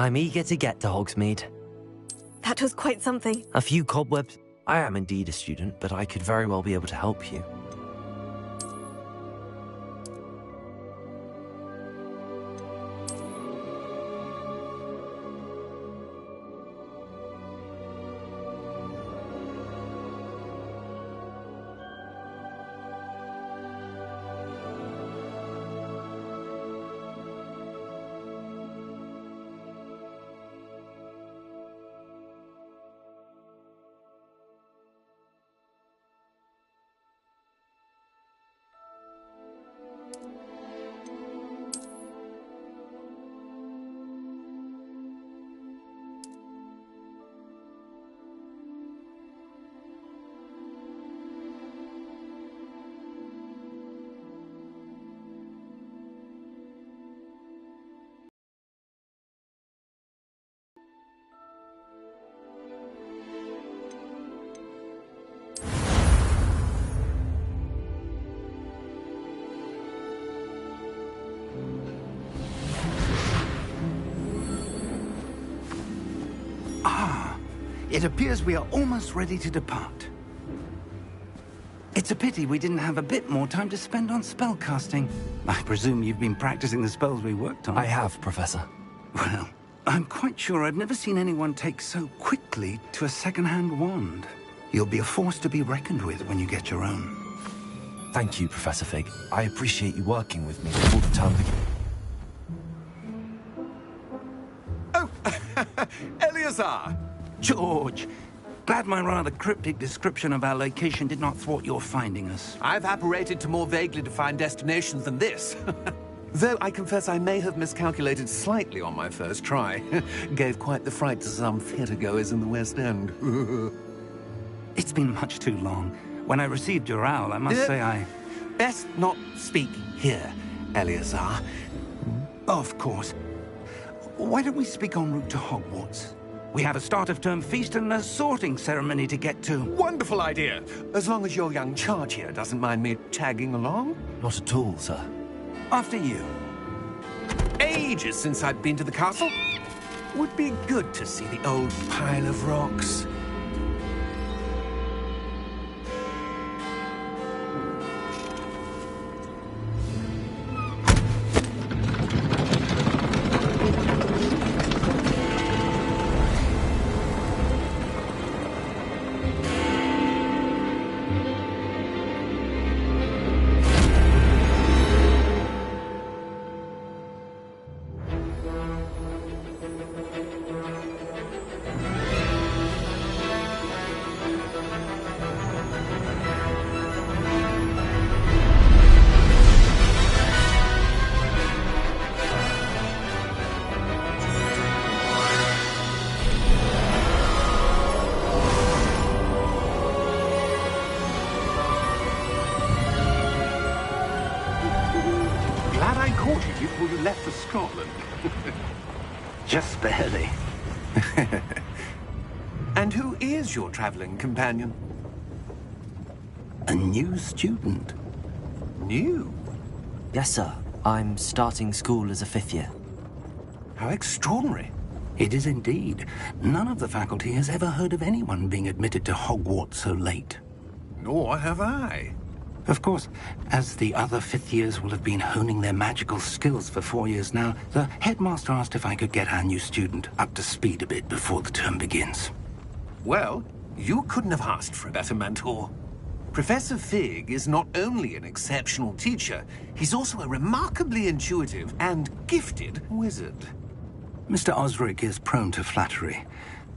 I'm eager to get to Hogsmeade. That was quite something. A few cobwebs. I am indeed a student, but I could very well be able to help you. It appears we are almost ready to depart. It's a pity we didn't have a bit more time to spend on spellcasting. I presume you've been practicing the spells we worked on. I have, Professor. Well, I'm quite sure I've never seen anyone take so quickly to a second-hand wand. You'll be a force to be reckoned with when you get your own. Thank you, Professor Fig. I appreciate you working with me all the time. Oh, Eleazar! George, glad my rather cryptic description of our location did not thwart your finding us. I've apparated to more vaguely defined destinations than this. Though I confess I may have miscalculated slightly on my first try. Gave quite the fright to some theatre-goers in the West End. It's been much too long. When I received your owl, I must say I... Best not speak here, Eleazar. Of course. Why don't we speak en route to Hogwarts? We have a start-of-term feast and a sorting ceremony to get to. Wonderful idea! As long as your young charge here doesn't mind me tagging along. Not at all, sir. After you. Ages since I've been to the castle. Would be good to see the old pile of rocks. Before you left for Scotland. Just barely. And who is your traveling companion? A new student. New? Yes, sir. I'm starting school as a 5th year. How extraordinary. It is indeed. None of the faculty has ever heard of anyone being admitted to Hogwarts so late. Nor have I. Of course, as the other 5th years will have been honing their magical skills for 4 years now, the headmaster asked if I could get our new student up to speed a bit before the term begins. Well, you couldn't have asked for a better mentor. Professor Fig is not only an exceptional teacher, he's also a remarkably intuitive and gifted wizard. Mr. Osric is prone to flattery.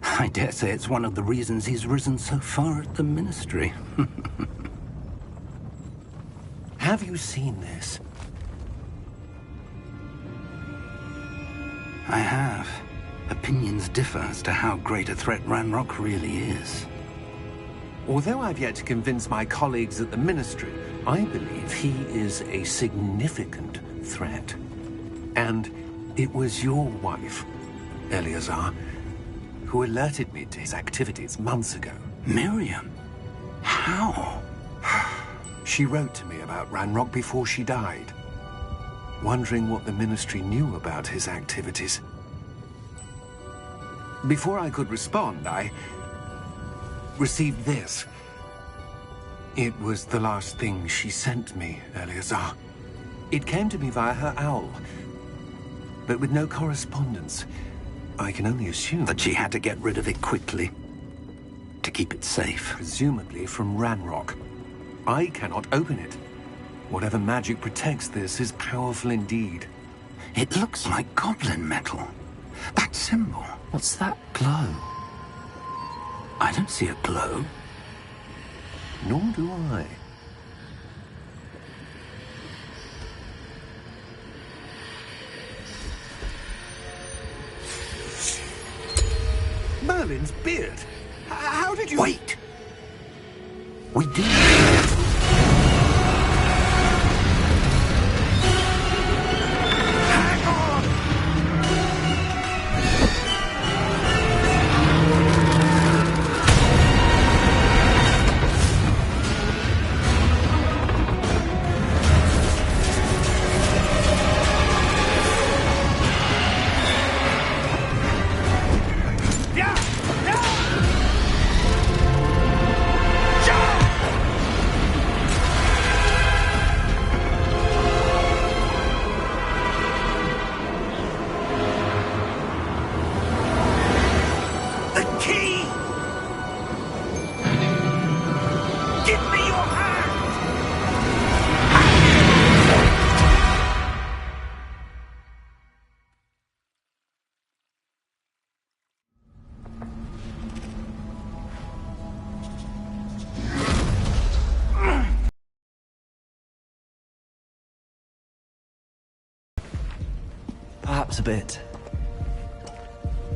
I dare say it's one of the reasons he's risen so far at the Ministry. Have you seen this? I have. Opinions differ as to how great a threat Ranrock really is. Although I've yet to convince my colleagues at the Ministry, I believe he is a significant threat. And it was your wife, Eleazar, who alerted me to his activities months ago. Miriam? How? She wrote to me about Ranrock before she died, wondering what the Ministry knew about his activities. Before I could respond, I received this. It was the last thing she sent me, Eleazar. It came to me via her owl, but with no correspondence. I can only assume That she had to get rid of it quickly to keep it safe. presumably from Ranrock. I cannot open it. Whatever magic protects this is powerful indeed. It looks like goblin metal. That symbol. What's that glow? I don't see a glow. Nor do I. Merlin's beard. How did you... Wait! We do. Hang on! Yeah! Yeah! The key! Give me your hand! Perhaps a bit.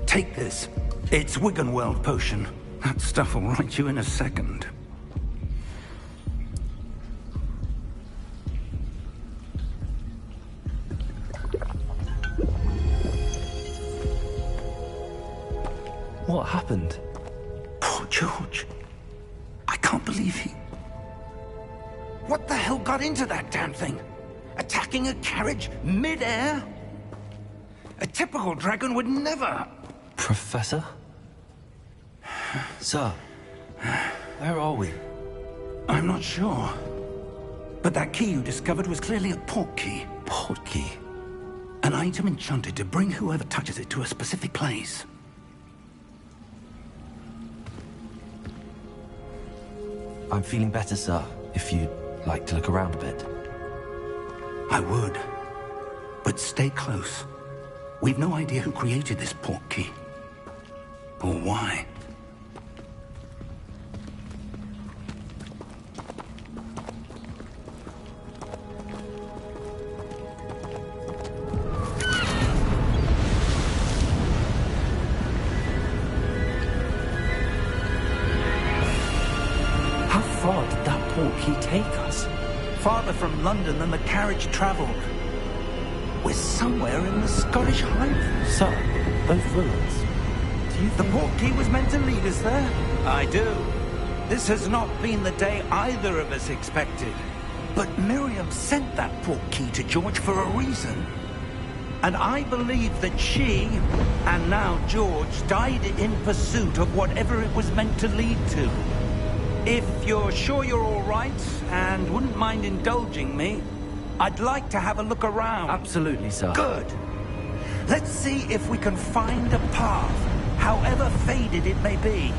Take this. It's Wiggenweld potion. That stuff will right you in a second. What happened? Poor George. I can't believe he... What the hell got into that damn thing? Attacking a carriage mid-air? A typical dragon would never... Professor? Sir, where are we? I'm not sure. But that key you discovered was clearly a port key. Port key? An item enchanted to bring whoever touches it to a specific place. I'm feeling better, sir, if you'd like to look around a bit. I would. But stay close. We've no idea who created this port key. Or why. How far did that port key take us? Farther from London than the carriage travelled. We're somewhere in the Scottish Highlands. Sir, those ruins. Do you The think... port key was meant to lead us there? I do. This has not been the day either of us expected. But Miriam sent that port key to George for a reason. And I believe that she, and now George, died in pursuit of whatever it was meant to lead to. If you're sure you're all right, and wouldn't mind indulging me, I'd like to have a look around. Absolutely, sir. Good. Let's see if we can find a path, however faded it may be.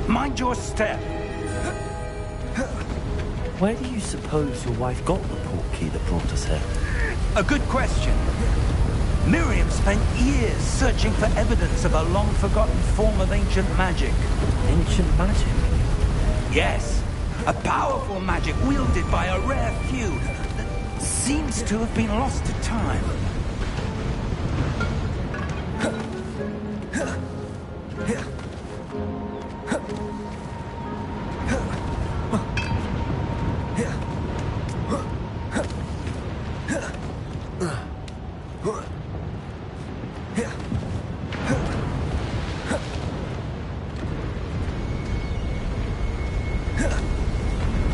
Mind your step. Where do you suppose your wife got the port key that brought us here? A good question. Miriam spent years searching for evidence of a long-forgotten form of ancient magic. Ancient magic? Yes, a powerful magic wielded by a rare few that seems to have been lost to time.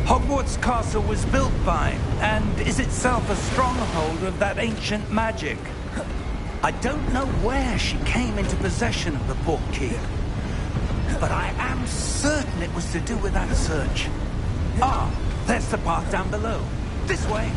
Hogwarts Castle was built by and is itself a stronghold of that ancient magic. I don't know where she came into possession of the portkey, but I am certain it was to do with that search. Ah, there's the path down below. This way.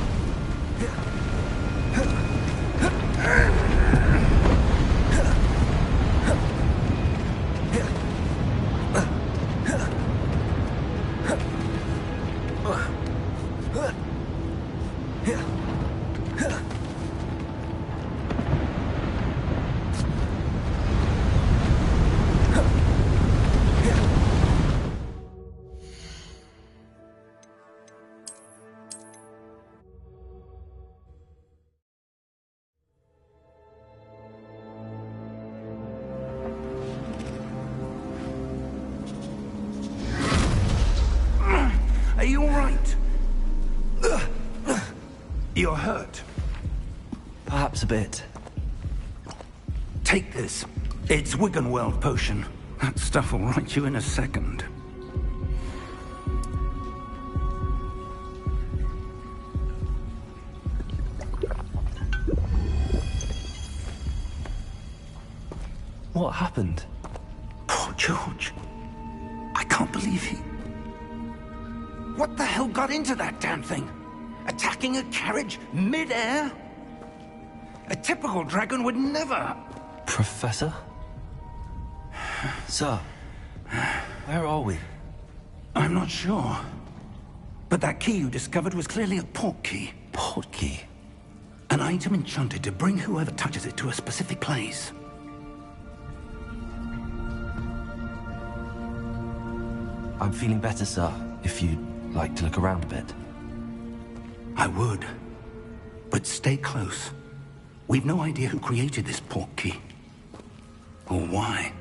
Are you all right? You're hurt. Perhaps a bit. Take this. It's Wiggenweld potion. That stuff will right you in a second. What happened? Poor George. I can't believe he... What the hell got into that damn thing? Attacking a carriage mid-air? A typical dragon would never... Professor? Sir, where are we? I'm not sure. But that key you discovered was clearly a portkey. Portkey? An item enchanted to bring whoever touches it to a specific place. I'm feeling better, sir, if you'd like to look around a bit. I would. But stay close. We've no idea who created this portkey. Or why.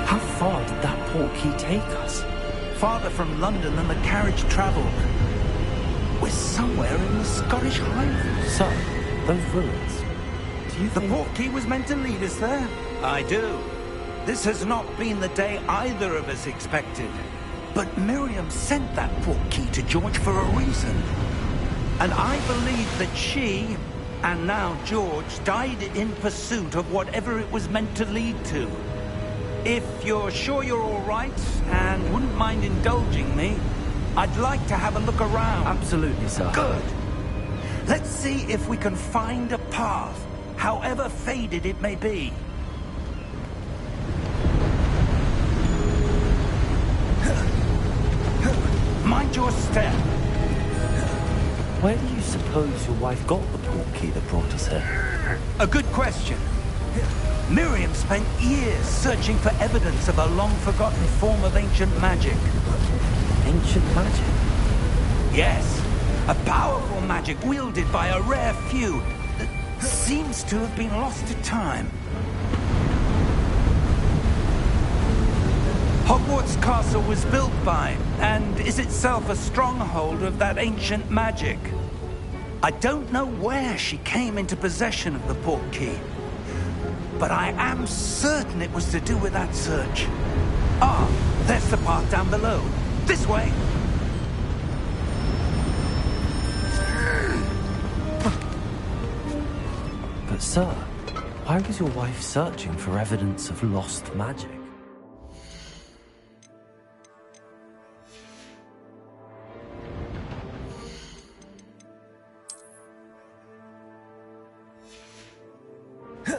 How far did that portkey take us? Farther from London than the carriage traveled. We're somewhere in the Scottish Highlands. Sir, those ruins. Do you The think... portkey was meant to lead us there? I do. This has not been the day either of us expected. But Miriam sent that portkey to George for a reason. And I believe that she, and now George, died in pursuit of whatever it was meant to lead to. If you're sure you're all right, and wouldn't mind indulging me, I'd like to have a look around. Absolutely, sir. Good. Let's see if we can find a path, however faded it may be. Mind your step. Where do you suppose your wife got the portkey that brought us here? A good question. Miriam spent years searching for evidence of a long-forgotten form of ancient magic. Ancient magic? Yes, a powerful magic wielded by a rare few that seems to have been lost to time. Hogwarts Castle was built by, and is itself a stronghold of that ancient magic. I don't know where she came into possession of the portkey, but I am certain it was to do with that search. Ah, there's the path down below. This way! But sir, why was your wife searching for evidence of lost magic?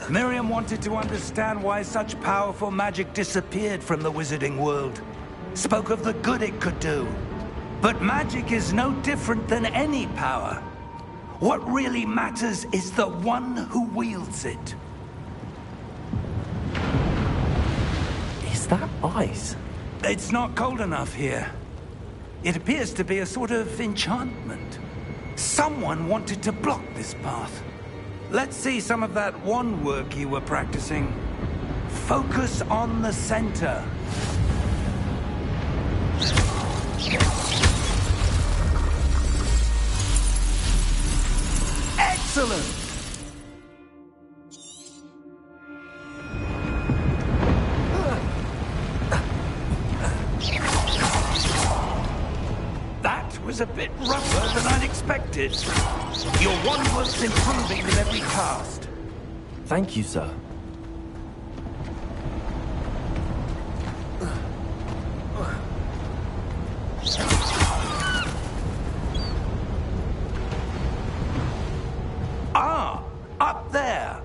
Miriam wanted to understand why such powerful magic disappeared from the wizarding world. Spoke of the good it could do. But magic is no different than any power. What really matters is the one who wields it. Is that ice? It's not cold enough here. It appears to be a sort of enchantment. Someone wanted to block this path. Let's see some of that wand work you were practicing. Focus on the center. Excellent! That was a bit rougher than I'd expected. Your wand was improving with every cast. Thank you, sir. Ah, up there.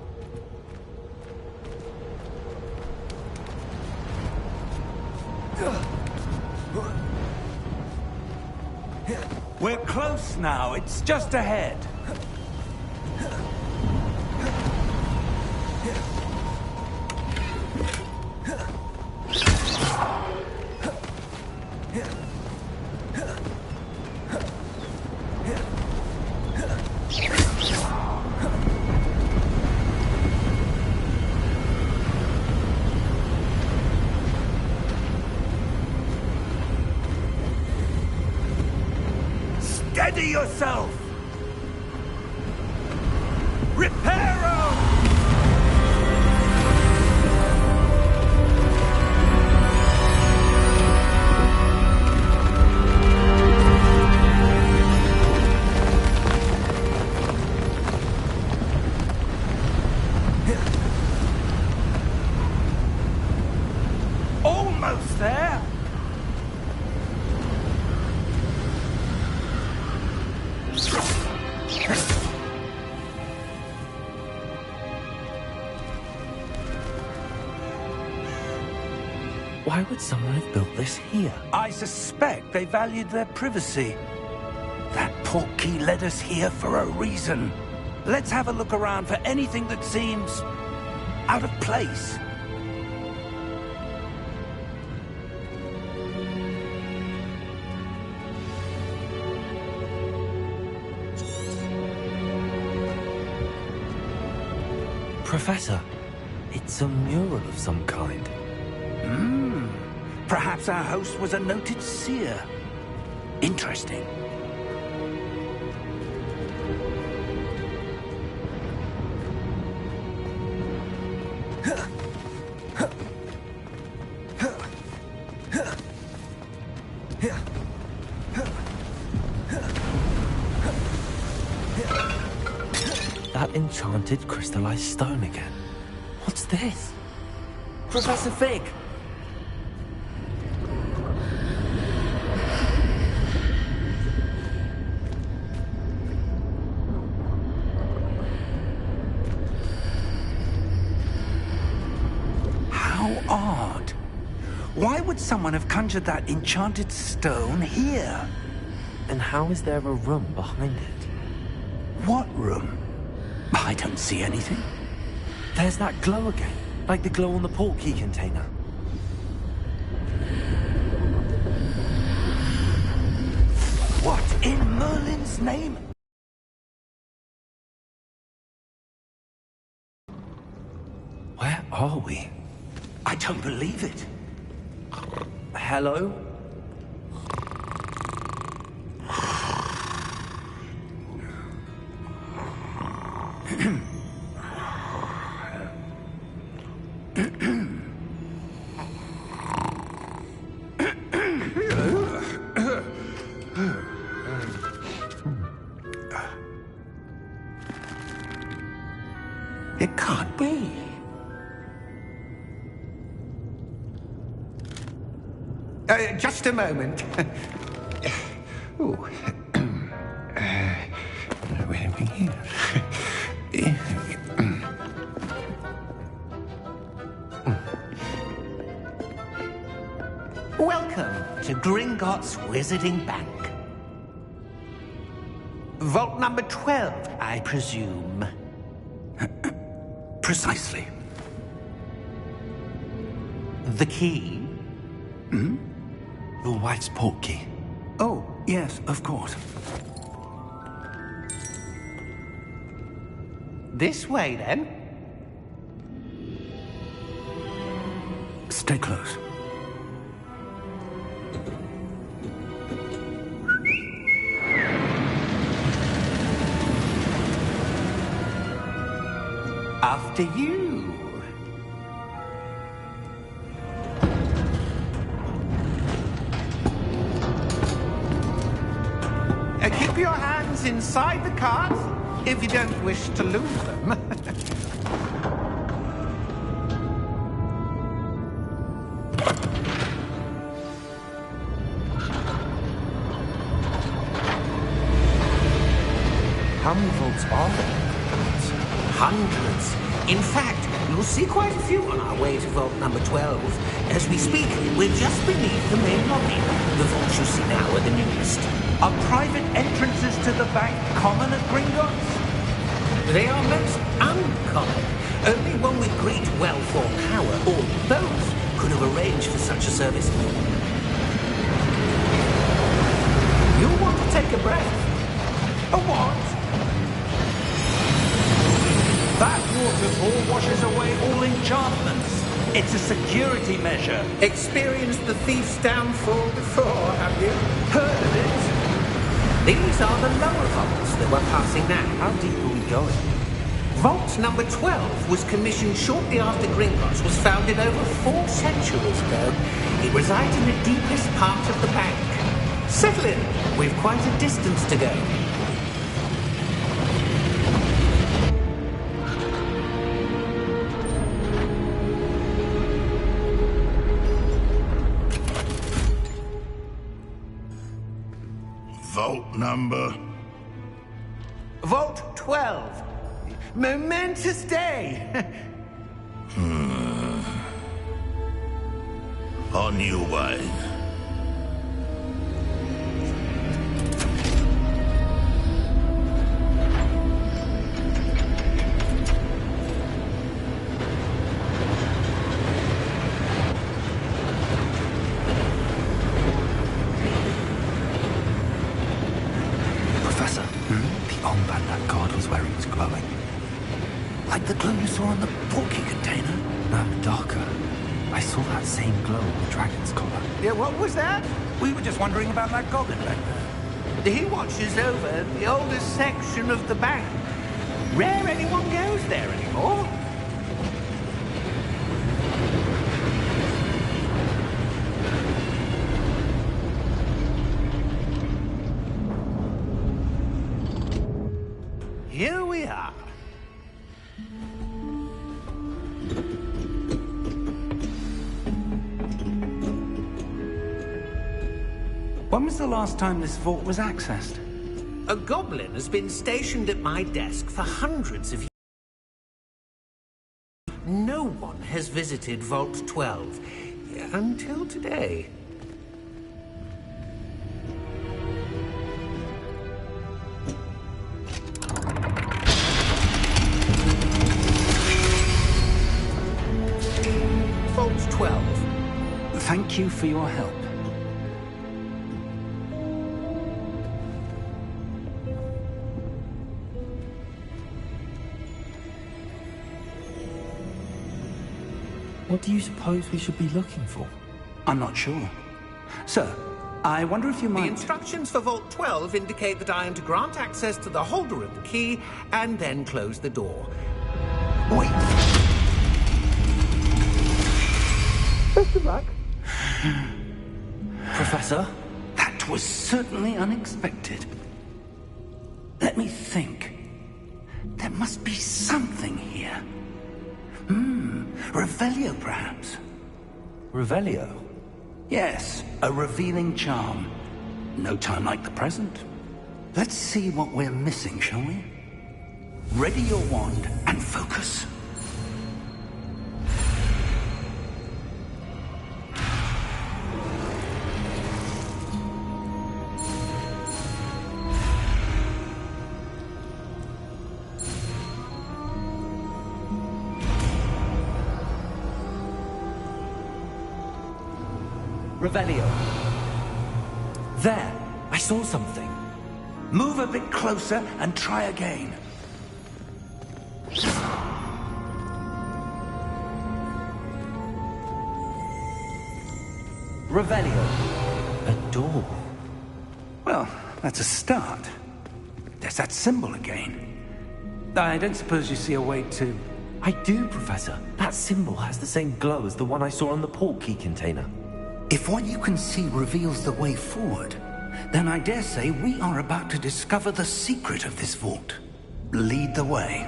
We're close now. It's just ahead. Steady yourself! Reparo! Almost there! Why would someone have built this here? I suspect they valued their privacy. That portkey led us here for a reason. Let's have a look around for anything that seems out of place. Professor, it's a mural of some kind. Perhaps our host was a noted seer. Interesting. That enchanted crystallized stone again. What's this? Professor Fig! How odd. Why would someone have conjured that enchanted stone here? And how is there a room behind it? What room? I don't see anything. There's that glow again, like the glow on the portkey container. What in Merlin's name? Where are we? I don't believe it. Hello? It can't be. Just a moment. Oh. Where are we here? Welcome to Gringotts Wizarding Bank. Vault number 12, I presume. Precisely. The key? Your wife's portkey. Oh, yes, of course. This way, then. Stay close. After you. Keep your hands inside the cart if you don't wish to lose them. How many vaults are there? Hundreds. In fact, you'll see quite a few on our way to vault number 12. As we speak, we're just beneath the main lobby. The vaults you see now are the newest. Are private entrances to the bank common at Gringotts? They are most uncommon. Only one with great wealth or power, or both, could have arranged for such a service. You'll want to take a breath. A what? That waterfall washes away all enchantments. It's a security measure. Experienced the thief's downfall before, have you? Heard of it? These are the lower vaults that we're passing now. How deep are we going? Vault number 12 was commissioned shortly after Gringotts was founded over 4 centuries ago. It resides in the deepest part of the bank. Settle in. We've quite a distance to go. Vault number? Vault 12. Momentous day. On your way. Professor, the armband that guard was wearing was glowing. Like the glow you saw on the porky container? No, darker. I saw that same glow on the dragon's collar. Yeah, what was that? We were just wondering about that goblin back there. He watches over the oldest section of the bank. Rare anyone goes there anymore. Here we are. When was the last time this vault was accessed? A goblin has been stationed at my desk for hundreds of years. No one has visited Vault 12 until today. Vault 12. Thank you for your help. What do you suppose we should be looking for? I'm not sure. Sir, I wonder if you The might... instructions for Vault 12 indicate that I am to grant access to the holder of the key and then close the door. Wait! Best of luck. Professor? That was certainly unexpected. Let me think. There must be something here. Revelio, perhaps? Revelio? Yes, a revealing charm. No time like the present. Let's see what we're missing, shall we? Ready your wand and focus. Revelio. There! I saw something. Move a bit closer and try again. Revelio. A door. Well, that's a start. There's that symbol again. I don't suppose you see a way to... I do, Professor. That symbol has the same glow as the one I saw on the port key container. If what you can see reveals the way forward, then I dare say we are about to discover the secret of this vault. Lead the way.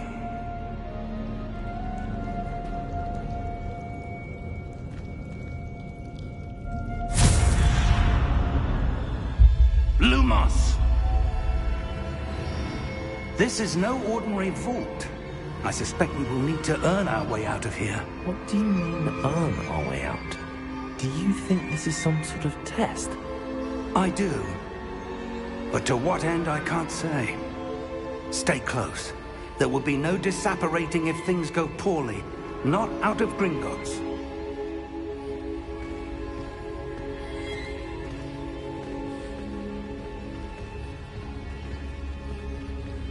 Lumos! This is no ordinary vault. I suspect we will need to earn our way out of here. What do you mean, earn our way out? Do you think this is some sort of test? I do. But to what end, I can't say. Stay close. There will be no disapparating if things go poorly. Not out of Gringotts.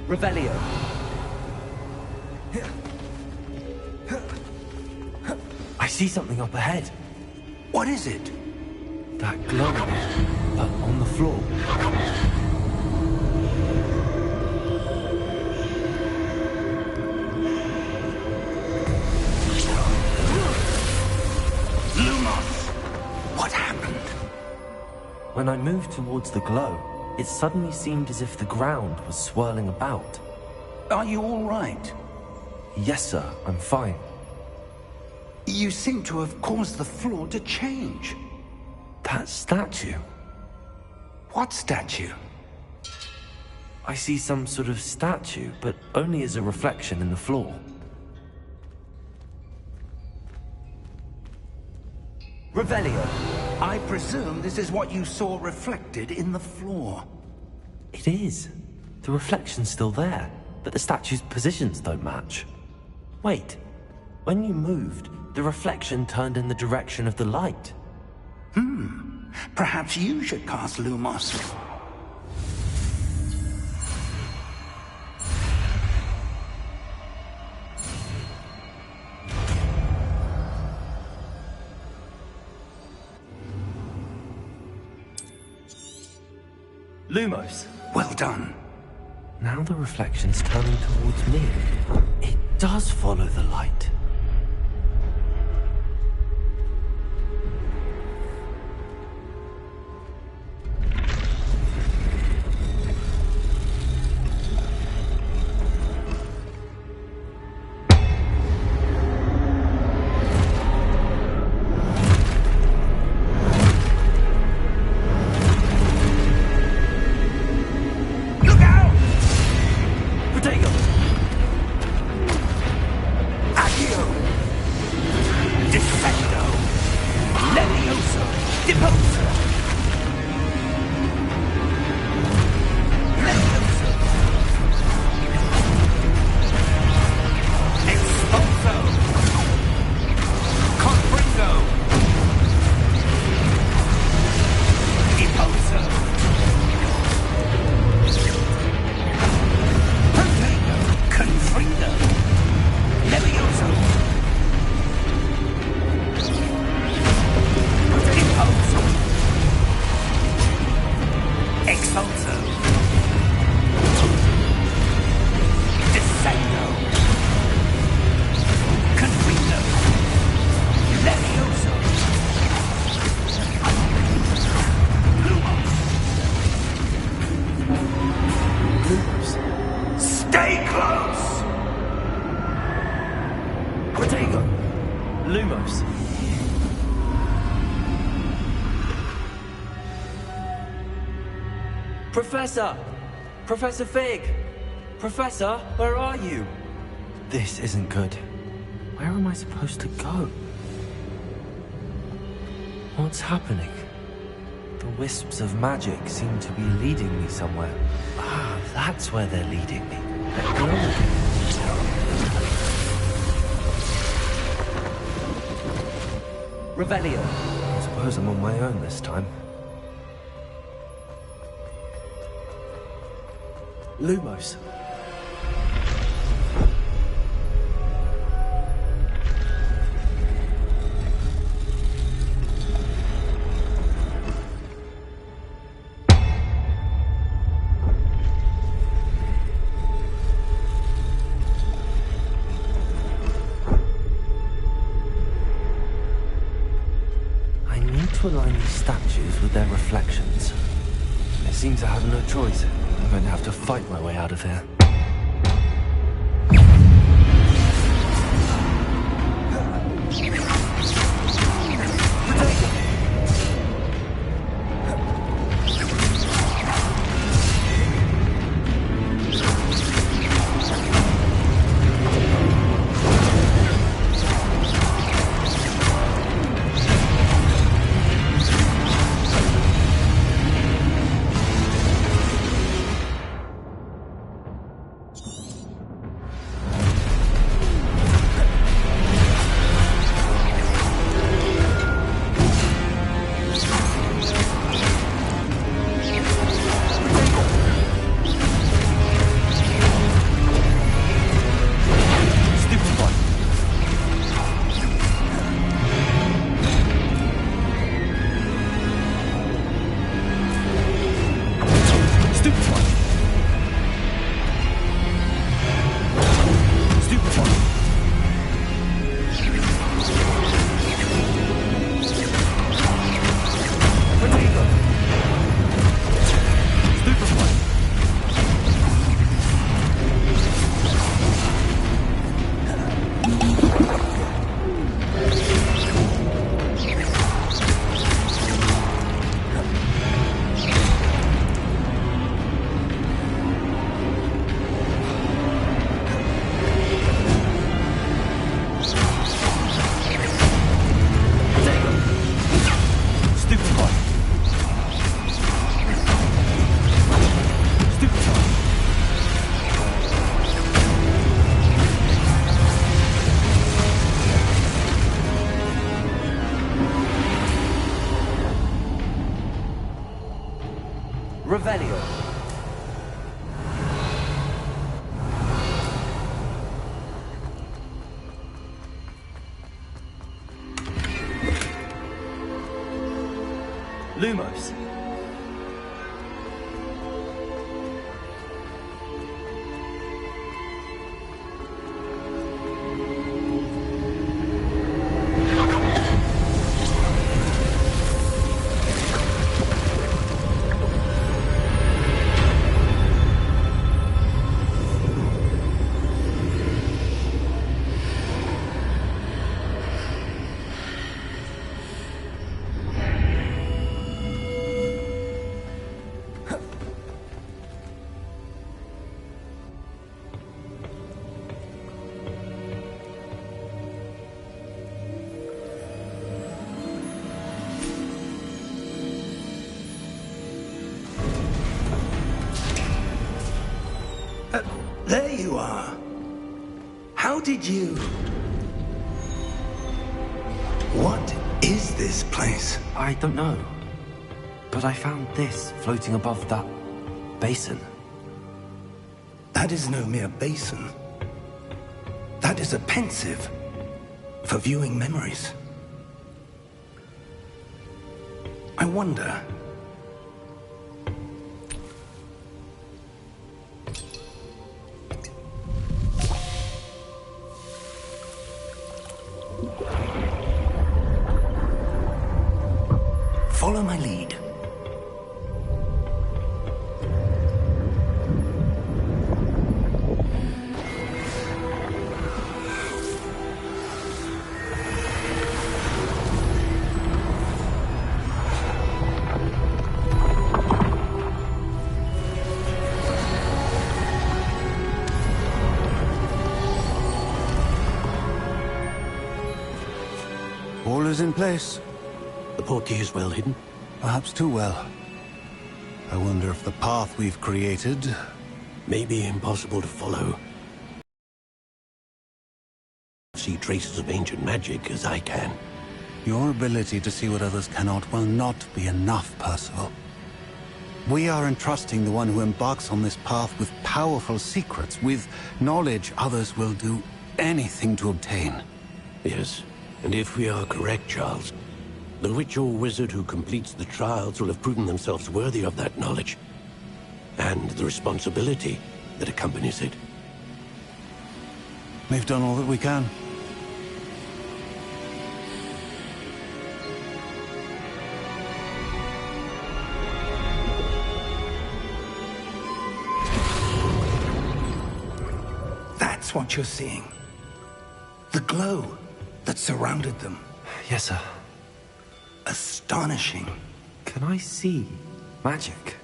Revelio. I see something up ahead. What is it? That glow, but on the floor. Lumos! What happened? When I moved towards the glow, it suddenly seemed as if the ground was swirling about. Are you all right? Yes, sir, I'm fine. You seem to have caused the floor to change. That statue. What statue? I see some sort of statue, but only as a reflection in the floor. Revelio. I presume this is what you saw reflected in the floor. It is. The reflection's still there, but the statue's positions don't match. Wait. When you moved, the reflection turned in the direction of the light. Perhaps you should cast Lumos. Lumos. Well done. Now the reflection's turning towards me. It does follow the light. Lumos. Professor! Professor Fig! Professor, where are you? This isn't good. Where am I supposed to go? What's happening? The wisps of magic seem to be leading me somewhere. Ah, that's where they're leading me. They're glowing. Revelio. I suppose I'm on my own this time. Lumos. to align these statues with their reflections. I seem to have no choice. I'm going to have to fight my way out of here. Revelio. Lumos. There you are. How did you... What is this place? I don't know. But I found this floating above that basin. That is no mere basin. That is a pensive for viewing memories. I wonder... Follow my lead. All is in place. The portkey is well hidden? Perhaps too well. I wonder if the path we've created... May be impossible to follow. See traces of ancient magic as I can. Your ability to see what others cannot will not be enough, Percival. We are entrusting the one who embarks on this path with powerful secrets, with knowledge others will do anything to obtain. Yes, and if we are correct, Charles, the witch or wizard who completes the trials will have proven themselves worthy of that knowledge, and the responsibility that accompanies it. We've done all that we can. That's what you're seeing. The glow that surrounded them. Yes, sir. Astonishing. Can I see magic?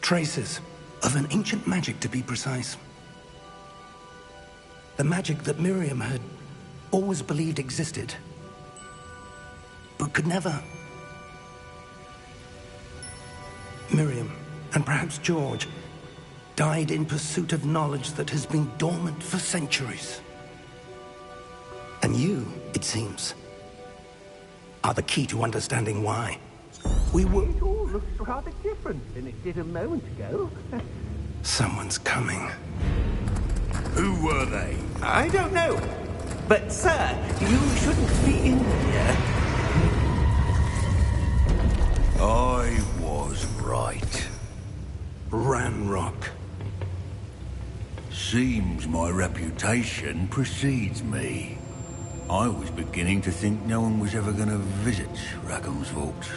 Traces of an ancient magic, to be precise. The magic that Miriam had always believed existed, but could never. Miriam, and perhaps George, died in pursuit of knowledge that has been dormant for centuries. And you, it seems, are the key to understanding why. It all looks rather different than it did a moment ago. Someone's coming. Who were they? I don't know. But, sir, you shouldn't be in here. I was right. Ranrock. Seems my reputation precedes me. I was beginning to think no one was ever going to visit Rackham's vault.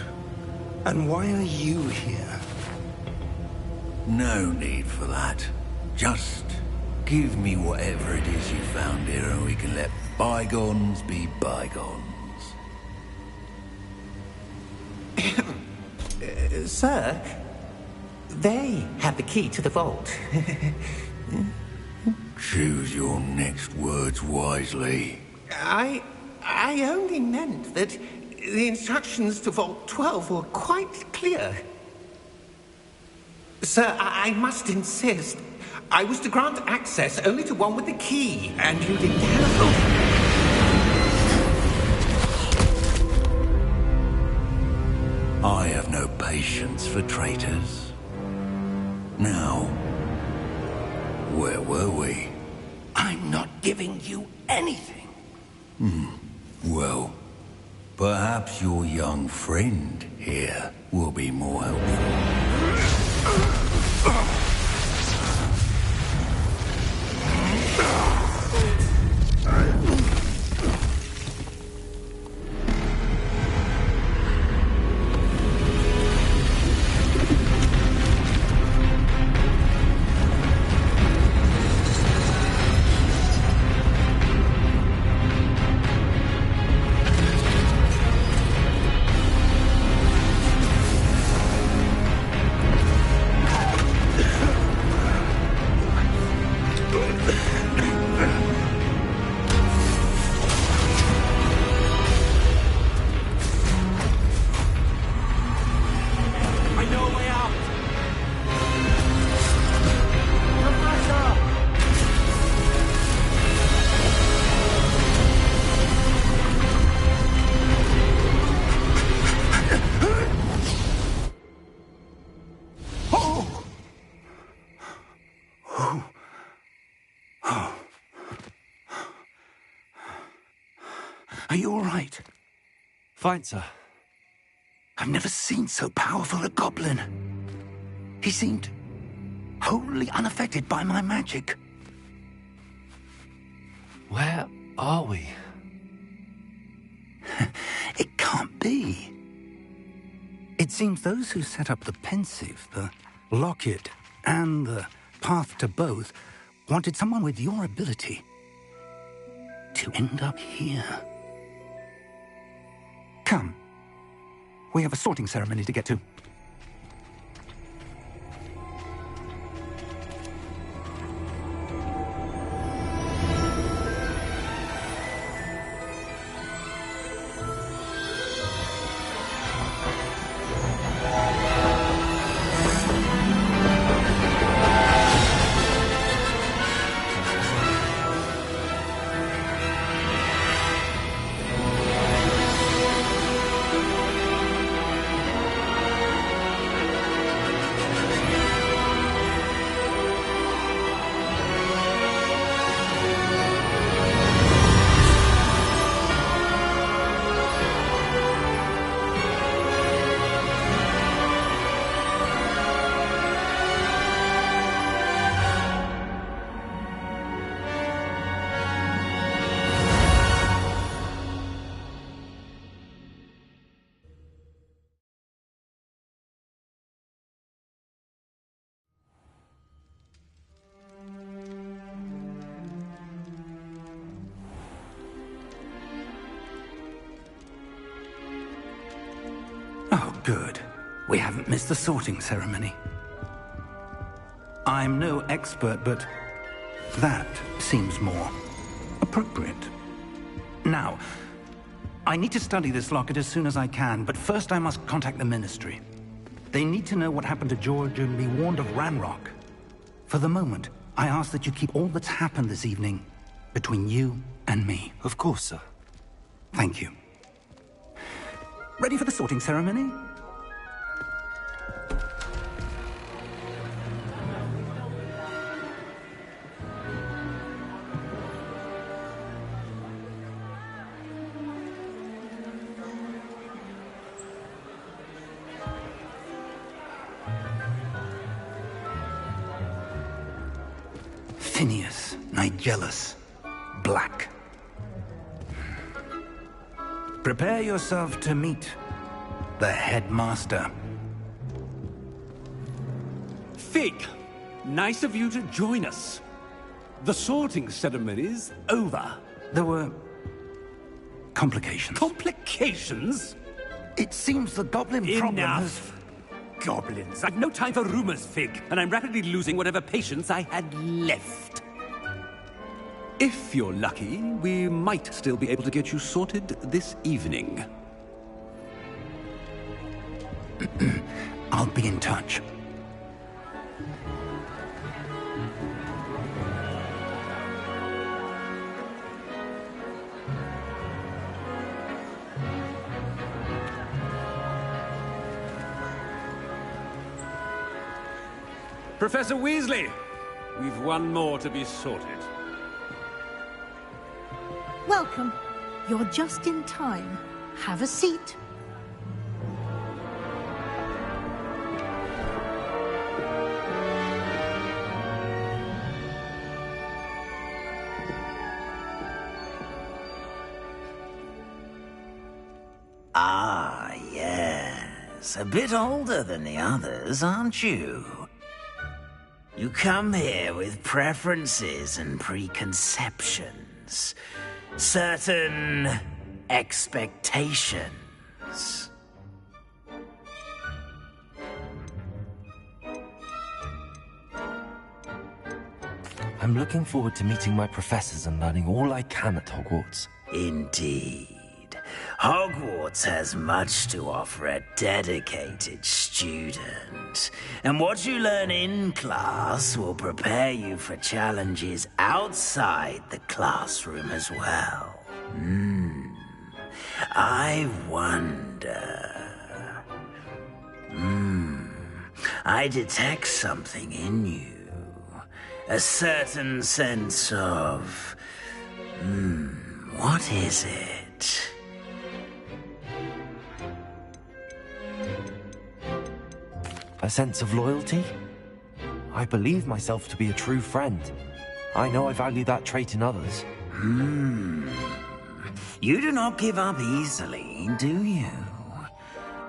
And why are you here? No need for that. Just give me whatever it is you found here and we can let bygones be bygones. Sir, they have the key to the vault. Choose your next words wisely. I only meant that the instructions to Vault 12 were quite clear. Sir, I must insist. I was to grant access only to one with the key, and you didn't have. I have no patience for traitors. Now, where were we? I'm not giving you anything. Well, perhaps your young friend here will be more helpful. Are you all right? Fine, sir. I've never seen so powerful a goblin. He seemed wholly unaffected by my magic. Where are we? It can't be. It seems those who set up the pensive, the locket, and the path to both wanted someone with your ability to end up here. Come. We have a sorting ceremony to get to. Good. We haven't missed the sorting ceremony. I'm no expert, but that seems more appropriate. Now, I need to study this locket as soon as I can, but first I must contact the Ministry. They need to know what happened to George and be warned of Ranrock. For the moment, I ask that you keep all that's happened this evening between you and me. Of course, sir. Thank you. Ready for the sorting ceremony? Phineas, Nigellus, Black. Prepare yourself to meet the headmaster. Fig, nice of you to join us. The sorting ceremony's over. There were complications. Complications? It seems the goblin problem has... Enough. Goblins. I've no time for rumors, Fig, and I'm rapidly losing whatever patience I had left. If you're lucky, we might still be able to get you sorted this evening. I'll be in touch. Professor Weasley, we've one more to be sorted. Welcome. You're just in time. Have a seat. Ah, yes. A bit older than the others, aren't you? You come here with preferences and preconceptions. Certain expectations. I'm looking forward to meeting my professors and learning all I can at Hogwarts. Indeed. Hogwarts has much to offer a dedicated student. And what you learn in class will prepare you for challenges outside the classroom as well. I wonder... I detect something in you. A certain sense of... what is it? A sense of loyalty? I believe myself to be a true friend. I know I value that trait in others. You do not give up easily, do you?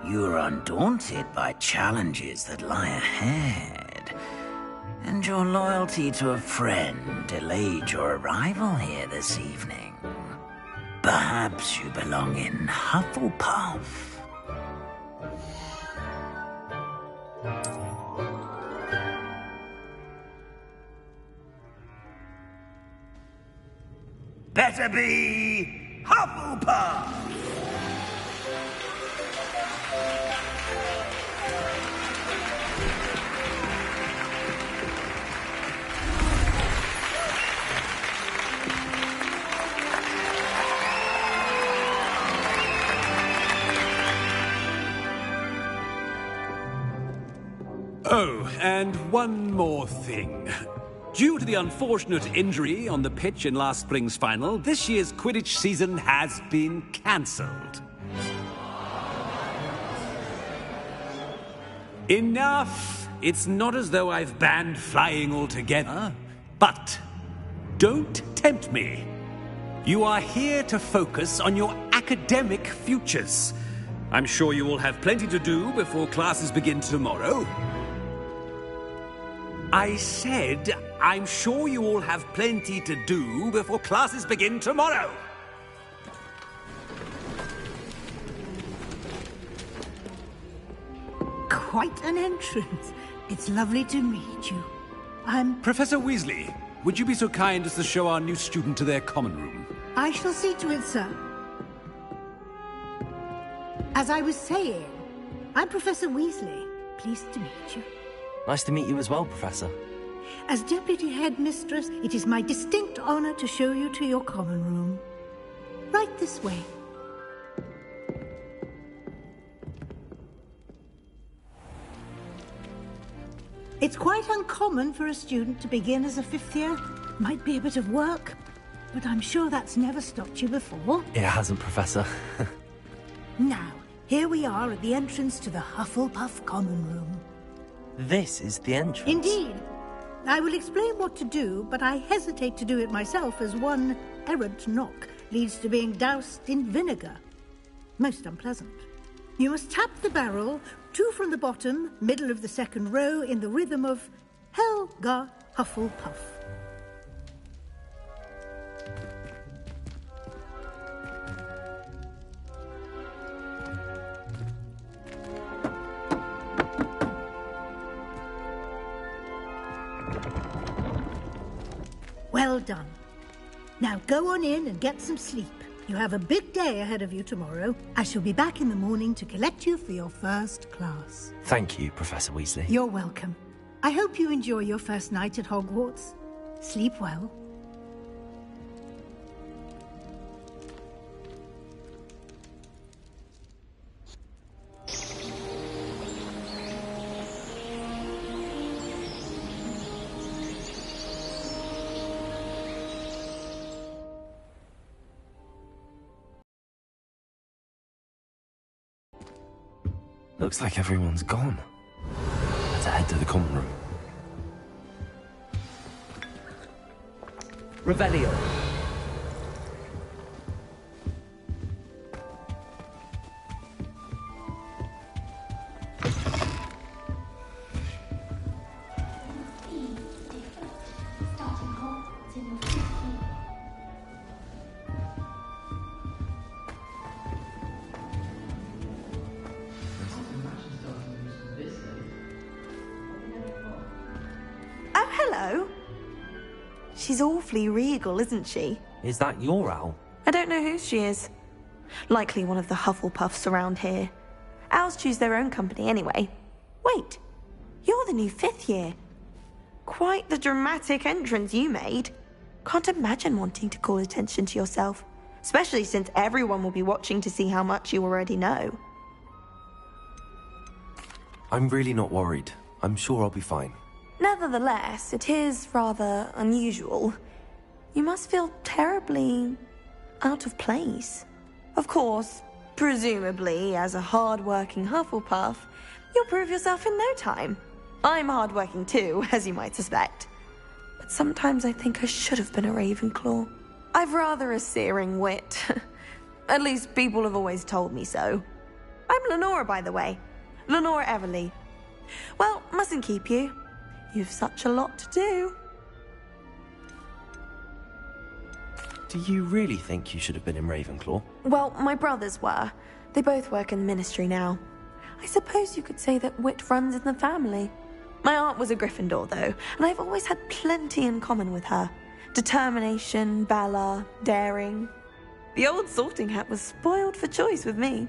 You are undaunted by challenges that lie ahead. And your loyalty to a friend delayed your arrival here this evening. Perhaps you belong in Hufflepuff. Better be Hufflepuff! Oh, and one more thing. Due to the unfortunate injury on the pitch in last spring's final, this year's Quidditch season has been cancelled. Enough! It's not as though I've banned flying altogether. But don't tempt me. You are here to focus on your academic futures. I'm sure you will have plenty to do before classes begin tomorrow. I said, I'm sure you all have plenty to do before classes begin tomorrow. quite an entrance. It's lovely to meet you. I'm... Professor Weasley, would you be so kind as to show our new student to their common room? I shall see to it, sir. As I was saying, I'm Professor Weasley. Pleased to meet you. Nice to meet you as well, Professor. As Deputy Headmistress, it is my distinct honor to show you to your common room. Right this way. It's quite uncommon for a student to begin as a fifth year. Might be a bit of work, but I'm sure that's never stopped you before. It hasn't, Professor. Now, here we are at the entrance to the Hufflepuff Common Room. This is the entrance? Indeed. I will explain what to do, but I hesitate to do it myself as one errant knock leads to being doused in vinegar. Most unpleasant. You must tap the barrel, 2 from the bottom, middle of the second row, in the rhythm of Helga Hufflepuff. Well done. Now go on in and get some sleep. You have a big day ahead of you tomorrow. I shall be back in the morning to collect you for your first class. Thank you, Professor Weasley. You're welcome. I hope you enjoy your first night at Hogwarts. Sleep well. Looks like everyone's gone. Let's head to the common room. Revelio. Hello. She's awfully regal, isn't she? Is that your owl? I don't know who she is. Likely one of the Hufflepuffs around here. Owls choose their own company anyway. Wait, you're the new 5th year. Quite the dramatic entrance you made. Can't imagine wanting to call attention to yourself, especially since everyone will be watching to see how much you already know. I'm really not worried. I'm sure I'll be fine. Nevertheless, it is rather unusual. You must feel terribly out of place. Of course, presumably, as a hard-working Hufflepuff, you'll prove yourself in no time. I'm hard-working too, as you might suspect. But sometimes I think I should have been a Ravenclaw. I've rather a searing wit. At least people have always told me so. I'm Lenora, by the way. Lenora Everly. Well, mustn't keep you. You've such a lot to do. Do you really think you should have been in Ravenclaw? Well, my brothers were. They both work in the Ministry now. I suppose you could say that wit runs in the family. My aunt was a Gryffindor, though, and I've always had plenty in common with her. Determination, valor, daring. The old sorting hat was spoiled for choice with me.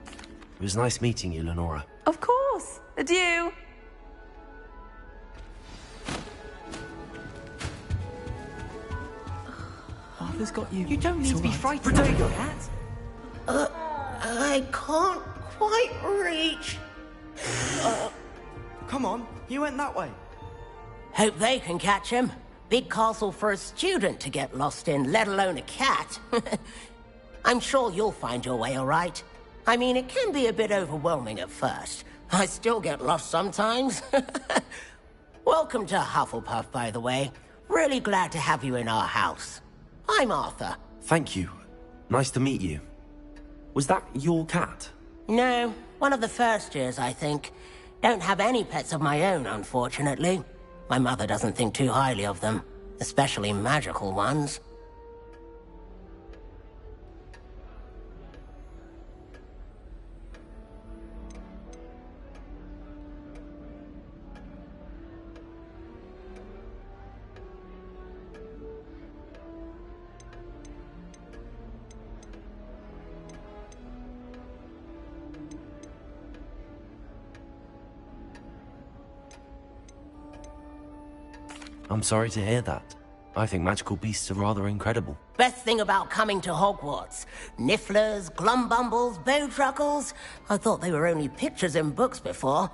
It was nice meeting you, Lenora. Of course. Adieu. Arthur's got you. You don't need to be frightened, Protego. cat. I can't quite reach. Come on, you went that way. Hope they can catch him. Big castle for a student to get lost in, let alone a cat. I'm sure you'll find your way all right. I mean, it can be a bit overwhelming at first. I still get lost sometimes. Welcome to Hufflepuff, by the way. Really glad to have you in our house. I'm Arthur. Thank you. Nice to meet you. Was that your cat? No, one of the first years, I think. Don't have any pets of my own, unfortunately. My mother doesn't think too highly of them, especially magical ones. I'm sorry to hear that. I think magical beasts are rather incredible. Best thing about coming to Hogwarts. Nifflers, glumbumbles, bowtruckles. I thought they were only pictures in books before.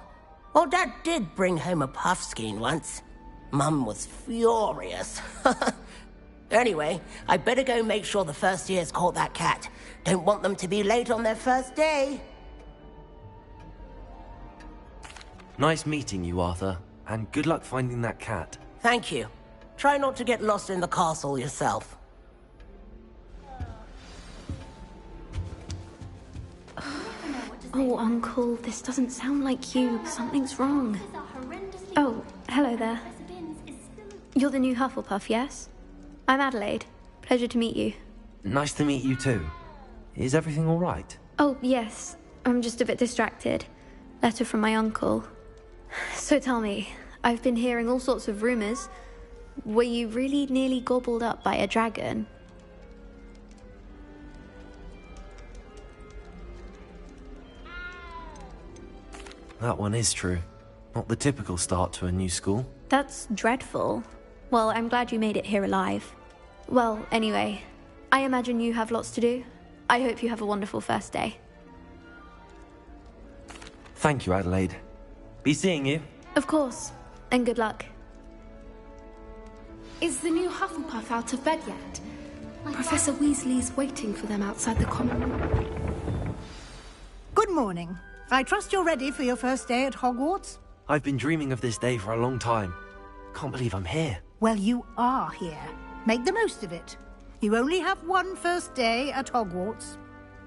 Well, Dad did bring home a puffskein once. Mum was furious. Anyway, I better go make sure the first years caught that cat. Don't want them to be late on their first day. Nice meeting you, Arthur. And good luck finding that cat. Thank you. Try not to get lost in the castle yourself. Oh, Uncle, this doesn't sound like you. Something's wrong. Oh, hello there. You're the new Hufflepuff, yes? I'm Adelaide. Pleasure to meet you. Nice to meet you too. Is everything all right? Oh, yes. I'm just a bit distracted. Letter from my uncle. So tell me, I've been hearing all sorts of rumors. Were you really nearly gobbled up by a dragon? That one is true. Not the typical start to a new school. That's dreadful. Well, I'm glad you made it here alive. Well, anyway, I imagine you have lots to do. I hope you have a wonderful first day. Thank you, Adelaide. Be seeing you. Of course, and good luck. Is the new Hufflepuff out of bed yet? Professor Weasley's waiting for them outside the common room. Good morning. I trust you're ready for your first day at Hogwarts? I've been dreaming of this day for a long time. Can't believe I'm here. Well, you are here. Make the most of it. You only have one first day at Hogwarts.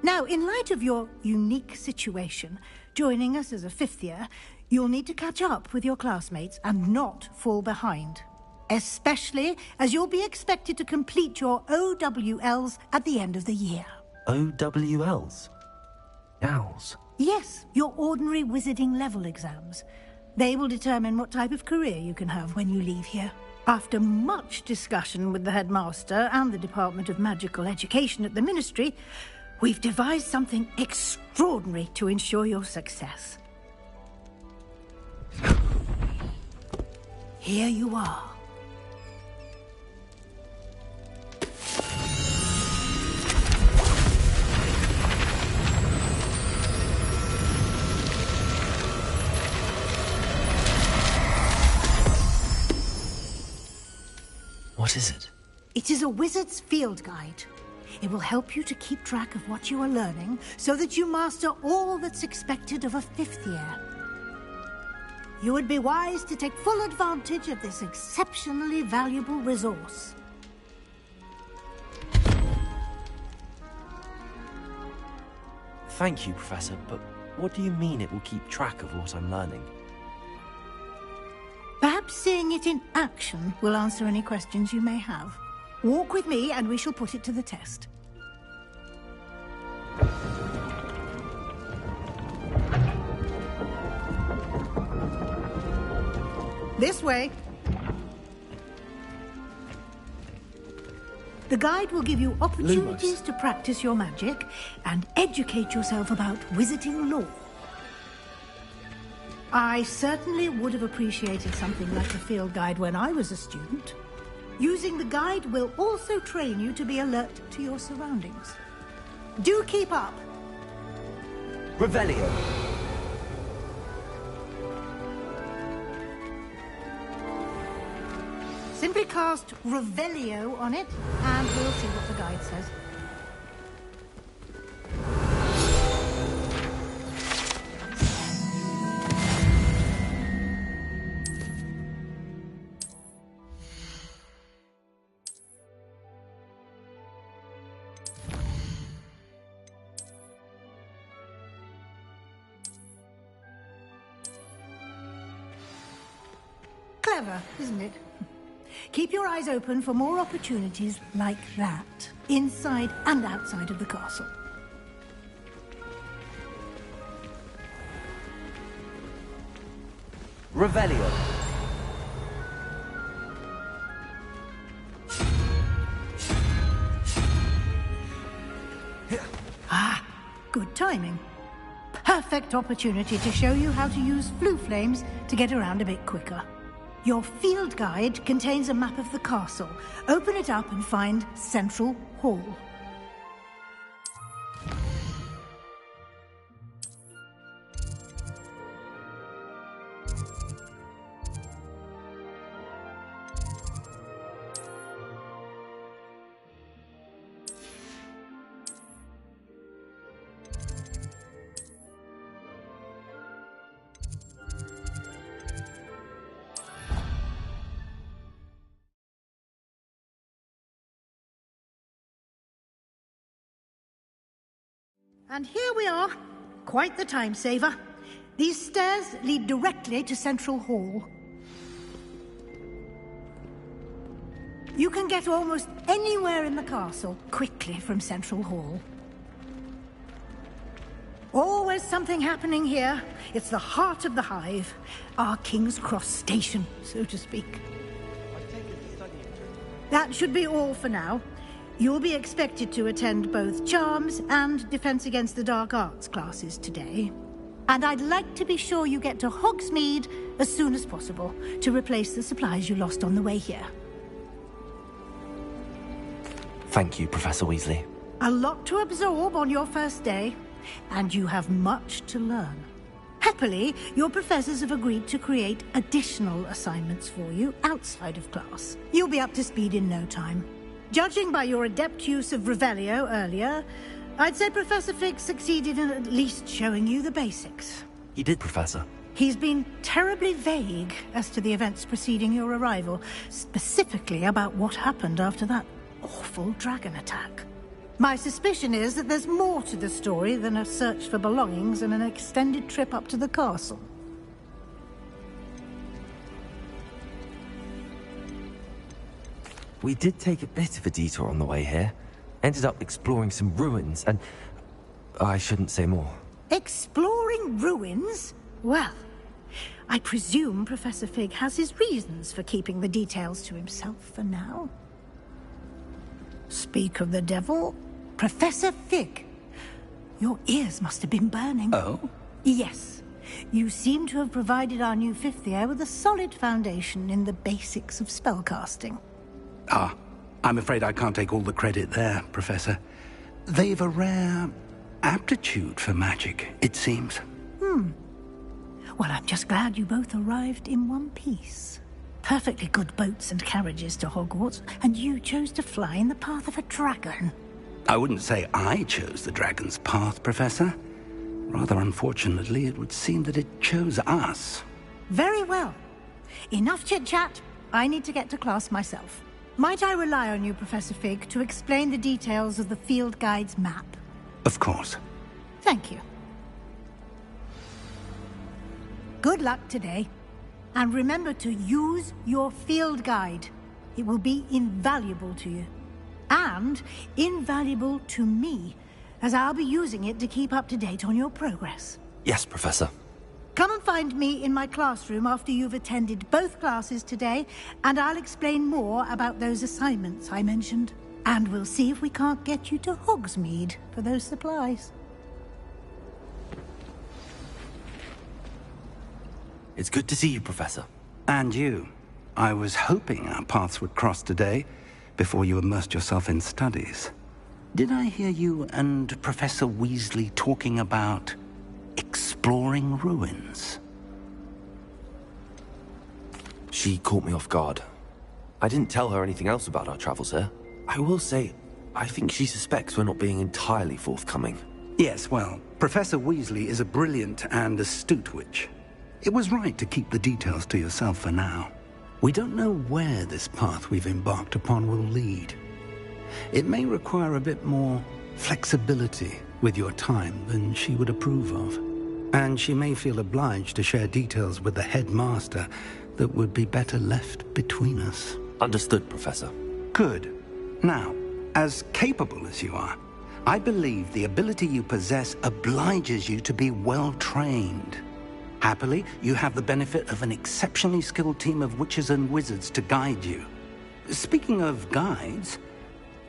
Now, in light of your unique situation, joining us as a fifth year, you'll need to catch up with your classmates and not fall behind. Especially as you'll be expected to complete your OWLs at the end of the year. OWLs? Owls? Yes, your ordinary wizarding level exams. They will determine what type of career you can have when you leave here. After much discussion with the headmaster and the Department of Magical Education at the Ministry, we've devised something extraordinary to ensure your success. Here you are. What is it? It is a wizard's field guide. It will help you to keep track of what you are learning so that you master all that's expected of a fifth year. You would be wise to take full advantage of this exceptionally valuable resource. Thank you, Professor, but what do you mean it will keep track of what I'm learning? Perhaps seeing it in action will answer any questions you may have. Walk with me and we shall put it to the test. This way. The guide will give you opportunities to practice your magic and educate yourself about wizarding lore. I certainly would have appreciated something like a field guide when I was a student. Using the guide will also train you to be alert to your surroundings. Do keep up. Revelio. Simply cast Revelio on it, and we'll see what the guide says. Clever, isn't it? Keep your eyes open for more opportunities like that, inside and outside of the castle. Revelio. Ah, good timing. Perfect opportunity to show you how to use flue flames to get around a bit quicker. Your field guide contains a map of the castle. Open it up and find Central Hall. And here we are. Quite the time saver. These stairs lead directly to Central Hall. You can get almost anywhere in the castle quickly from Central Hall. Always something happening here. It's the heart of the Hive. Our King's Cross station, so to speak. That should be all for now. You'll be expected to attend both Charms and Defense Against the Dark Arts classes today. And I'd like to be sure you get to Hogsmeade as soon as possible to replace the supplies you lost on the way here. Thank you, Professor Weasley. A lot to absorb on your first day, and you have much to learn. Happily, your professors have agreed to create additional assignments for you outside of class. You'll be up to speed in no time. Judging by your adept use of Revelio earlier, I'd say Professor Fig succeeded in at least showing you the basics. He did, Professor. He's been terribly vague as to the events preceding your arrival, specifically about what happened after that awful dragon attack. My suspicion is that there's more to the story than a search for belongings and an extended trip up to the castle. We did take a bit of a detour on the way here. Ended up exploring some ruins and... I shouldn't say more. Exploring ruins? Well, I presume Professor Fig has his reasons for keeping the details to himself for now. Speak of the devil, Professor Fig. Your ears must have been burning. Oh? Yes. You seem to have provided our new fifth year with a solid foundation in the basics of spellcasting. Ah, I'm afraid I can't take all the credit there, Professor. They've a rare aptitude for magic, it seems. Well, I'm just glad you both arrived in one piece. Perfectly good boats and carriages to Hogwarts, and you chose to fly in the path of a dragon. I wouldn't say I chose the dragon's path, Professor. Rather unfortunately, it would seem that it chose us. Very well. Enough chit-chat. I need to get to class myself. Might I rely on you, Professor Fig, to explain the details of the field guide's map? Of course. Thank you. Good luck today. And remember to use your field guide. It will be invaluable to you. And invaluable to me, as I'll be using it to keep up to date on your progress. Yes, Professor. Come and find me in my classroom after you've attended both classes today, and I'll explain more about those assignments I mentioned. And we'll see if we can't get you to Hogsmeade for those supplies. It's good to see you, Professor. And you. I was hoping our paths would cross today, before you immersed yourself in studies. Did I hear you and Professor Weasley talking about exploring ruins? She caught me off guard. I didn't tell her anything else about our travels here. I will say, I think she suspects we're not being entirely forthcoming. Yes, well, Professor Weasley is a brilliant and astute witch. It was right to keep the details to yourself for now. We don't know where this path we've embarked upon will lead. It may require a bit more flexibility with your time than she would approve of. And she may feel obliged to share details with the headmaster that would be better left between us. Understood, Professor. Good. Now, as capable as you are, I believe the ability you possess obliges you to be well trained. Happily, you have the benefit of an exceptionally skilled team of witches and wizards to guide you. Speaking of guides,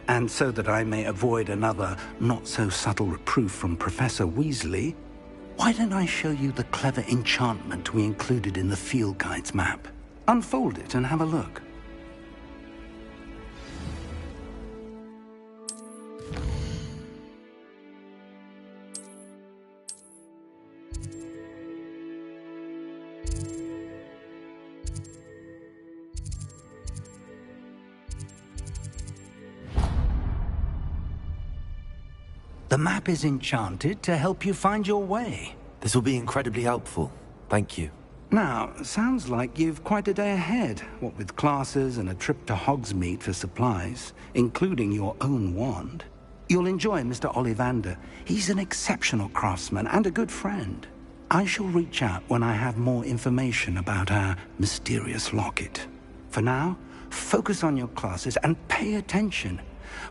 and so that I may avoid another not-so-subtle reproof from Professor Weasley, why don't I show you the clever enchantment we included in the field guide's map? Unfold it and have a look. The map is enchanted to help you find your way. This will be incredibly helpful. Thank you. Now, sounds like you've quite a day ahead, what with classes and a trip to Hogsmeade for supplies, including your own wand. You'll enjoy Mr. Ollivander. He's an exceptional craftsman and a good friend. I shall reach out when I have more information about our mysterious locket. For now, focus on your classes and pay attention.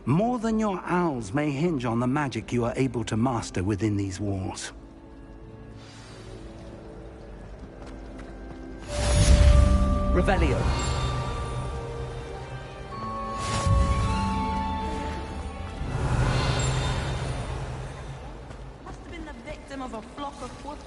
More than your owls may hinge on the magic you are able to master within these walls. Revelio. Must have been the victim of a flock of wood.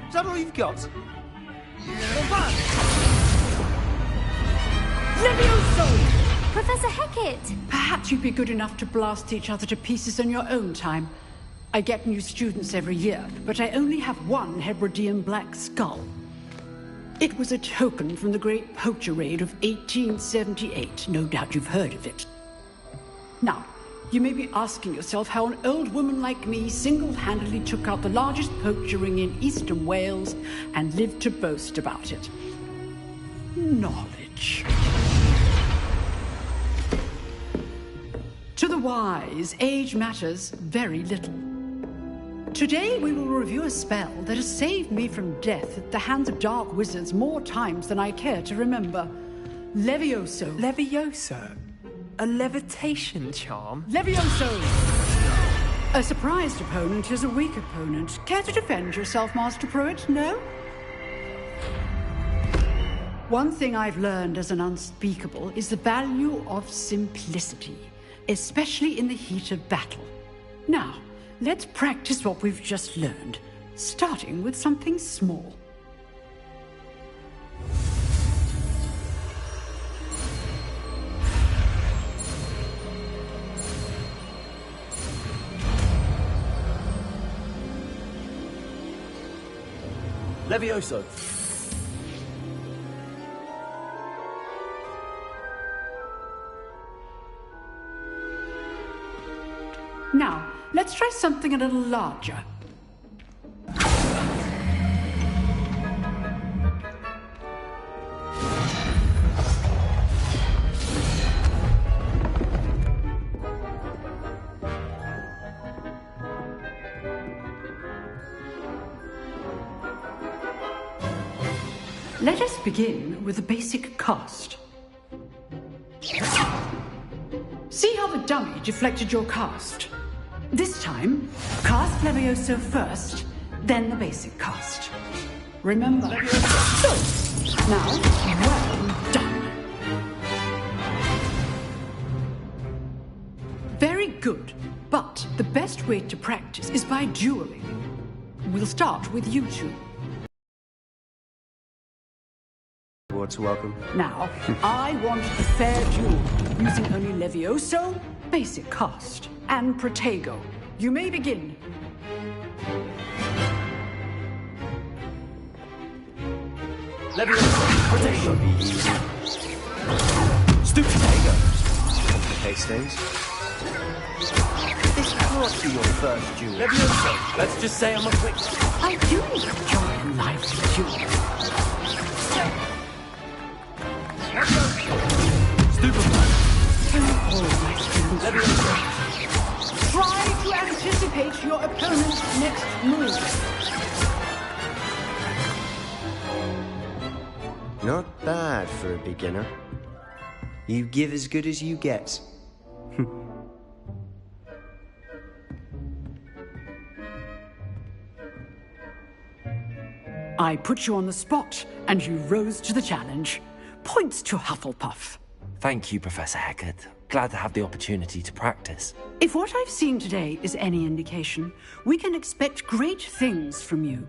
Is that all you've got? Levioso! Professor Hecat! Perhaps you'd be good enough to blast each other to pieces on your own time. I get new students every year, but I only have one Hebridean black skull. It was a token from the Great Poacher Raid of 1878. No doubt you've heard of it. Now, you may be asking yourself how an old woman like me single-handedly took out the largest poacher ring in eastern Wales and lived to boast about it. Knowledge. To the wise, age matters very little. Today we will review a spell that has saved me from death at the hands of dark wizards more times than I care to remember. Levioso. Levioso? A levitation charm? Levioso! A surprised opponent is a weak opponent. Care to defend yourself, Master Pruitt? No? One thing I've learned as an unspeakable is the value of simplicity, especially in the heat of battle. Now, let's practice what we've just learned, starting with something small. Levioso. Now, let's try something a little larger. Let us begin with the basic cast. See how the dummy deflected your cast? This time, cast Levioso first, then the basic cast. Remember. So, now, well done. Very good, but the best way to practice is by dueling. We'll start with you two. Welcome. Now, I want a fair duel, using only Levioso, basic cast, and Protego. You may begin. Levioso, Protego. Stupid Protego. Okay, stays. This can't be your first duel. Levioso, let's just say I'm a quick. I do enjoy a lively duel. Try to anticipate your opponent's next move. Not bad for a beginner. You give as good as you get. I put you on the spot, and you rose to the challenge. Points to Hufflepuff. Thank you, Professor Hecat. Glad to have the opportunity to practice. If what I've seen today is any indication, we can expect great things from you.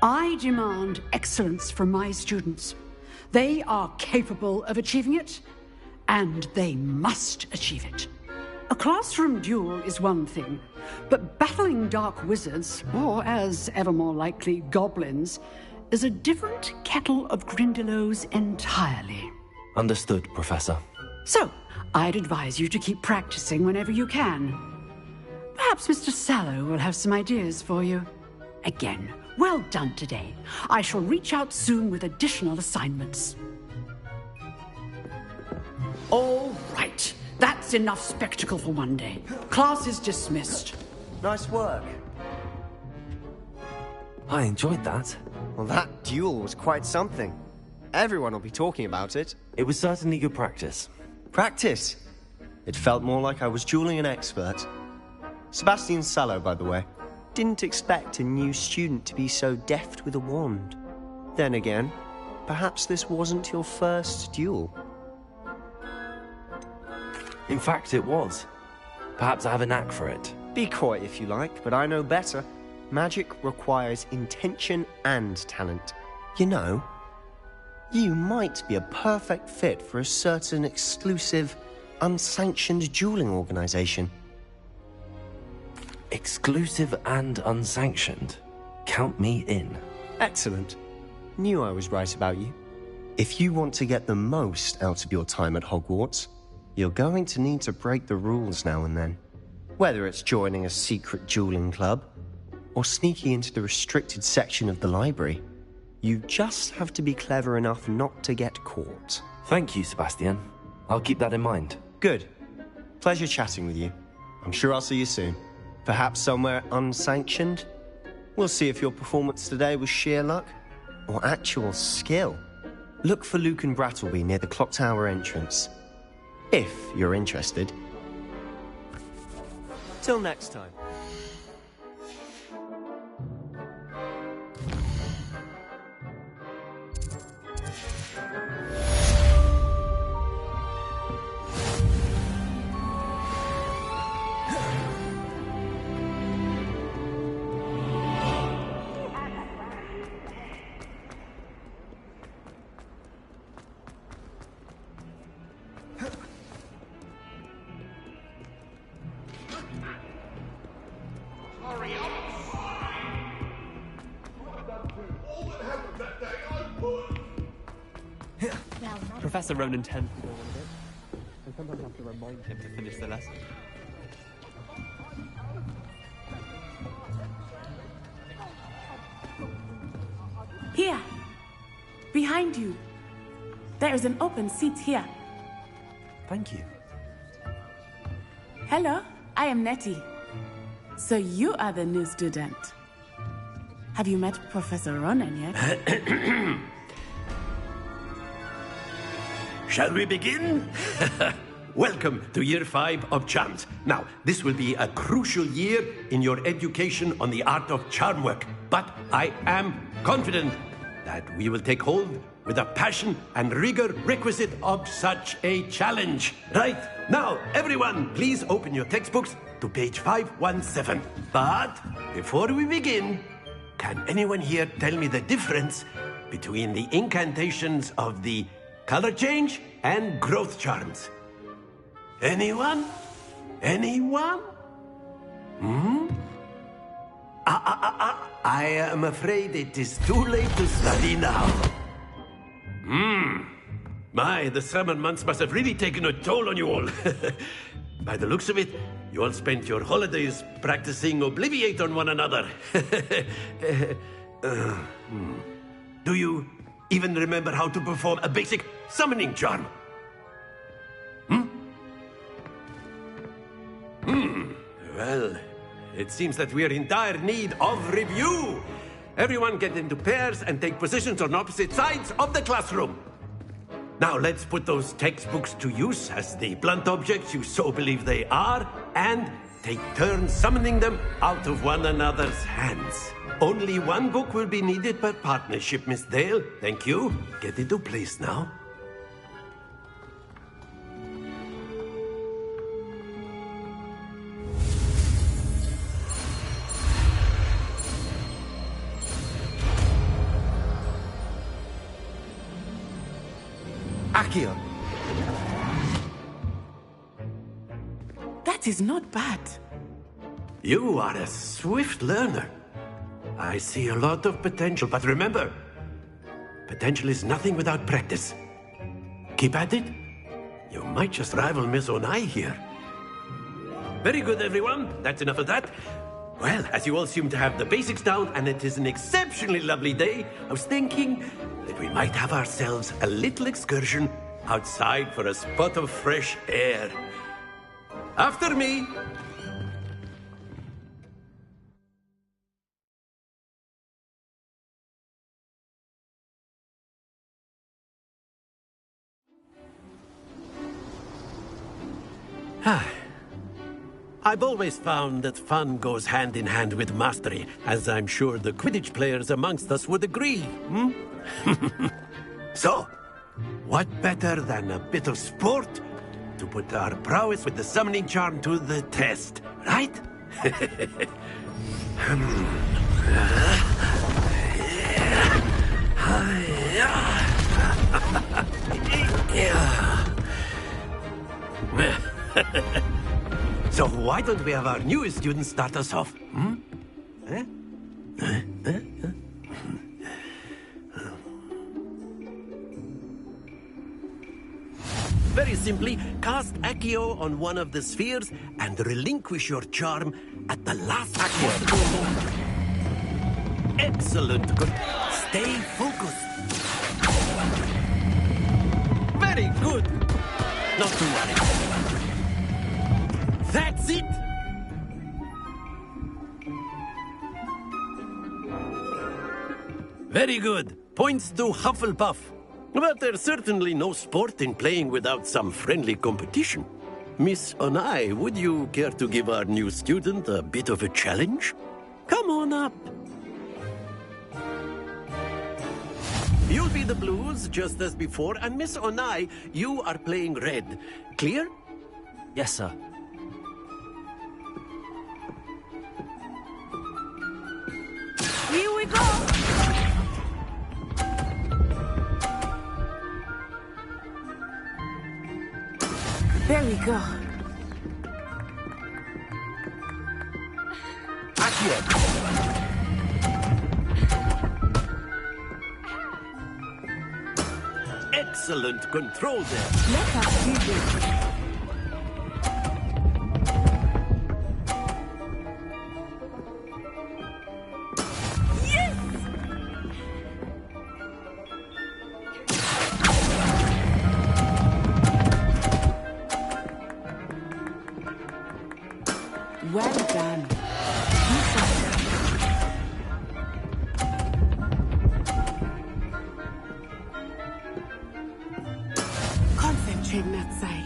I demand excellence from my students. They are capable of achieving it, and they must achieve it. A classroom duel is one thing, but battling dark wizards, or as ever more likely, goblins, is a different kettle of Grindylows entirely. Understood, Professor. So, I'd advise you to keep practicing whenever you can. Perhaps Mr. Sallow will have some ideas for you. Again, well done today. I shall reach out soon with additional assignments. All right. That's enough spectacle for one day. Class is dismissed. Nice work. I enjoyed that. Well, that duel was quite something. Everyone will be talking about it. It was certainly good practice. Practice? It felt more like I was dueling an expert. Sebastian Sallow, by the way. Didn't expect a new student to be so deft with a wand. Then again, perhaps this wasn't your first duel. In fact, it was. Perhaps I have a knack for it. Be coy if you like, but I know better. Magic requires intention and talent. You know, you might be a perfect fit for a certain exclusive, unsanctioned dueling organization. Exclusive and unsanctioned? Count me in. Excellent. Knew I was right about you. If you want to get the most out of your time at Hogwarts, you're going to need to break the rules now and then. Whether it's joining a secret dueling club, or sneaking into the restricted section of the library, you just have to be clever enough not to get caught. Thank you, Sebastian. I'll keep that in mind. Good. Pleasure chatting with you. I'm sure I'll see you soon. Perhaps somewhere unsanctioned? We'll see if your performance today was sheer luck, or actual skill. Look for Luke and Brattleby near the clock tower entrance. If you're interested. Till next time. Professor Ronan tends to go on a bit. I sometimes have to remind him to finish the lesson. Here! Behind you! There is an open seat here. Thank you. Hello, I am Nettie. So you are the new student. Have you met Professor Ronan yet? Shall we begin? Welcome to Year 5 of Charms. Now, this will be a crucial year in your education on the art of charm work. But I am confident that we will take hold with the passion and rigor requisite of such a challenge. Right, now, everyone, please open your textbooks to page 517. But before we begin, can anyone here tell me the difference between the incantations of the color change and growth charms? Anyone? Anyone? I am afraid it is too late to study now. My, the summer months must have really taken a toll on you all. By the looks of it, you all spent your holidays practicing Obliviate on one another. Do you even remember how to perform a basic summoning charm? Well, it seems that we are in dire need of review. Everyone get into pairs and take positions on opposite sides of the classroom. Now let's put those textbooks to use as the blunt objects you so believe they are, and take turns summoning them out of one another's hands. Only one book will be needed per partnership, Miss Dale. Thank you. Get into place now. Accio. That is not bad. You are a swift learner. I see a lot of potential, but remember, potential is nothing without practice. Keep at it. You might just rival Miss Onai here. Very good, everyone. That's enough of that. Well, as you all seem to have the basics down, and it is an exceptionally lovely day, I was thinking that we might have ourselves a little excursion outside for a spot of fresh air. After me. I've always found that fun goes hand in hand with mastery, as I'm sure the Quidditch players amongst us would agree, So, what better than a bit of sport to put our prowess with the summoning charm to the test, right? So why don't we have our newest student start us off? Very simply, cast Accio on one of the spheres and relinquish your charm at the last possible moment. Excellent. Good. Stay focused. Very good. Not to worry. That's it! Very good. Points to Hufflepuff. But there's certainly no sport in playing without some friendly competition. Miss Onai, would you care to give our new student a bit of a challenge? Come on up. You'll be the blues, just as before, and Miss Onai, you are playing red. Clear? Yes, sir. Here we go! There we go. Accio. Excellent control there. Let us do this. Well done. Concentrate, Natsai.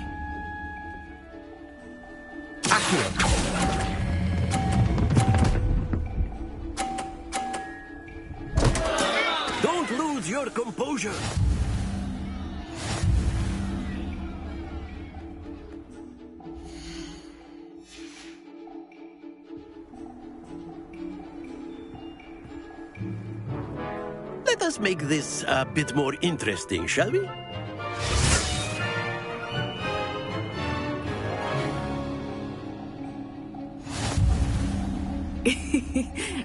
Don't lose your composure. Let us make this a bit more interesting, shall we?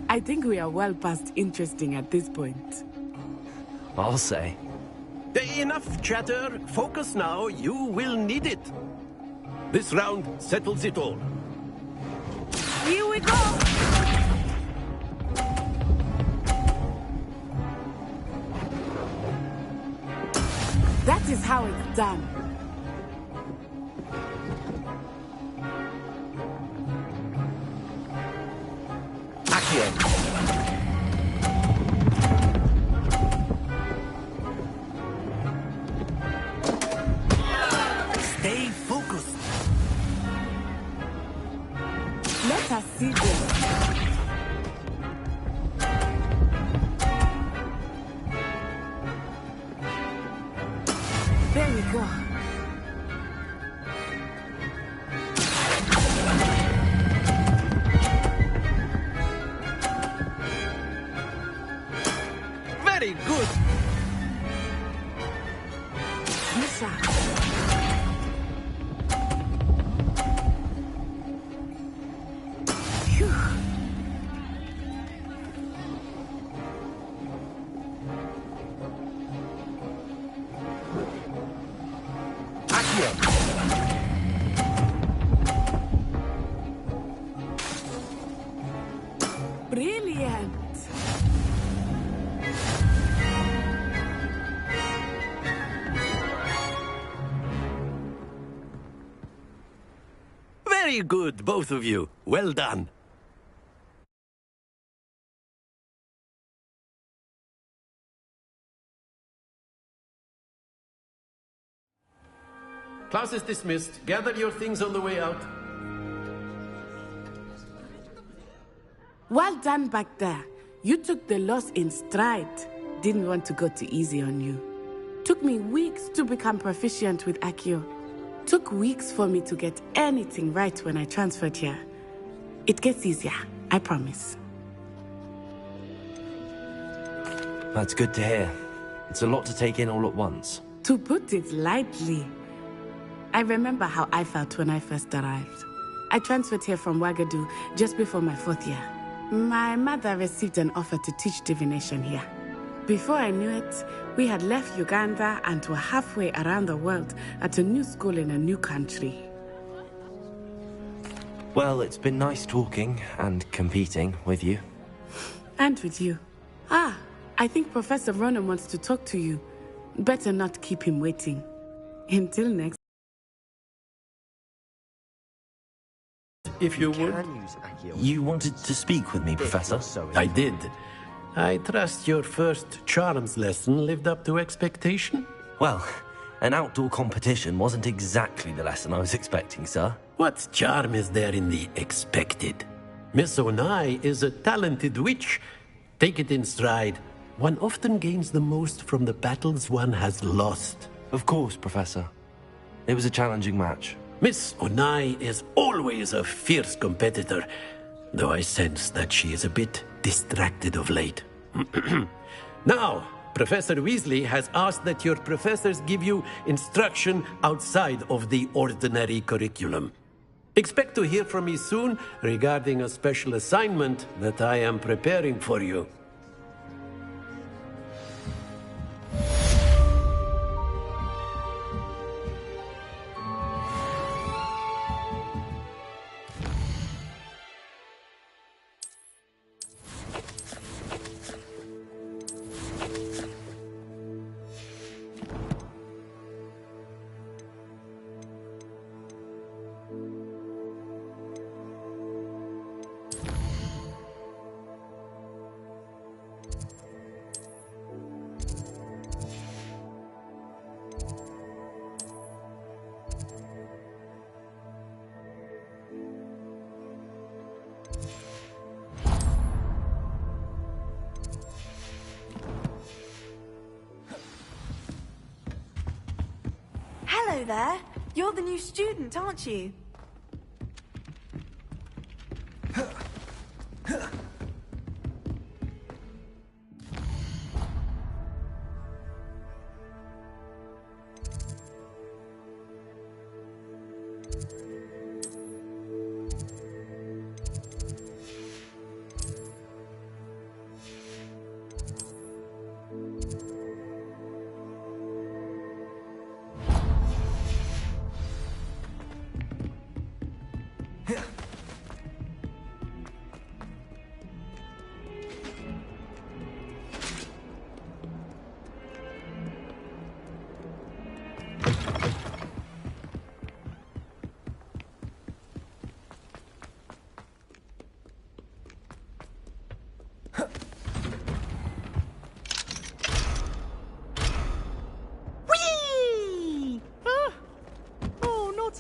I think we are well past interesting at this point. I'll say. Enough chatter. Focus now. You will need it. This round settles it all. Here we go! That is how it's done. we go. Very good. Lisa. Brilliant. Very good, both of you. Well done. Class is dismissed. Gather your things on the way out. Well done back there. You took the loss in stride. Didn't want to go too easy on you. Took me weeks to become proficient with Accio. Took weeks for me to get anything right when I transferred here. It gets easier, I promise. That's good to hear. It's a lot to take in all at once. To put it lightly, I remember how I felt when I first arrived. I transferred here from Wagadu just before my 4th year. My mother received an offer to teach divination here. Before I knew it, we had left Uganda and were halfway around the world at a new school in a new country. Well, it's been nice talking and competing with you. And with you. Ah, I think Professor Ronan wants to talk to you. Better not keep him waiting. Until next. If you would. You wanted to speak with me, Professor? I did. I trust your first charms lesson lived up to expectation? Well, an outdoor competition wasn't exactly the lesson I was expecting, sir. What charm is there in the expected? Miss Onai is a talented witch. Take it in stride. One often gains the most from the battles one has lost. Of course, Professor. It was a challenging match. Miss Onai is always a fierce competitor, though I sense that she is a bit distracted of late. Now, Professor Weasley has asked that your professors give you instruction outside of the ordinary curriculum. Expect to hear from me soon regarding a special assignment that I am preparing for you. Hello there. You're the new student, aren't you?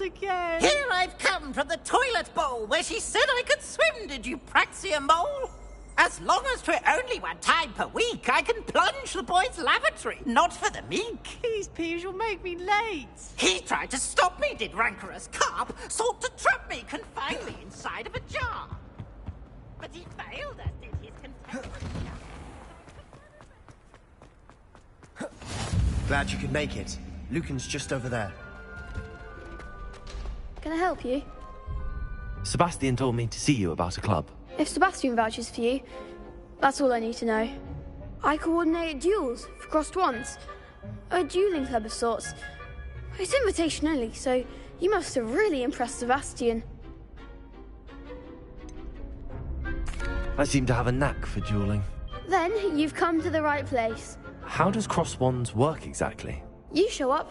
Again. Here I've come from the toilet bowl where she said I could swim, did you praxia mole? As long as 'twere only 1 time per week, I can plunge the boy's lavatory. Not for the meek. These peas will make me late. He tried to stop me, did rancorous carp. Sought to trap me, confine me inside of a jar. But he failed, as did his contemporary. Glad you could make it. Lucan's just over there. Can I help you? Sebastian told me to see you about a club. If Sebastian vouches for you, that's all I need to know. I coordinate duels for crossed ones. A dueling club of sorts. It's invitation only, so you must have really impressed Sebastian. I seem to have a knack for dueling. Then you've come to the right place. How does crossed wands work exactly? You show up,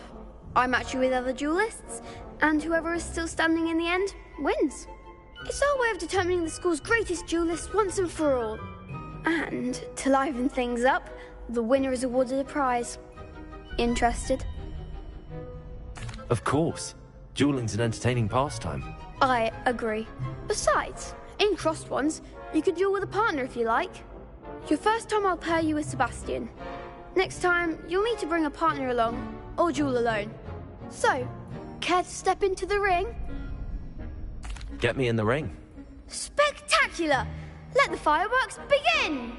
I match you with other duelists, and whoever is still standing in the end wins. It's our way of determining the school's greatest duelist once and for all. And to liven things up, the winner is awarded a prize. Interested? Of course. Dueling's an entertaining pastime. I agree. Besides, in crossed ones, you could duel with a partner if you like. Your first time I'll pair you with Sebastian. Next time, you'll need to bring a partner along, or duel alone. So, care to step into the ring? Get me in the ring. Spectacular! Let the fireworks begin!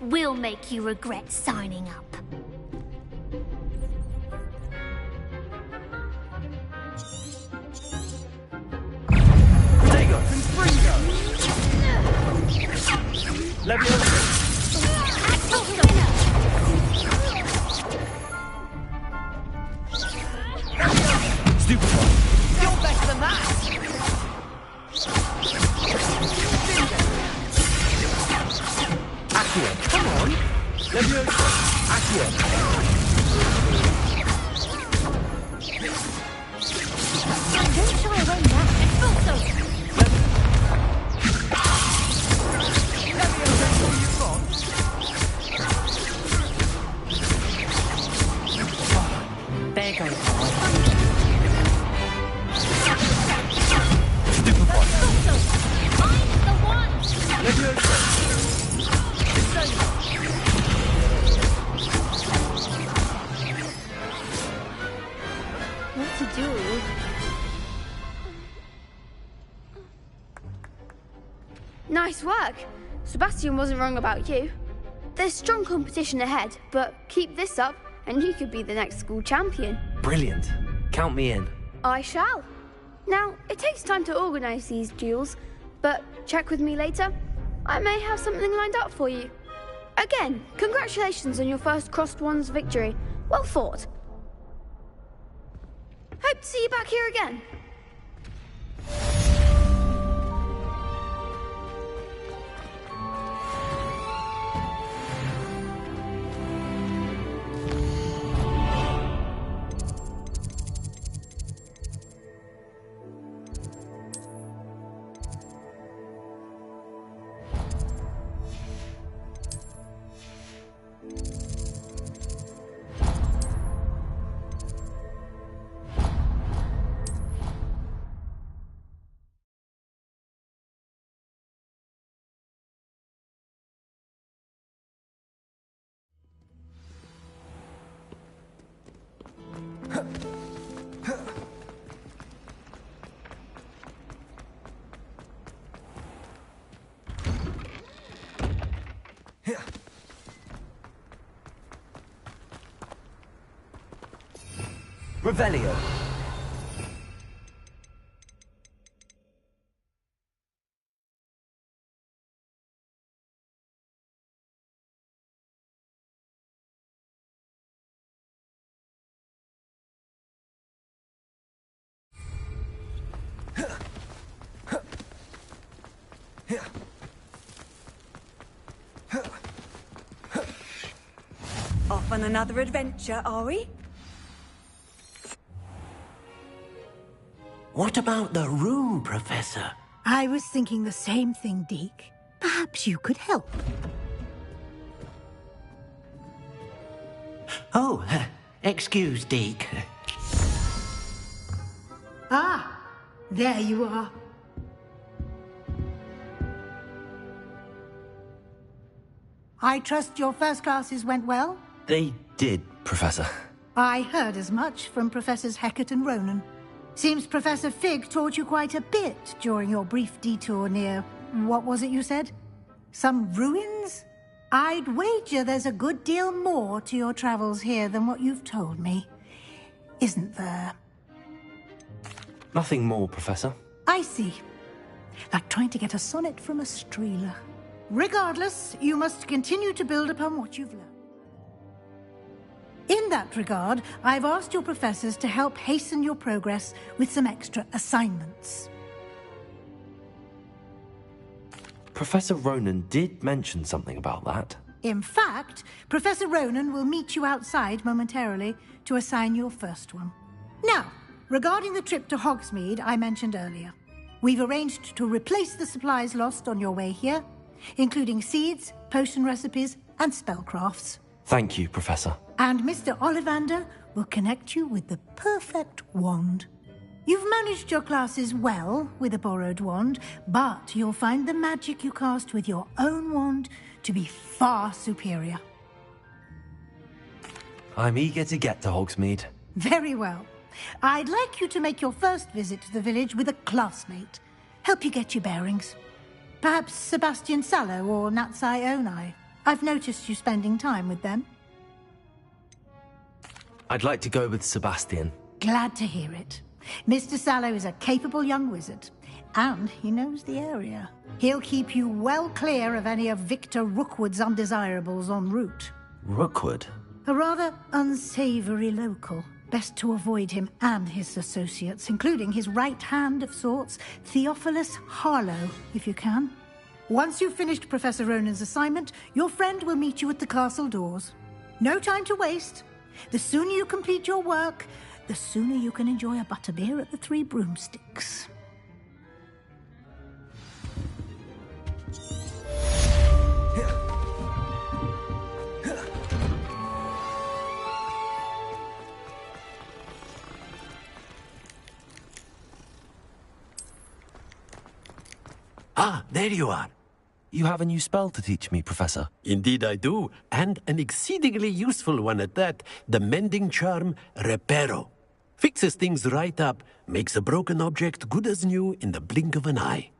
We'll make you regret signing up. Protego! Leviosa! Stupefy! You're better than that! Accio! Come on! Leviosa! Accio! Don't shy away now. Expulso! There goes What to do? Nice work. Sebastian wasn't wrong about you. There's strong competition ahead, but keep this up and you could be the next school champion. Brilliant. Count me in. I shall. Now, it takes time to organise these duels, but check with me later. I may have something lined up for you. Again, congratulations on your first crossed ones victory. Well fought. Hope to see you back here again. Revelio. Off on another adventure, are we? What about the room, Professor? I was thinking the same thing, Deke. Perhaps you could help. Oh, excuse, Deke. Ah, there you are. I trust your first classes went well? They did, Professor. I heard as much from Professors Hecat and Ronan. Seems Professor Fig taught you quite a bit during your brief detour near... what was it you said? Some ruins? I'd wager there's a good deal more to your travels here than what you've told me. Isn't there? Nothing more, Professor. I see. Like trying to get a sonnet from a streeler. Regardless, you must continue to build upon what you've learned. In that regard, I've asked your professors to help hasten your progress with some extra assignments. Professor Ronan did mention something about that. In fact, Professor Ronan will meet you outside momentarily to assign your first one. Now, regarding the trip to Hogsmeade I mentioned earlier, we've arranged to replace the supplies lost on your way here, including seeds, potion recipes, and spellcrafts. Thank you, Professor. And Mr. Ollivander will connect you with the perfect wand. You've managed your classes well with a borrowed wand, but you'll find the magic you cast with your own wand to be far superior. I'm eager to get to Hogsmeade. Very well. I'd like you to make your first visit to the village with a classmate. Help you get your bearings. Perhaps Sebastian Sallow or Natsai Onai. I've noticed you spending time with them. I'd like to go with Sebastian. Glad to hear it. Mr. Sallow is a capable young wizard, and he knows the area. He'll keep you well clear of any of Victor Rookwood's undesirables en route. Rookwood? A rather unsavory local. Best to avoid him and his associates, including his right hand of sorts, Theophilus Harlow, if you can. Once you've finished Professor Ronan's assignment, your friend will meet you at the castle doors. No time to waste. The sooner you complete your work, the sooner you can enjoy a butterbeer at the Three Broomsticks. Ah, there you are. You have a new spell to teach me, Professor. Indeed I do, and an exceedingly useful one at that. The mending charm, Reparo. Fixes things right up, makes a broken object good as new in the blink of an eye.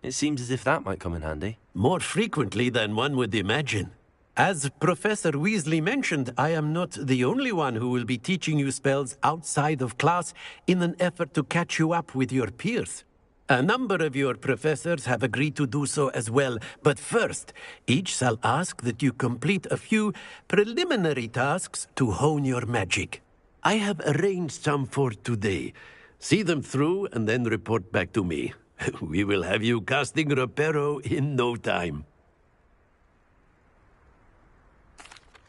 It seems as if that might come in handy. More frequently than one would imagine. As Professor Weasley mentioned, I am not the only one who will be teaching you spells outside of class in an effort to catch you up with your peers. A number of your professors have agreed to do so as well, but first, each shall ask that you complete a few preliminary tasks to hone your magic. I have arranged some for today. See them through and then report back to me. We will have you casting Reparo in no time.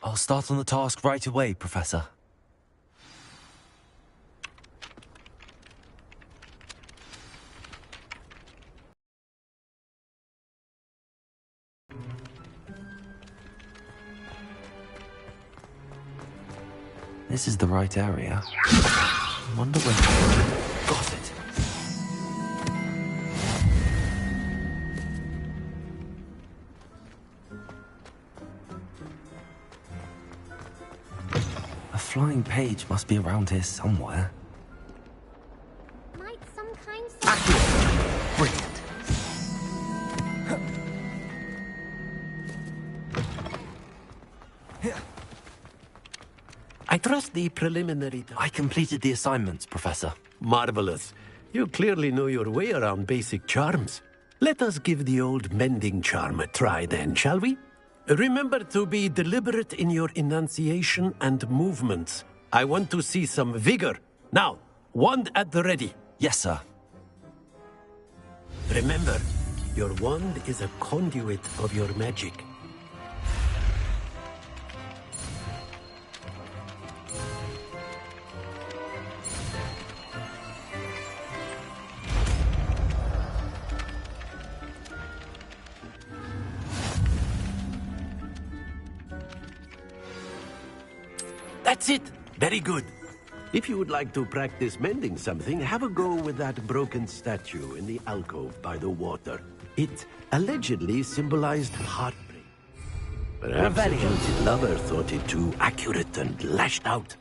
I'll start on the task right away, Professor. This is the right area. I wonder when... Got it. A flying page must be around here somewhere. Might some kind Brilliant. I trust the preliminary... I completed the assignments, Professor. Marvelous. You clearly know your way around basic charms. Let us give the old mending charm a try then, shall we? Remember to be deliberate in your enunciation and movements. I want to see some vigor. Now, wand at the ready. Yes, sir. Remember, your wand is a conduit of your magic. That's it. Very good. If you would like to practice mending something, have a go with that broken statue in the alcove by the water. It allegedly symbolized heartbreak. Perhaps the Revelio. jilted lover thought it too accurate and lashed out.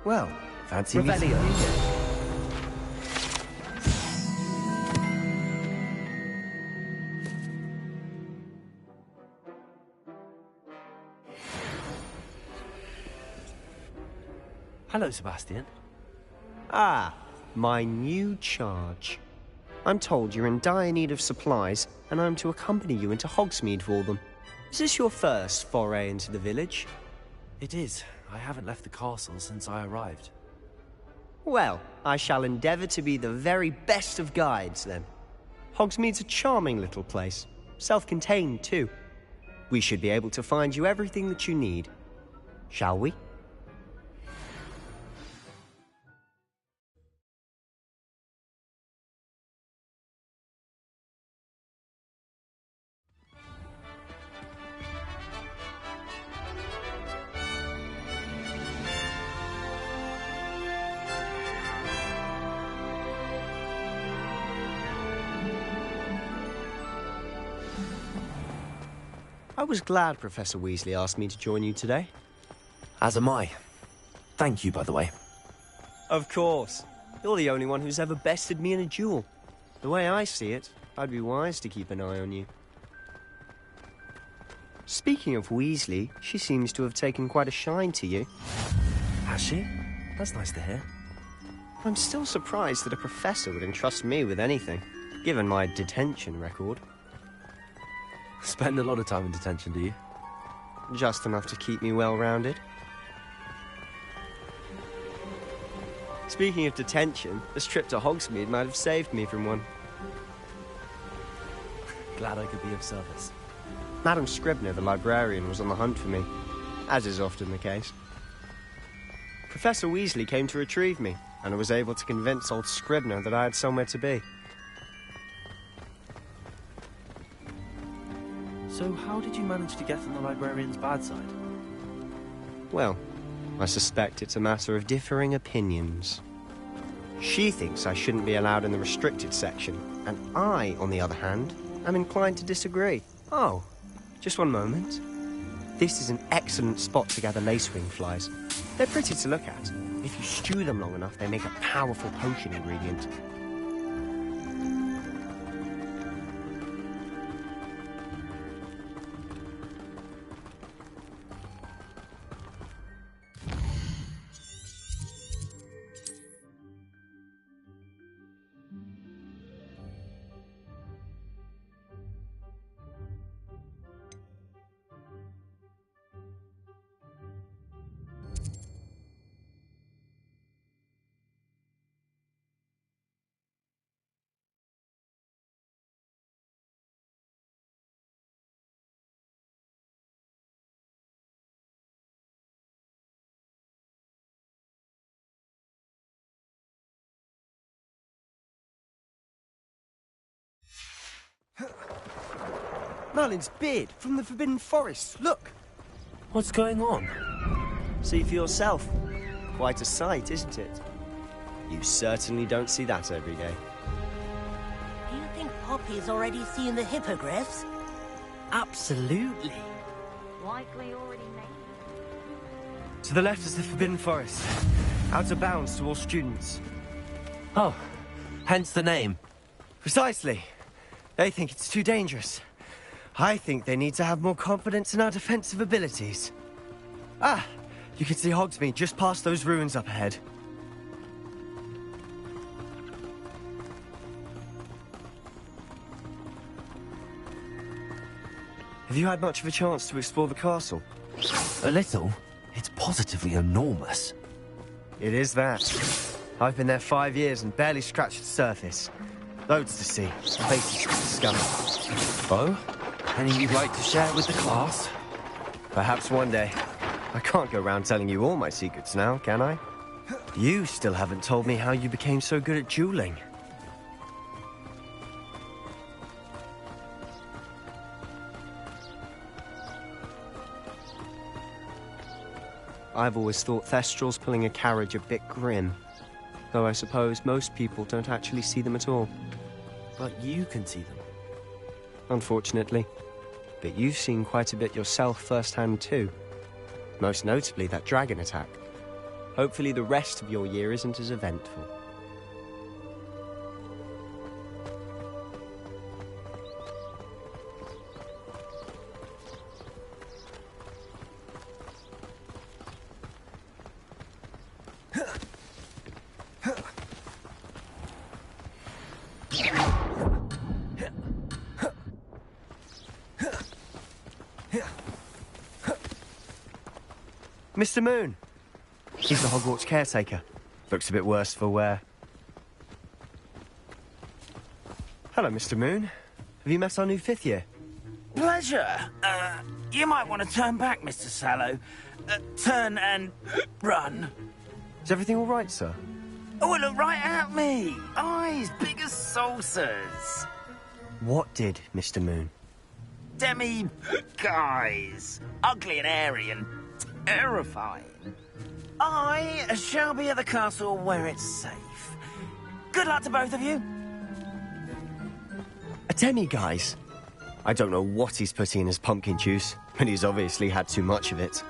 Well, fancy meeting you. Hello, Sebastian. Ah, my new charge. I'm told you're in dire need of supplies, and I'm to accompany you into Hogsmeade for them. Is this your first foray into the village? It is. I haven't left the castle since I arrived. Well, I shall endeavour to be the very best of guides, then. Hogsmeade's a charming little place. Self-contained, too. We should be able to find you everything that you need. Shall we? I was glad Professor Weasley asked me to join you today. As am I. Thank you, by the way. Of course. You're the only one who's ever bested me in a duel. The way I see it, I'd be wise to keep an eye on you. Speaking of Weasley, she seems to have taken quite a shine to you. Has she? That's nice to hear. I'm still surprised that a professor would entrust me with anything, given my detention record. Spend a lot of time in detention, do you? Just enough to keep me well-rounded. Speaking of detention, this trip to Hogsmeade might have saved me from one. Glad I could be of service. Madam Scribner, the librarian, was on the hunt for me, as is often the case. Professor Weasley came to retrieve me, and I was able to convince old Scribner that I had somewhere to be. So how did you manage to get on the librarian's bad side? Well, I suspect it's a matter of differing opinions. She thinks I shouldn't be allowed in the restricted section, and I, on the other hand, am inclined to disagree. Oh, just one moment. This is an excellent spot to gather lacewing flies. They're pretty to look at. If you stew them long enough, they make a powerful potion ingredient. Merlin's beard from the Forbidden Forest. Look! What's going on? See for yourself. Quite a sight, isn't it? You certainly don't see that every day. Do you think Poppy's already seen the hippogriffs? Absolutely. Likely already made. To the left is the Forbidden Forest. Out of bounds to all students. Oh, hence the name. Precisely. They think it's too dangerous. I think they need to have more confidence in our defensive abilities. Ah, you can see Hogsmeade just past those ruins up ahead. Have you had much of a chance to explore the castle? A little. It's positively enormous. It is that. I've been there 5 years and barely scratched the surface. Loads to see, places to discover. Oh? Any you'd like to share with the class? Perhaps one day. I can't go around telling you all my secrets now, can I? You still haven't told me how you became so good at dueling. I've always thought Thestrals pulling a carriage a bit grim. Though I suppose most people don't actually see them at all. But you can see them. Unfortunately. But you've seen quite a bit yourself firsthand too. Most notably that dragon attack. Hopefully the rest of your year isn't as eventful. Mr. Moon. He's the Hogwarts caretaker. Looks a bit worse for wear. Hello, Mr. Moon. Have you met our new 5th year? Pleasure. You might want to turn back, Mr. Sallow. Turn and run. Is everything all right, sir? Oh, it looked right at me. Eyes big as saucers. What did, Mr. Moon? Guys. Ugly and hairy and terrifying. I shall be at the castle where it's safe. Good luck to both of you. A demi-guise? I don't know what he's putting in his pumpkin juice, but he's obviously had too much of it.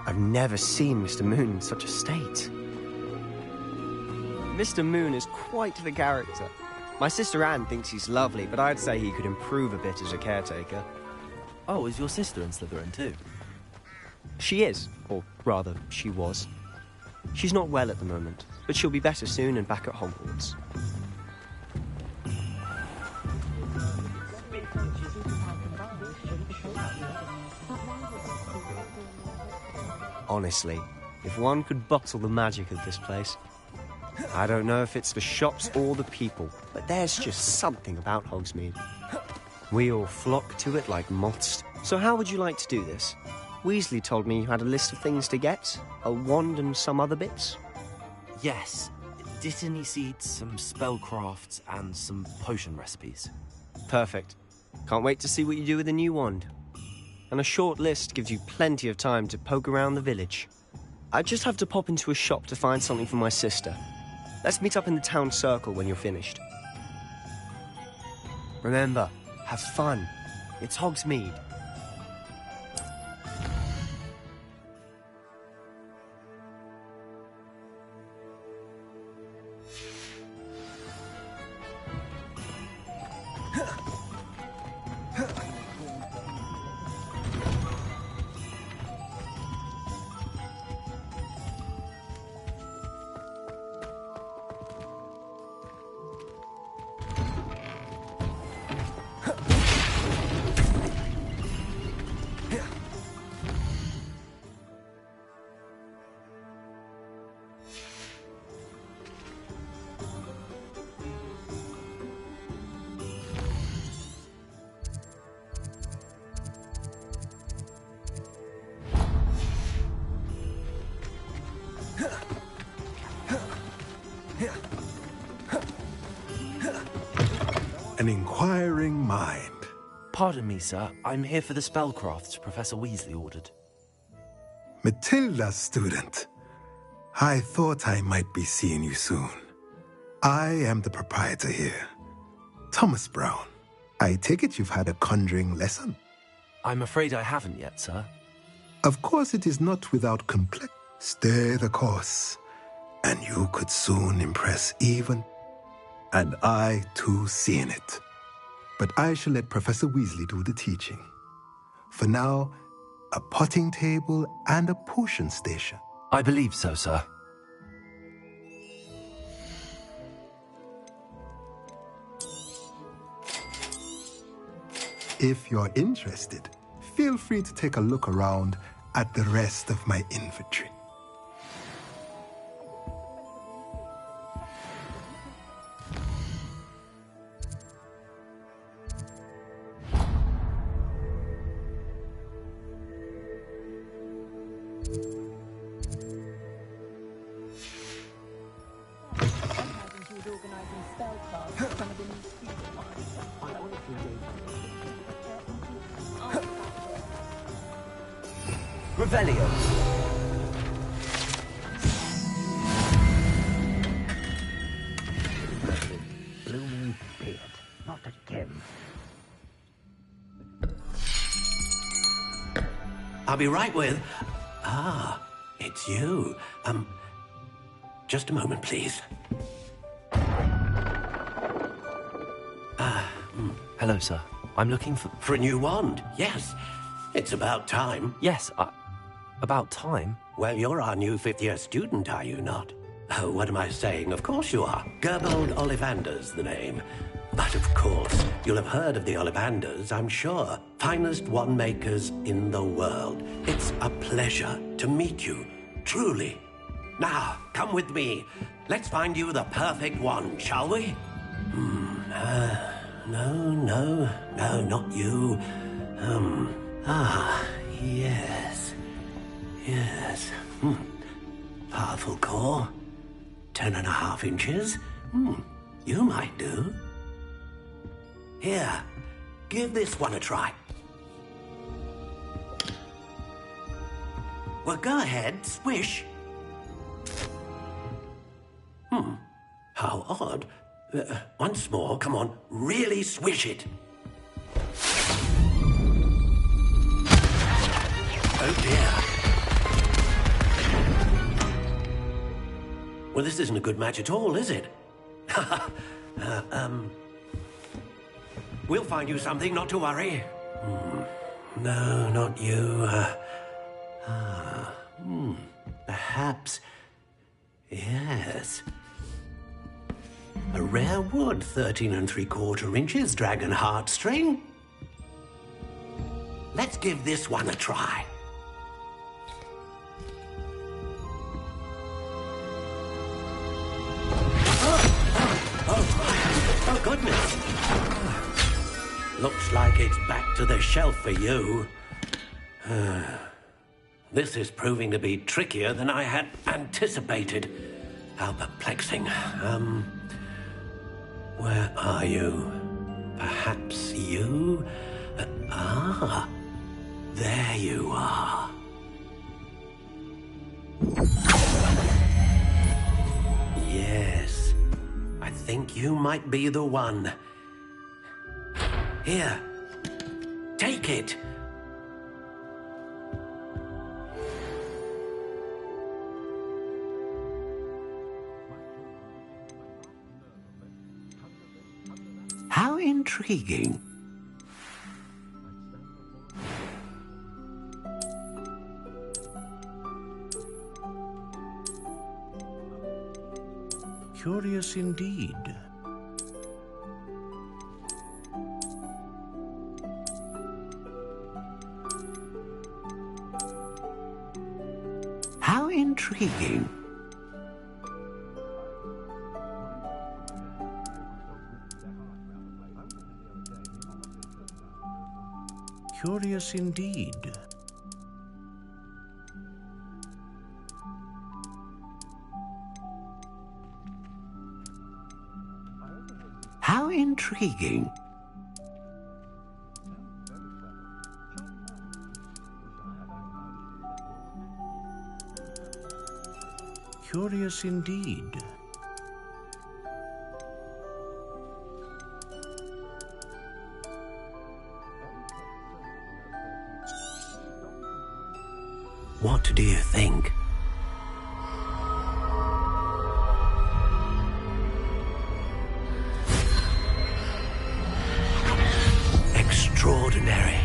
I've never seen Mr. Moon in such a state. Mr. Moon is quite the character. My sister Anne thinks he's lovely, but I'd say he could improve a bit as a caretaker. Oh, is your sister in Slytherin too? She is, or rather, she was. She's not well at the moment, but she'll be better soon and back at Hogwarts. Honestly, if one could bottle the magic of this place. I don't know if it's the shops or the people, but there's just something about Hogsmeade. We all flock to it like moths. So how would you like to do this? Weasley told me you had a list of things to get, a wand and some other bits. Yes. Dittany seeds, some spellcrafts, and some potion recipes. Perfect. Can't wait to see what you do with the new wand. And a short list gives you plenty of time to poke around the village. I just have to pop into a shop to find something for my sister. Let's meet up in the town circle when you're finished. Remember, have fun. It's Hogsmeade. An inquiring mind. Pardon me, sir. I'm here for the spellcrafts Professor Weasley ordered. Matilda's student. I thought I might be seeing you soon. I am the proprietor here, Thomas Brown. I take it you've had a conjuring lesson? I'm afraid I haven't yet, sir. Of course it is not without complex. Stay the course, and you could soon impress even. And I, too, seeing it. But I shall let Professor Weasley do the teaching. For now, a potting table and a potion station. I believe so, sir. If you're interested, feel free to take a look around at the rest of my inventory. Revelio. Blooming beard. Not again. I'll be right with... Ah, it's you. Just a moment, please. Hello, sir. I'm looking for... For a new wand, yes. It's about time. Yes, about time? Well, you're our new fifth-year student, are you not? Oh, what am I saying? Of course you are. Gerbold Ollivander's the name. But of course, you'll have heard of the Ollivanders, I'm sure. Finest wand makers in the world. It's a pleasure to meet you, truly. Now, come with me. Let's find you the perfect wand, shall we? No, not you. Yes. Powerful core. 10.5 inches. You might do. Here, give this one a try. Well, go ahead, swish. How odd. Once more, come on, really swish it. Oh dear. Well, this isn't a good match at all, is it? We'll find you something, not to worry. No, not you. Perhaps... Yes. A rare wood, 13 3/4 inches, dragon heartstring. Let's give this one a try. Oh, goodness. Looks like it's back to the shelf for you. This is proving to be trickier than I had anticipated. How perplexing. Where are you? Perhaps you? There you are. Yes, I think you might be the one. Here, take it. How intriguing. Curious indeed. How intriguing. Curious indeed. How intriguing. Curious indeed. What do you think? Extraordinary.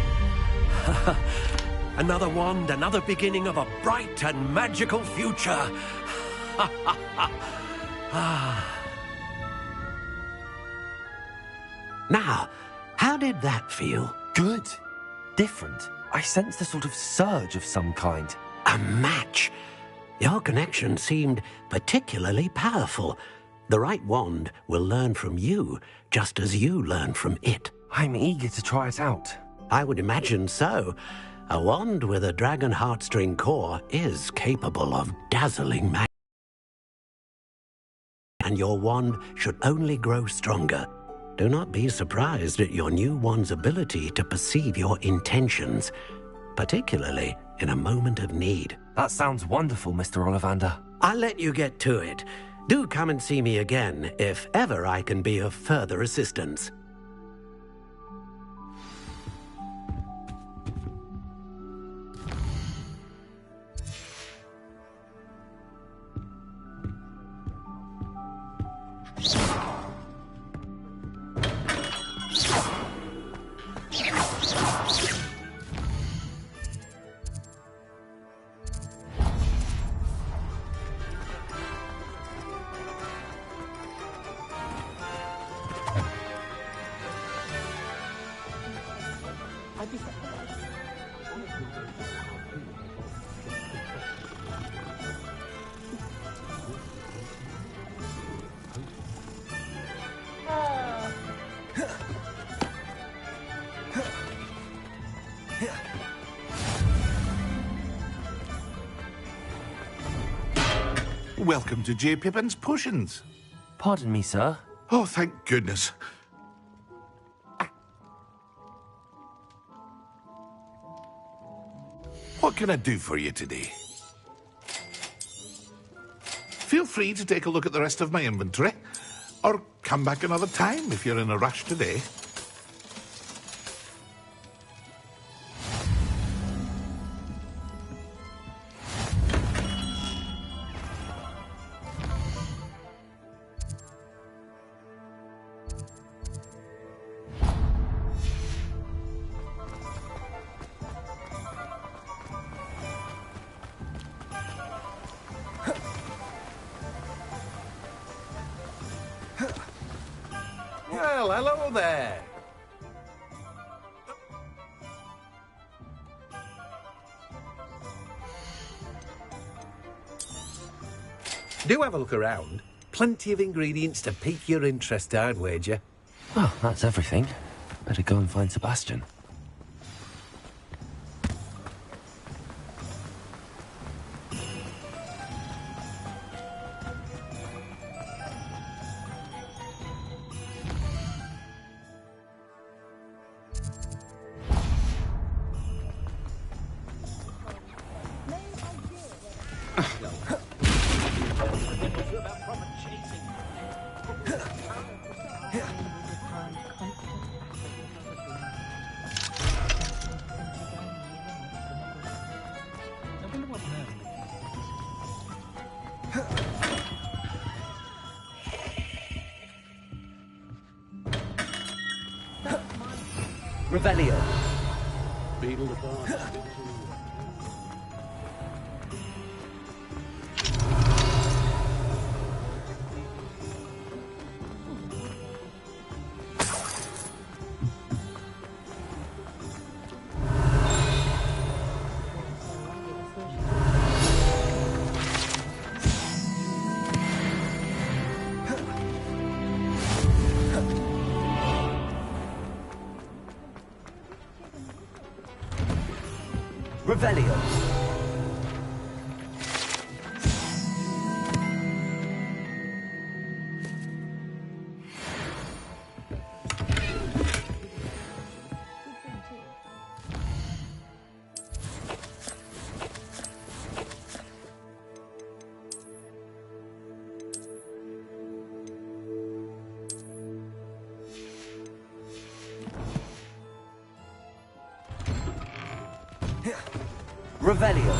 Another wand, another beginning of a bright and magical future. Now, how did that feel? Good. Different. I sensed a sort of surge of some kind. A match. Your connection seemed particularly powerful. The right wand will learn from you, just as you learn from it. I'm eager to try it out. I would imagine so. A wand with a dragon heartstring core is capable of dazzling magic. And your wand should only grow stronger. Do not be surprised at your new wand's ability to perceive your intentions, particularly in a moment of need. That sounds wonderful, Mr. Ollivander. I'll let you get to it. Do come and see me again if ever I can be of further assistance. Welcome to J. Pippin's Potions. Pardon me, sir. Oh, thank goodness. What can I do for you today? Feel free to take a look at the rest of my inventory, or come back another time if you're in a rush today. Well, hello there. Do have a look around. Plenty of ingredients to pique your interest, I'd wager. Well, that's everything. Better go and find Sebastian. Revelio. Beetle the boss. Revelio. Revelio.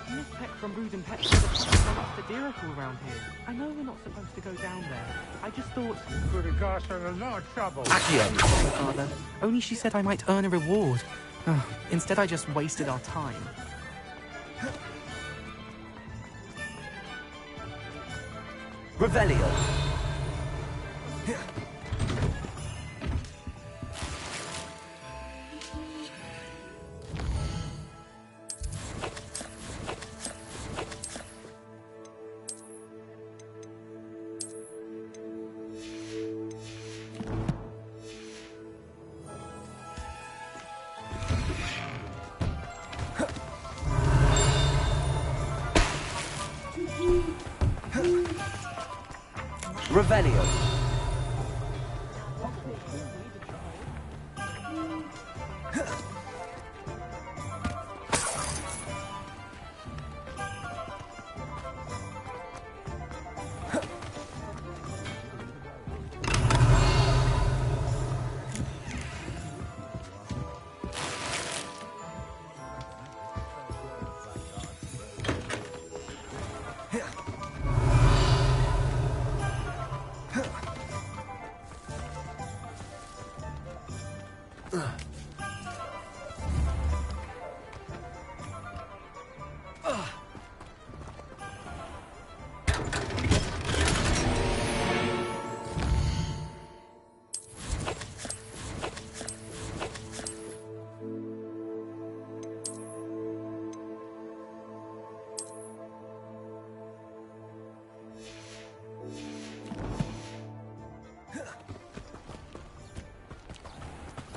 Miss Peck from Brood and Pet said the pub's satirical around here. I know we're not supposed to go down there. I just thought... Good gosh, I'm in no trouble. Sorry, Father. Only she said I might earn a reward. Instead, I just wasted our time. Revelio. Revelio.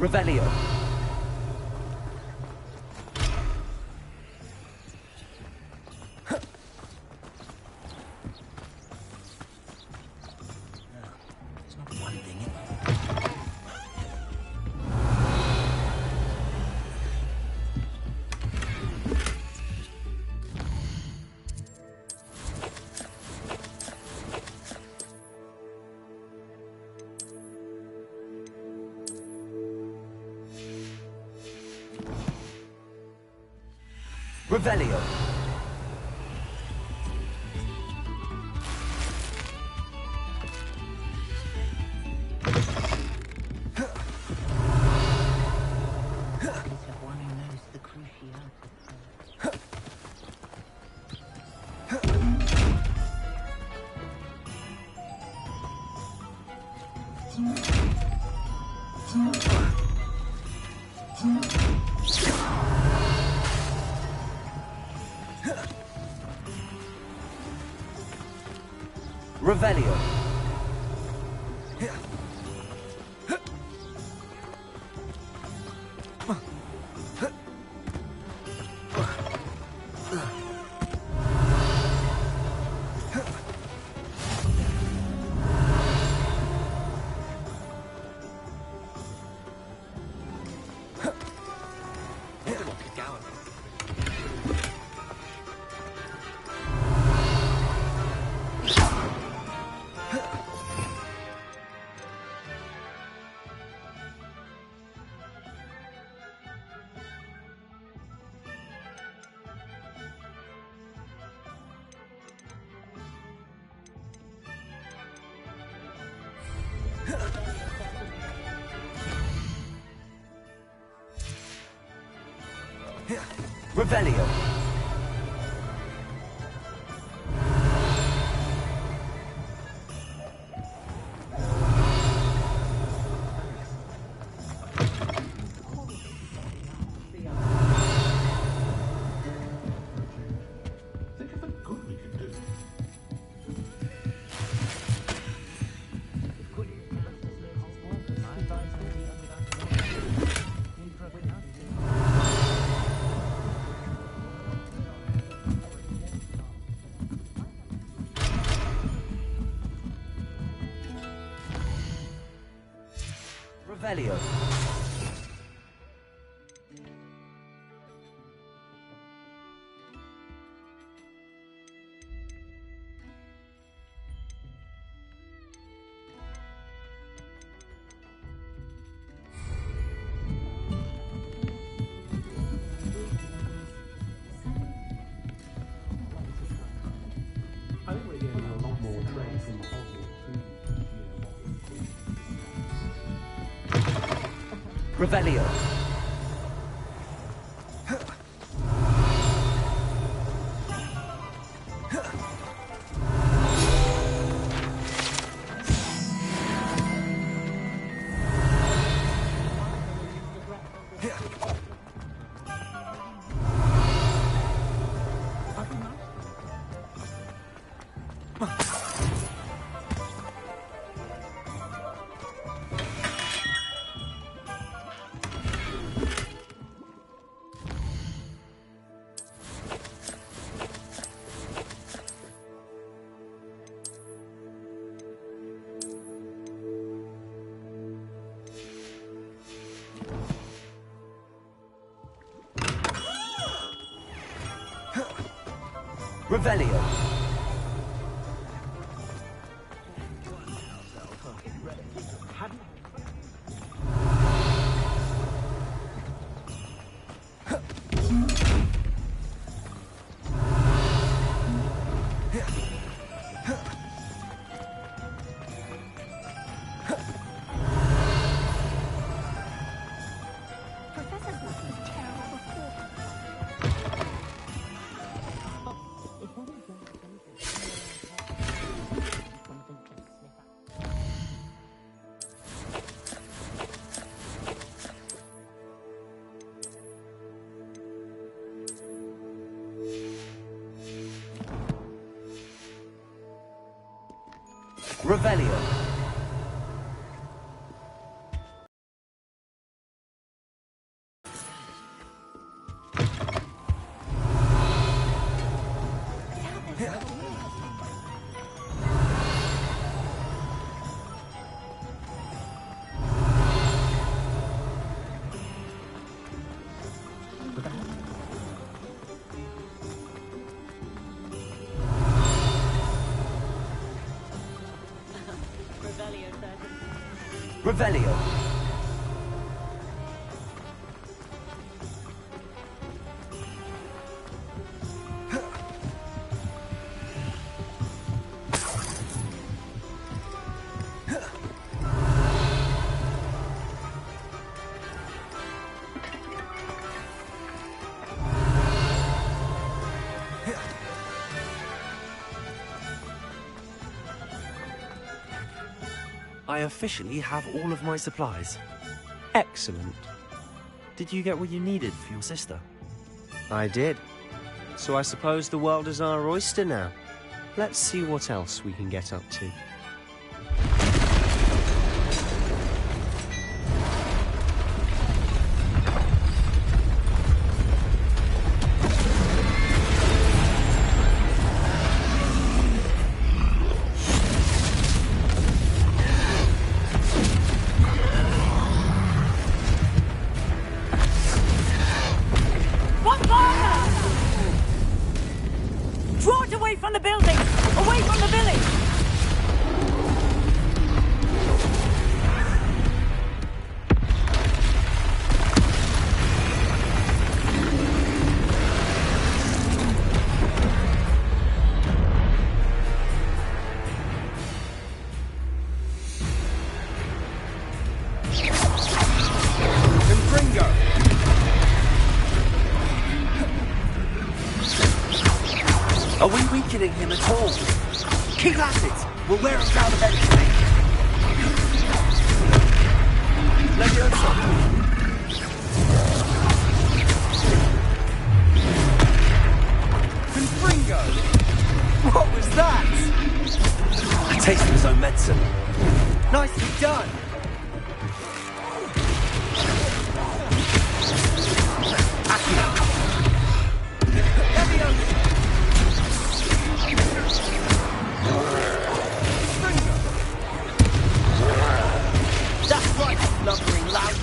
Revelio. Revelio. Revelio. Revelio. Revelio. Revelio. Revelio. Revelio. Revelio. I officially have all of my supplies. Excellent. Did you get what you needed for your sister? I did. So I suppose the world is our oyster now. Let's see what else we can get up to. Draw it away from the building! Away from the village! Are we weakening him at all? Keep at it! We'll wear him down eventually. Leviosa! Confringo! What was that? A taste of his own medicine. Nicely done! That's right, lumbering lout!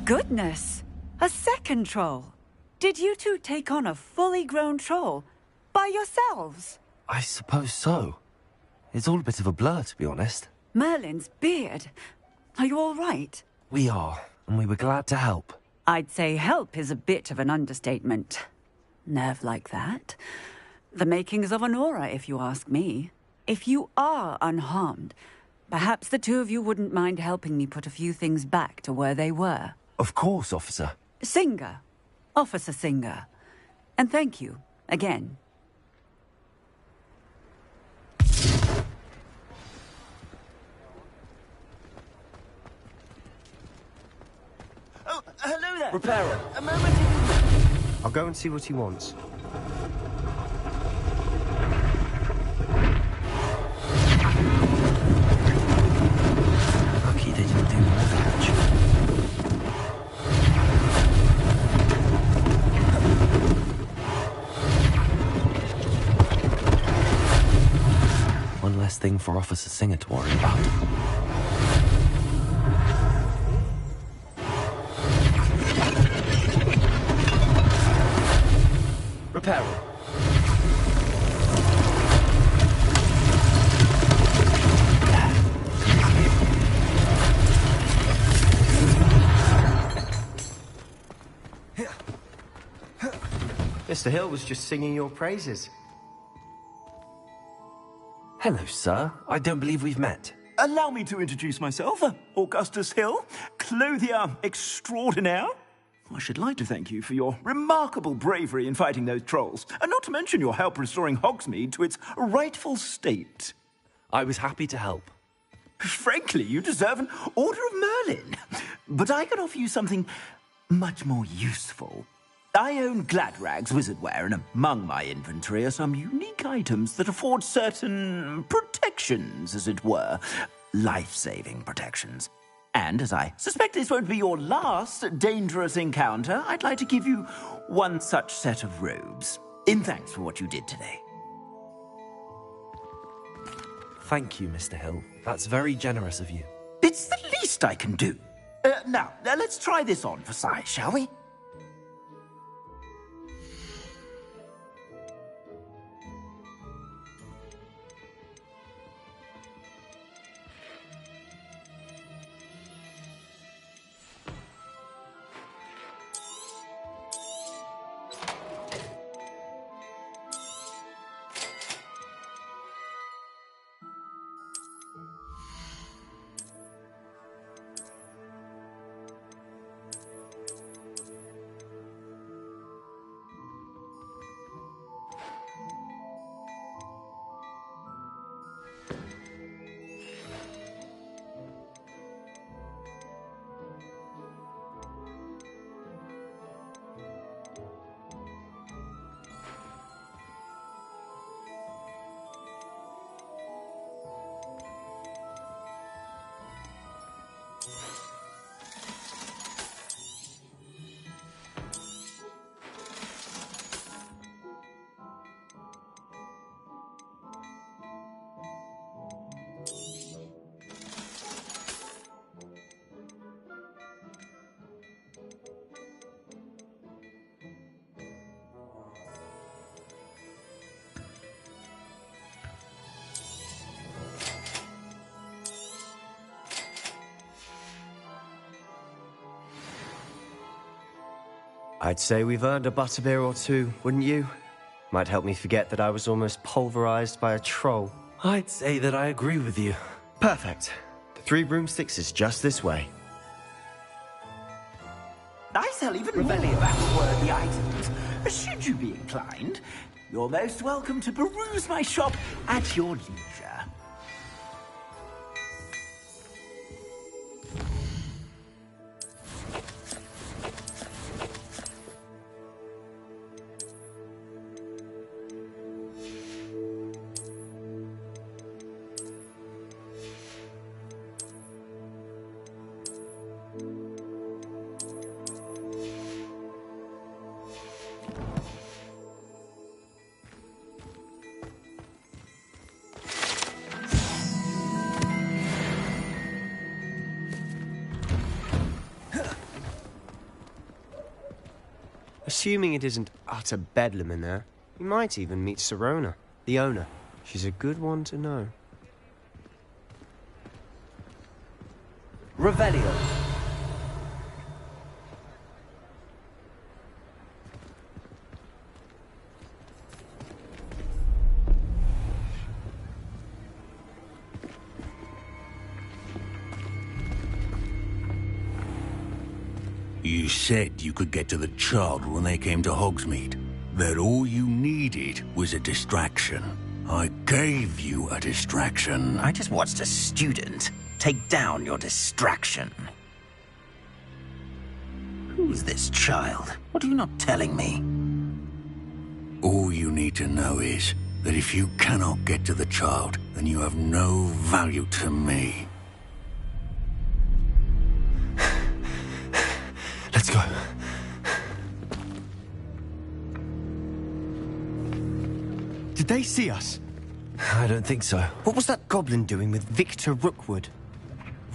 goodness! A second troll! Did you two take on a fully grown troll? By yourselves? I suppose so. It's all a bit of a blur, to be honest. Merlin's beard. Are you all right? We are, and we were glad to help. I'd say help is a bit of an understatement. Nerve like that. The makings of an aura, if you ask me. If you are unharmed, perhaps the two of you wouldn't mind helping me put a few things back to where they were. Of course, officer. Singer. Officer Singer. And thank you, again. Oh, hello there. Repairer. A moment. I'll go and see what he wants. Lucky they didn't do more damage. One less thing for Officer Singer to worry about. Repairer. Mr. Hill was just singing your praises. Hello, sir. I don't believe we've met. Allow me to introduce myself, Augustus Hill, clothier extraordinaire. I should like to thank you for your remarkable bravery in fighting those trolls, and not to mention your help restoring Hogsmeade to its rightful state. I was happy to help. Frankly, you deserve an Order of Merlin. But I can offer you something much more useful. I own Gladrag's wizardware, and among my inventory are some unique items that afford certain protections, as it were. Life-saving protections. And as I suspect this won't be your last dangerous encounter, I'd like to give you one such set of robes, in thanks for what you did today. Thank you, Mr. Hill. That's very generous of you. It's the least I can do. Now, let's try this on for size, shall we? I'd say we've earned a butterbeer or two, wouldn't you? Might help me forget that I was almost pulverized by a troll. I'd say that I agree with you. Perfect. The 3 broomsticks is just this way. I sell even more back-worthy items. Should you be inclined, you're most welcome to peruse my shop at your leisure. Assuming it isn't utter bedlam in there, you might even meet Sirona, the owner. She's a good one to know. Revelio. You said you could get to the child when they came to Hogsmeade. That all you needed was a distraction. I gave you a distraction. I just watched a student take down your distraction. Who's this child? What are you not telling me? All you need to know is that if you cannot get to the child, then you have no value to me. Let's go. Did they see us? I don't think so. What was that goblin doing with Victor Rookwood?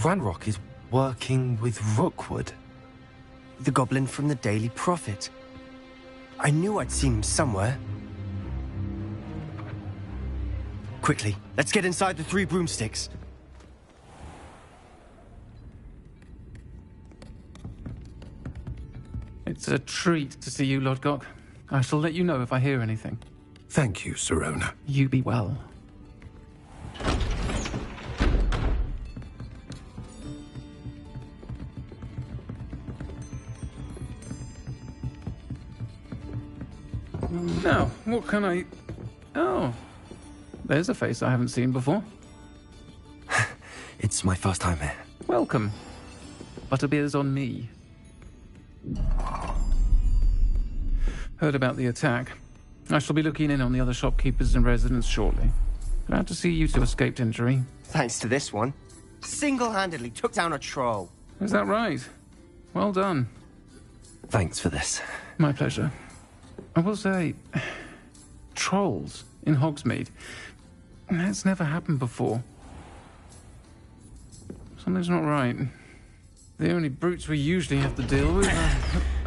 Ranrock is working with Rookwood. The goblin from the Daily Prophet. I knew I'd seen him somewhere. Quickly, let's get inside the 3 broomsticks. It's a treat to see you, Lodgok. I shall let you know if I hear anything. Thank you, Sirona. You be well. Now, what can I... Oh, there's a face I haven't seen before. It's my first time here. Welcome. Butterbeer's on me. Heard about the attack. I shall be looking in on the other shopkeepers and residents shortly. Glad to see you two escaped injury. Thanks to this one. Single-handedly took down a troll. Is that right? Well done. Thanks for this. My pleasure. I will say, trolls in Hogsmeade. That's never happened before. Something's not right. The only brutes we usually have to deal with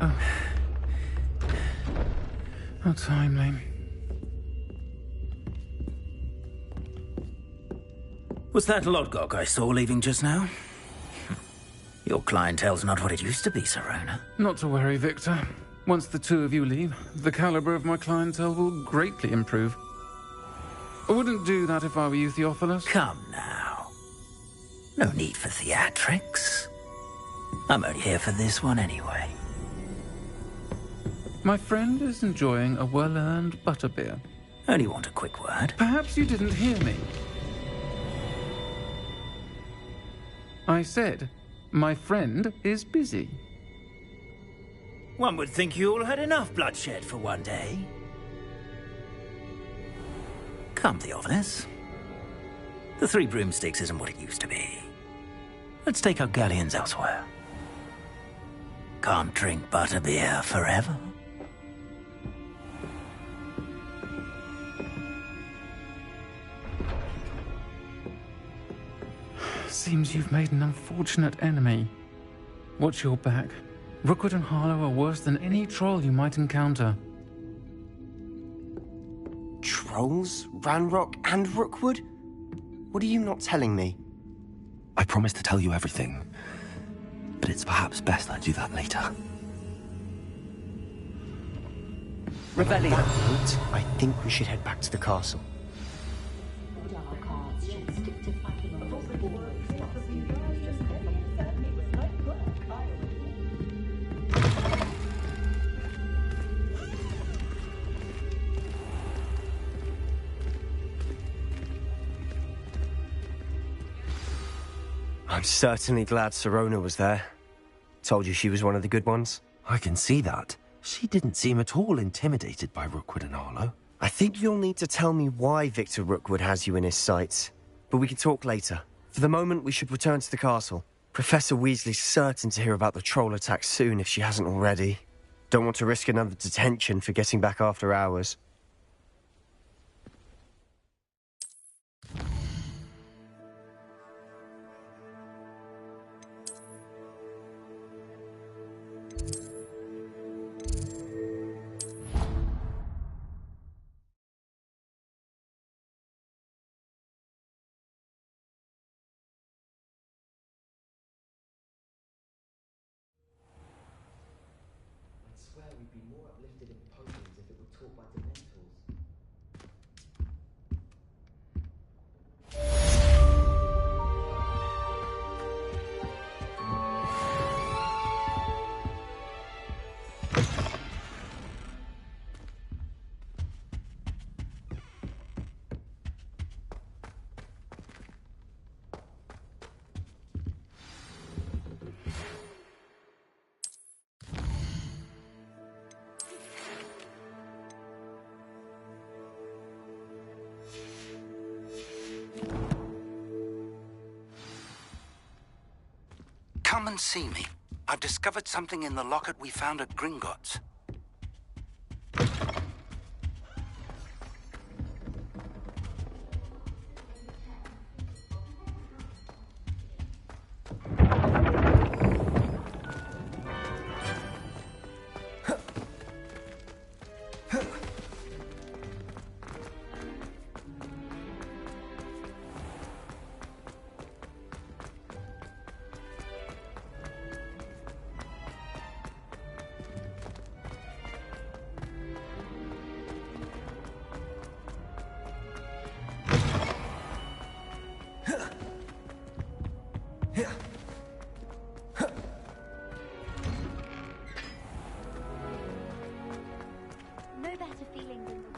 are... How timely. Was that Lodgok I saw leaving just now? Your clientele's not what it used to be, Sirona. Not to worry, Victor. Once the 2 of you leave, the caliber of my clientele will greatly improve. I wouldn't do that if I were you, Theophilus. Come now. No need for theatrics. I'm only here for this one anyway. My friend is enjoying a well-earned butterbeer. Only want a quick word. Perhaps you didn't hear me. I said, my friend is busy. One would think you all had enough bloodshed for one day. Come, Theophilus. The 3 broomsticks isn't what it used to be. Let's take our galleons elsewhere. Can't drink butterbeer forever. Seems you've made an unfortunate enemy. Watch your back. Rookwood and Harlow are worse than any troll you might encounter. Trolls? Ranrock and Rookwood? What are you not telling me? I promised to tell you everything, but it's perhaps best I do that later. Revelio. I think we should head back to the castle. I'm certainly glad Sirona was there. Told you she was one of the good ones. I can see that. She didn't seem at all intimidated by Rookwood and Harlow. I think you'll need to tell me why Victor Rookwood has you in his sights. But we can talk later. For the moment, we should return to the castle. Professor Weasley's certain to hear about the troll attack soon if she hasn't already. Don't want to risk another detention for getting back after hours. Come and see me. I've discovered something in the locket we found at Gringotts. No better feeling than the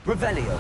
Revelio.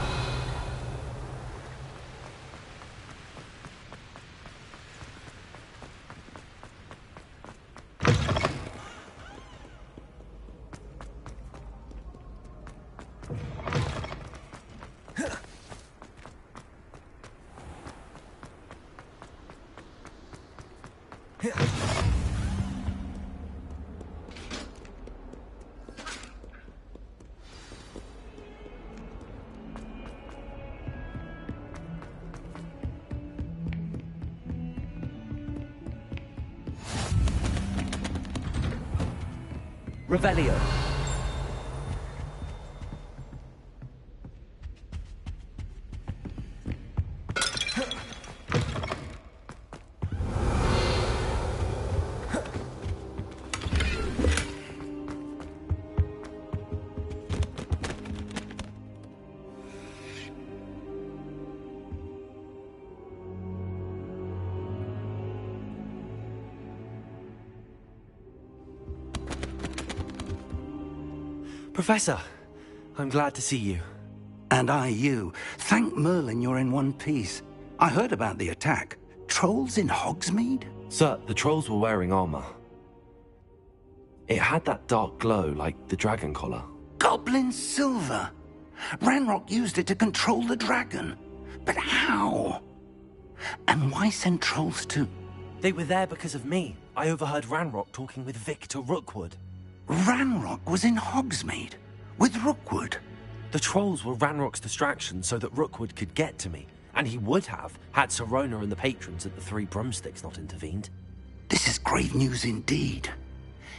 Revelio. Professor, I'm glad to see you. And I you. Thank Merlin you're in one piece. I heard about the attack. Trolls in Hogsmeade? Sir, the trolls were wearing armor. It had that dark glow like the dragon collar. Goblin silver! Ranrock used it to control the dragon. But how? And why send trolls to... They were there because of me. I overheard Ranrock talking with Victor Rookwood. Ranrock was in Hogsmeade? With Rookwood? The trolls were Ranrock's distraction so that Rookwood could get to me. And he would have, had Sirona and the patrons at the Three Broomsticks not intervened. This is grave news indeed.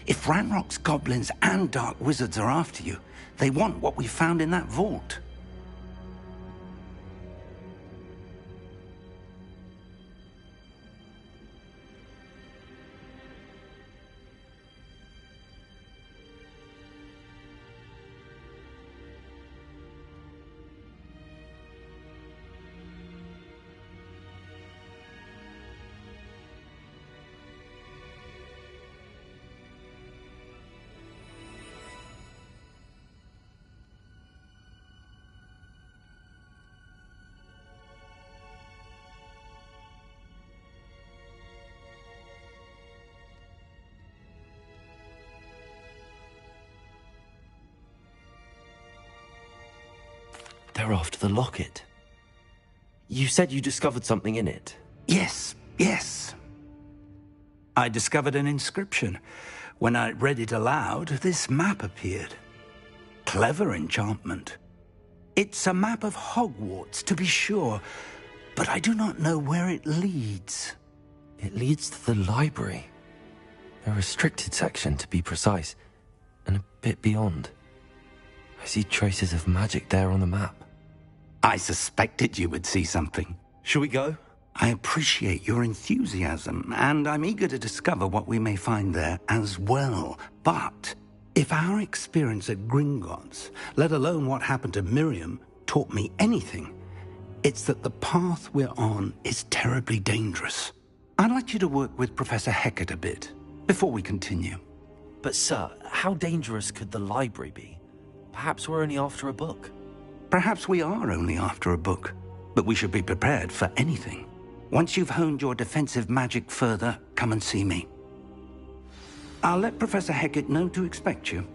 If Ranrock's goblins and dark wizards are after you, they want what we found in that vault. They're after the locket. You said you discovered something in it. Yes, yes. I discovered an inscription. When I read it aloud, this map appeared. Clever enchantment. It's a map of Hogwarts, to be sure, but I do not know where it leads. It leads to the library. A restricted section, to be precise, and a bit beyond. I see traces of magic there on the map. I suspected you would see something. Shall we go? I appreciate your enthusiasm, and I'm eager to discover what we may find there as well. But if our experience at Gringotts, let alone what happened to Miriam, taught me anything, it's that the path we're on is terribly dangerous. I'd like you to work with Professor Hecat a bit before we continue. But sir, how dangerous could the library be? Perhaps we're only after a book. Perhaps we are only after a book, but we should be prepared for anything. Once you've honed your defensive magic further, come and see me. I'll let Professor Hecat know to expect you.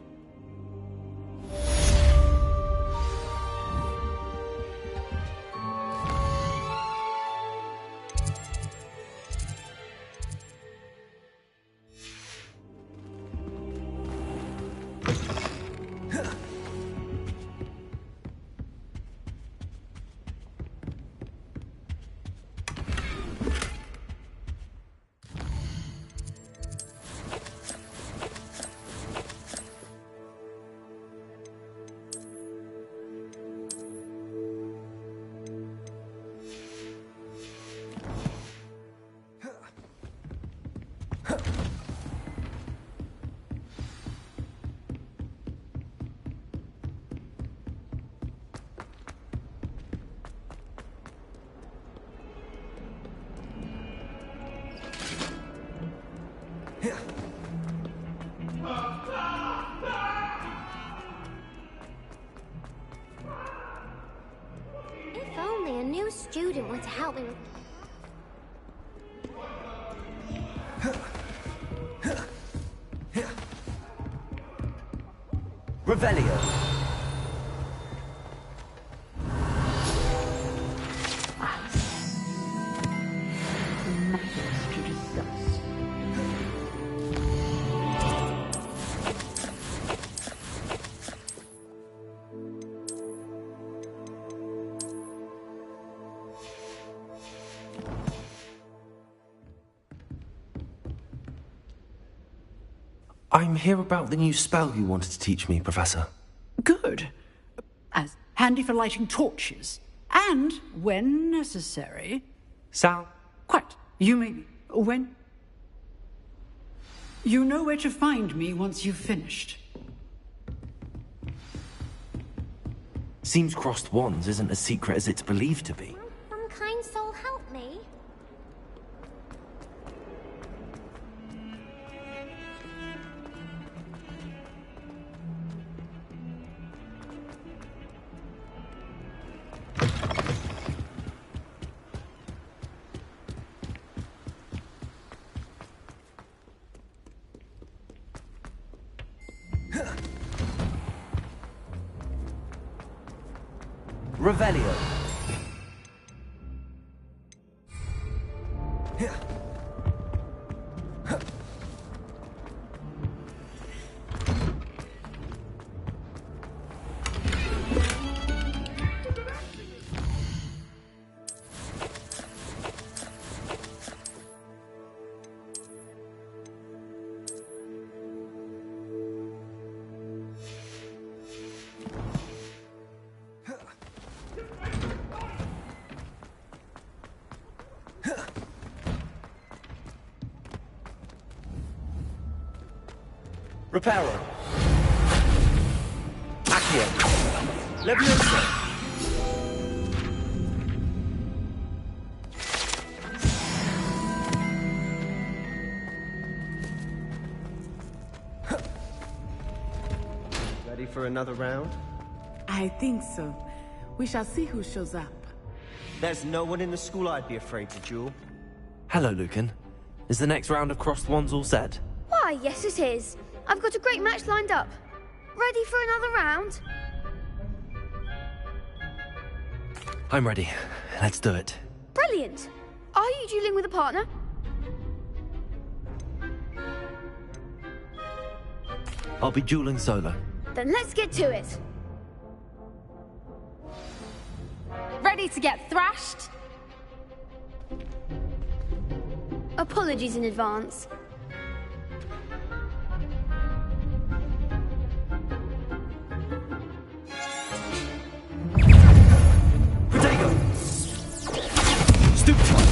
If only a new student were to help me with... Revelio. I'm here about the new spell you wanted to teach me, Professor. Good. As handy for lighting torches. And, when necessary... Sal? Quite. You may... When... You know where to find me once you've finished. Seems crossed wands isn't as secret as it's believed to be. Some kind soul help me? Revelio. Reparo. Accio. Leviosa. Ready for another round? I think so. We shall see who shows up. There's no one in the school I'd be afraid to duel. Hello, Lucan. Is the next round of crossed wands all set? Why, yes it is. I've got a great match lined up. Ready for another round? I'm ready. Let's do it. Brilliant. Are you dueling with a partner? I'll be dueling solo. Then let's get to it. Ready to get thrashed? Apologies in advance. Protego! Stupefy!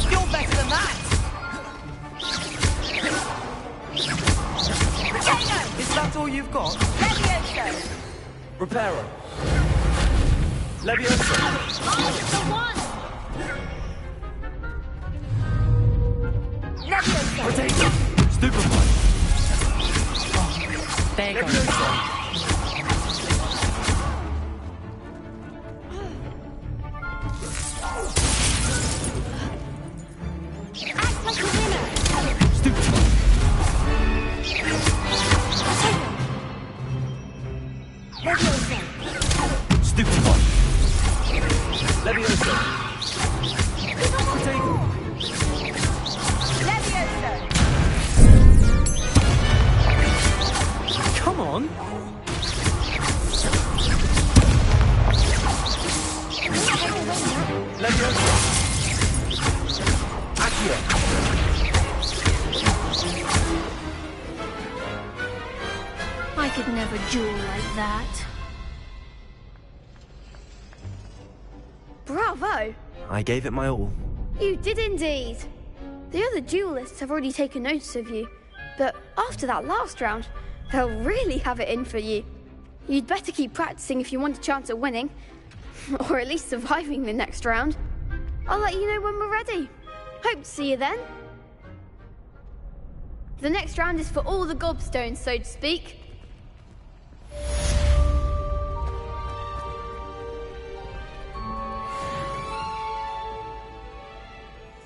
You're better than that! Protego! Is that all you've got? Levioso! Reparo. Leviosa! The one! Levioso! Protego! Stupefy! There you go. Leviosa! Act like a winner! Stupefy! I could never duel like that. Bravo! I gave it my all. You did indeed. The other duelists have already taken notice of you, but after that last round, they'll really have it in for you. You'd better keep practicing if you want a chance at winning, or at least surviving the next round. I'll let you know when we're ready. Hope to see you then. The next round is for all the gobstones, so to speak.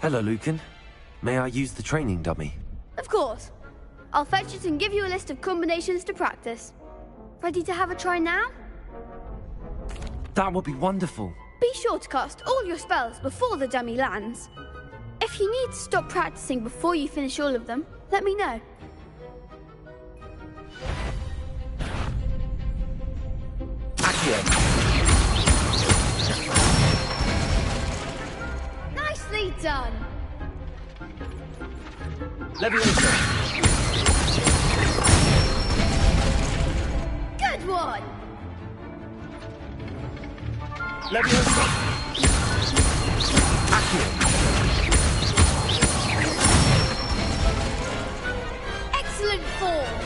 Hello, Lucan. May I use the training dummy? Of course. I'll fetch it and give you a list of combinations to practice. Ready to have a try now? That would be wonderful. Be sure to cast all your spells before the dummy lands. If you need to stop practicing before you finish all of them, let me know. Nicely done. Leviosa. Good one. Leviosa. Excellent form.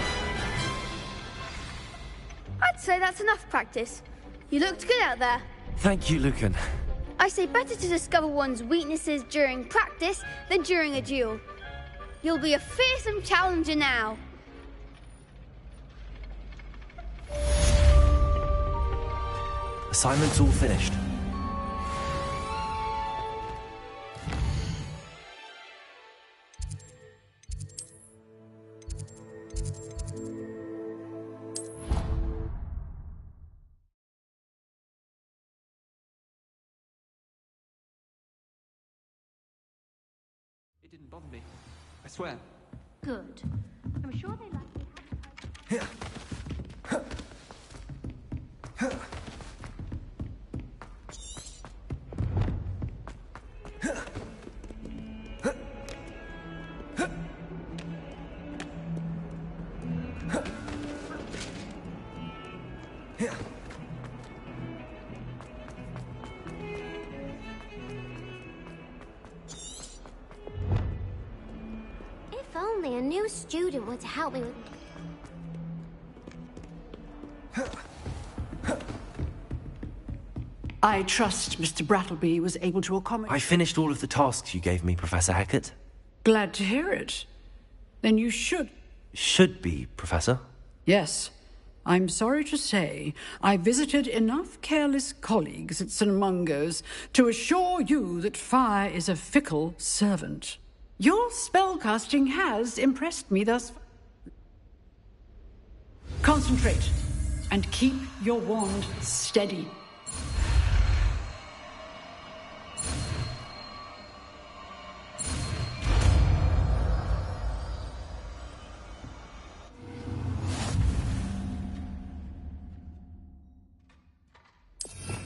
I'd say that's enough practice. You looked good out there. Thank you, Lucan. I say better to discover one's weaknesses during practice than during a duel. You'll be a fearsome challenger now. Assignment's all finished. It didn't bother me. I swear. Good. I'm sure they like me. If only a new student were to help me with... I trust Mr. Brattleby was able to accommodate... I finished all of the tasks you gave me, Professor Hackett. Glad to hear it. Then you should... Should be, Professor. Yes. I'm sorry to say, I visited enough careless colleagues at St. Mungo's to assure you that fire is a fickle servant. Your spellcasting has impressed me thus far. Concentrate, and keep your wand steady.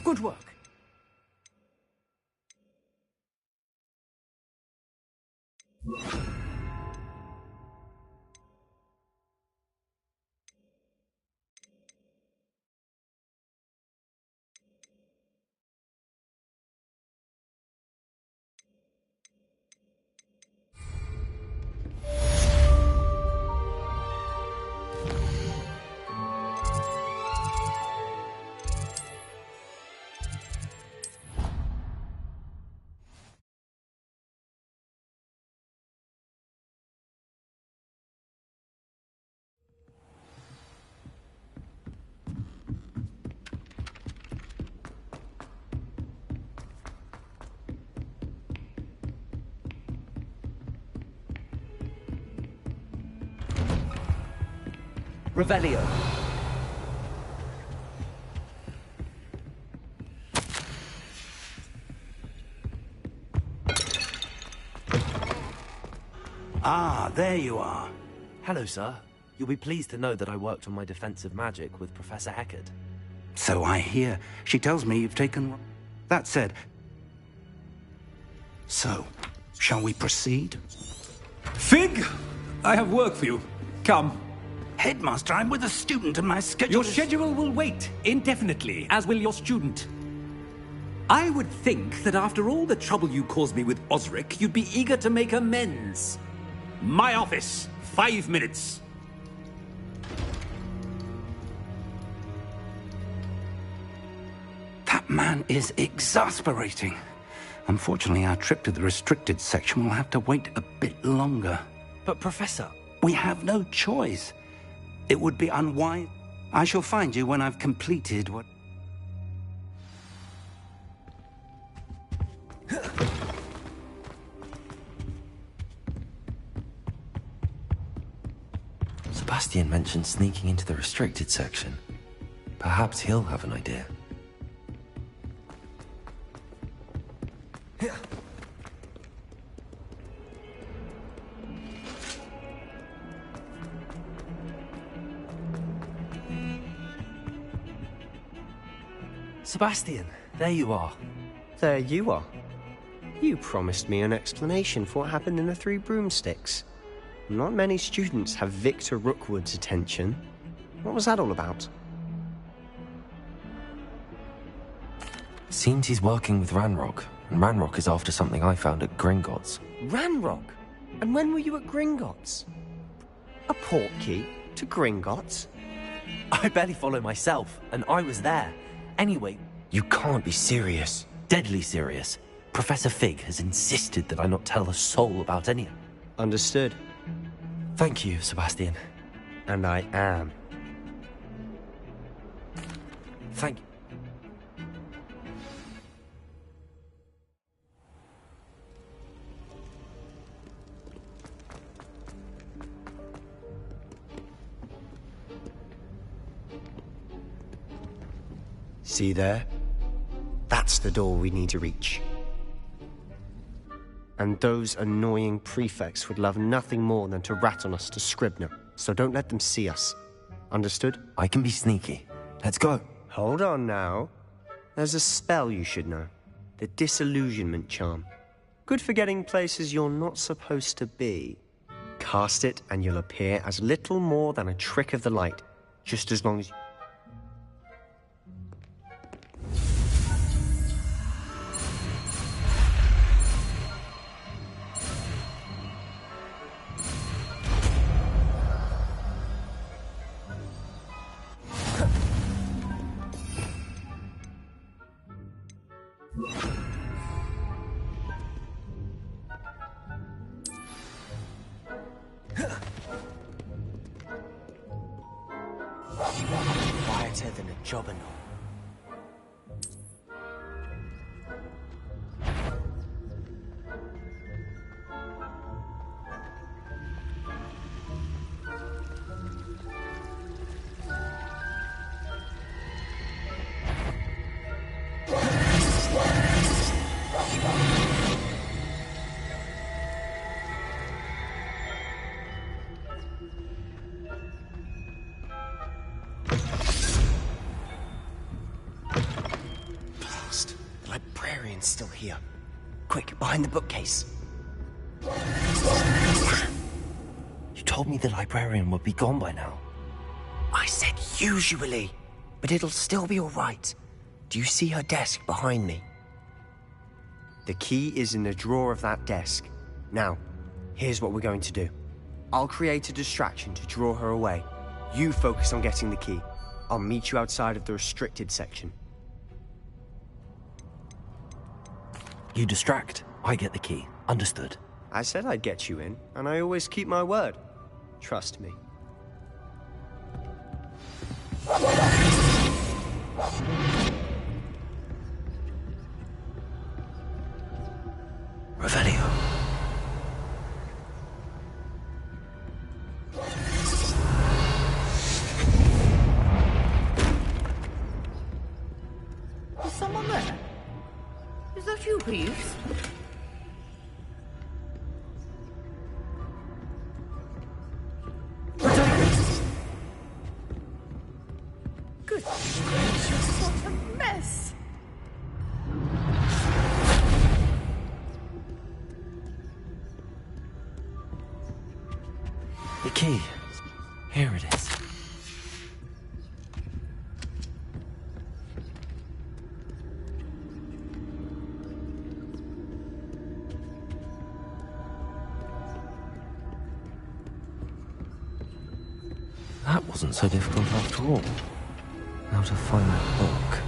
Good work. Revelio. Ah, there you are. Hello, sir. You'll be pleased to know that I worked on my defensive magic with Professor Hackett. So I hear. She tells me you've taken... That said... So, shall we proceed? Fig! I have work for you. Come. Headmaster, I'm with a student and my schedule Your schedule will wait indefinitely, as will your student. I would think that after all the trouble you caused me with Osric, you'd be eager to make amends. My office, 5 minutes. That man is exasperating. Unfortunately, our trip to the restricted section will have to wait a bit longer. But, Professor... We have no choice. It would be unwise. I shall find you when I've completed what... Sebastian mentioned sneaking into the restricted section. Perhaps he'll have an idea. Sebastian, there you are. There you are. You promised me an explanation for what happened in the Three Broomsticks. Not many students have Victor Rookwood's attention. What was that all about? Seems he's working with Ranrock, and Ranrock is after something I found at Gringotts. Ranrock? And when were you at Gringotts? A portkey to Gringotts? I barely follow myself, and I was there. Anyway... You can't be serious. Deadly serious. Professor Fig has insisted that I not tell a soul about any... Understood. Thank you, Sebastian. And I am. Thank you. See there? That's the door we need to reach. And those annoying prefects would love nothing more than to rat on us to Scribner, so don't let them see us. Understood? I can be sneaky. Let's go. Hold on now. There's a spell you should know. The Disillusionment Charm. Good for getting places you're not supposed to be. Cast it and you'll appear as little more than a trick of the light, just as long as you... Quieter than a jobberknoll. Still here. Quick, behind the bookcase. You told me the librarian would be gone by now. I said usually, but it'll still be all right. Do you see her desk behind me? The key is in the drawer of that desk. Now, here's what we're going to do. I'll create a distraction to draw her away. You focus on getting the key. I'll meet you outside of the restricted section. You distract, I get the key. Understood. I said I'd get you in, and I always keep my word. Trust me. Revelio. Is someone there? Is that you, please? Good gracious, what a mess! The key. Here it is. That wasn't so difficult after all. Now to find that book.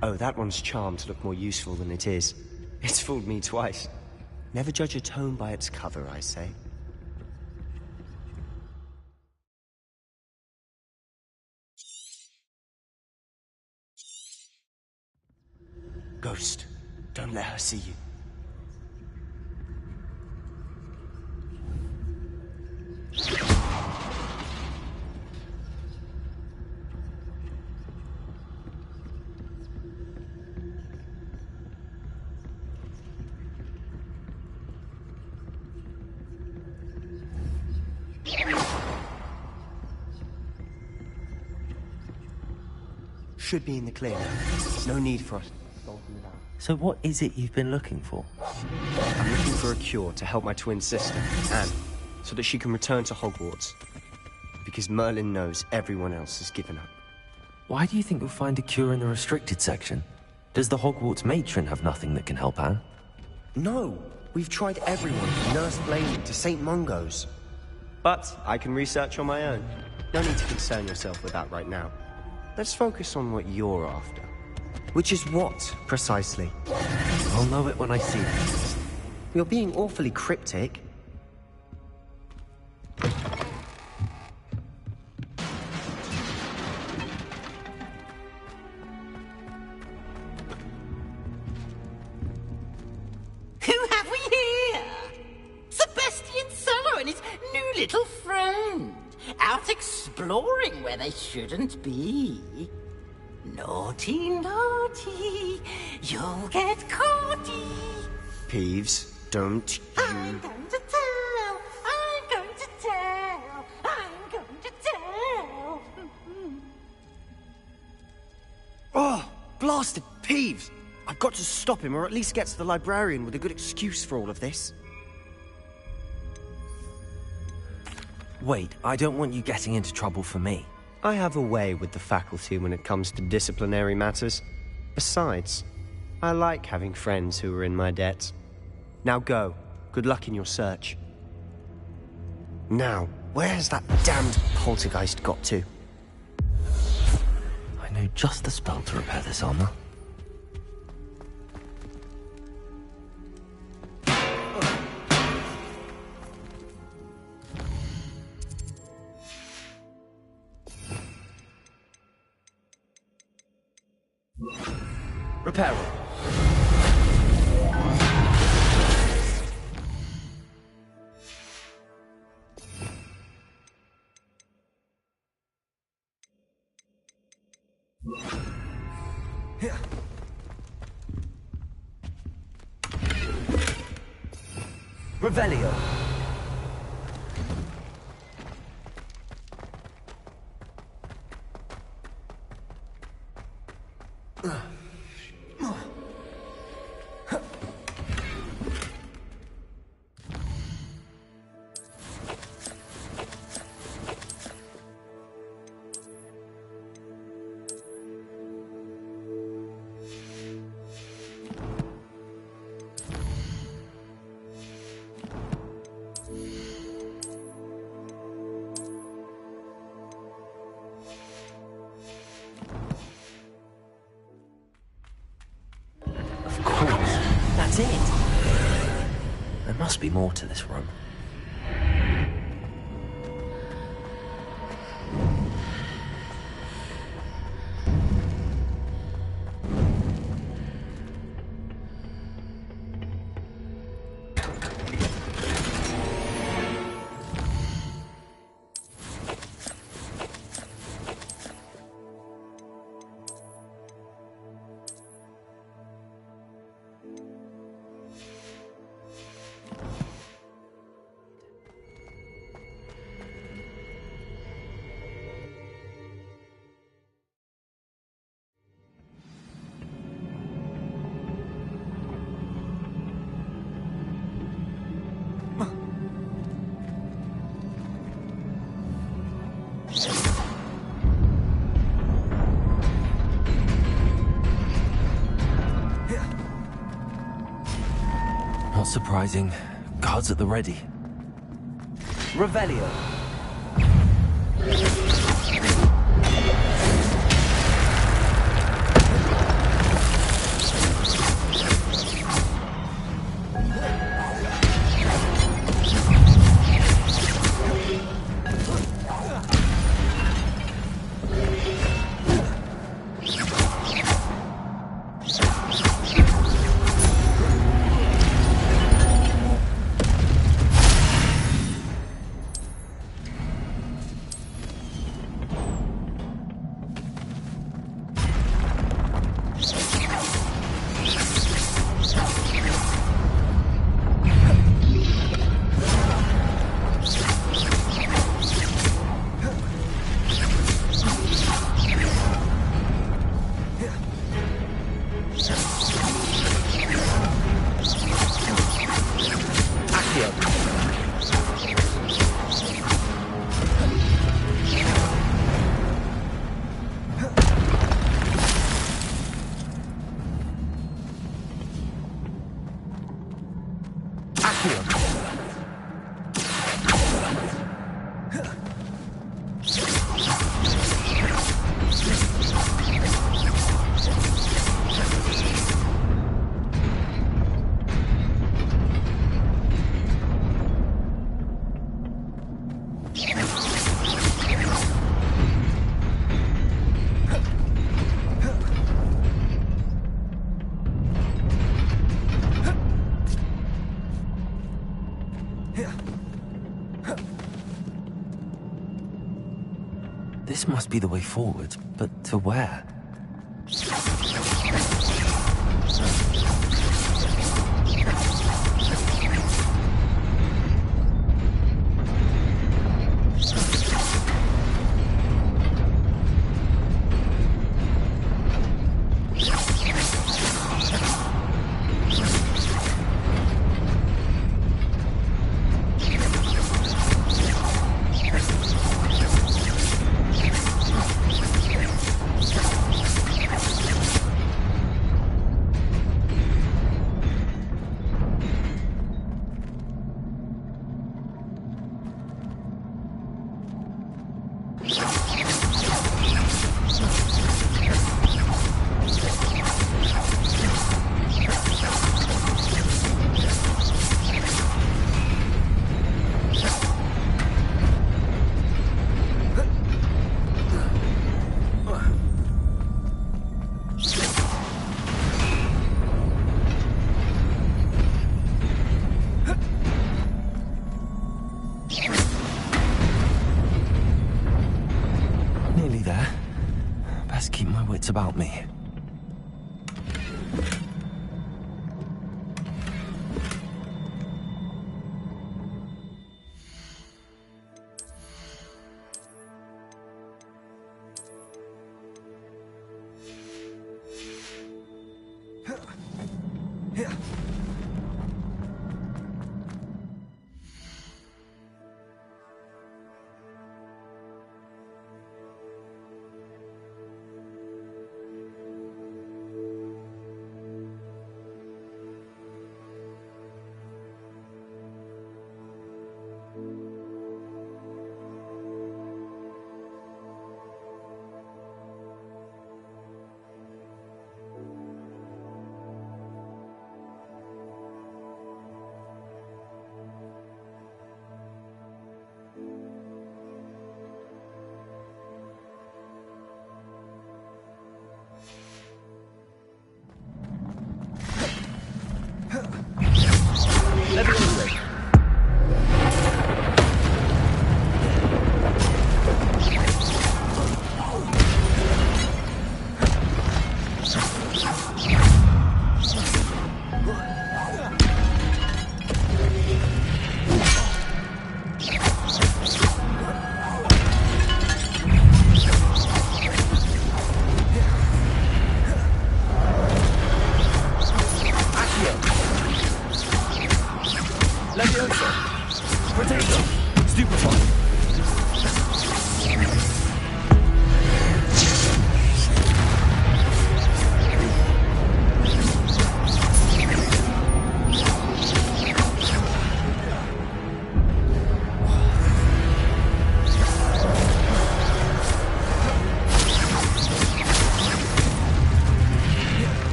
Oh, that one's charmed to look more useful than it is. It's fooled me twice. Never judge a tome by its cover, I say. Ghost, don't let her see you. Should be in the clear now. No need for us. So what is it you've been looking for? I'm looking for a cure to help my twin sister, Anne, so that she can return to Hogwarts. Because Merlin knows everyone else has given up. Why do you think you'll find a cure in the restricted section? Does the Hogwarts matron have nothing that can help Anne? No! We've tried everyone, from Nurse Blaney to St. Mungo's. But I can research on my own. No need to concern yourself with that right now. Let's focus on what you're after. Which is what, precisely? I'll know it when I see it. You're being awfully cryptic. Who have we here? Sebastian Solo and his new little friend. Out exploring where they shouldn't be. Naughty, naughty, you'll get caughty. Peeves, don't you... I'm going to tell, I'm going to tell, I'm going to tell. Oh, blasted Peeves! I've got to stop him, or at least get to the librarian with a good excuse for all of this. Wait, I don't want you getting into trouble for me. I have a way with the faculty when it comes to disciplinary matters. Besides, I like having friends who are in my debt. Now go. Good luck in your search. Now, where has that damned poltergeist got to? I know just the spell to repair this armor. Repair it. Revelio. That's it. There must be more to this room. Not surprising. Guards at the ready. Revelio. This must be the way forward, but to where? About me.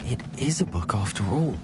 It is a book after all.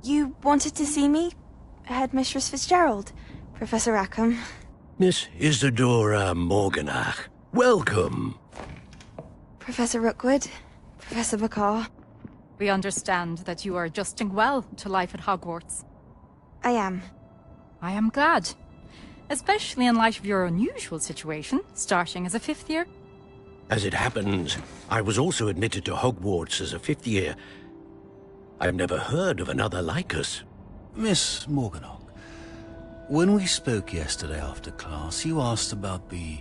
You wanted to see me? Headmistress Fitzgerald, Professor Rackham. Miss Isadora Morganach, welcome. Professor Rookwood, Professor Bakar. We understand that you are adjusting well to life at Hogwarts. I am. I am glad. Especially in light of your unusual situation, starting as a 5th year. As it happens, I was also admitted to Hogwarts as a 5th year. I've never heard of another like us. Miss Morganach, when we spoke yesterday after class, you asked about the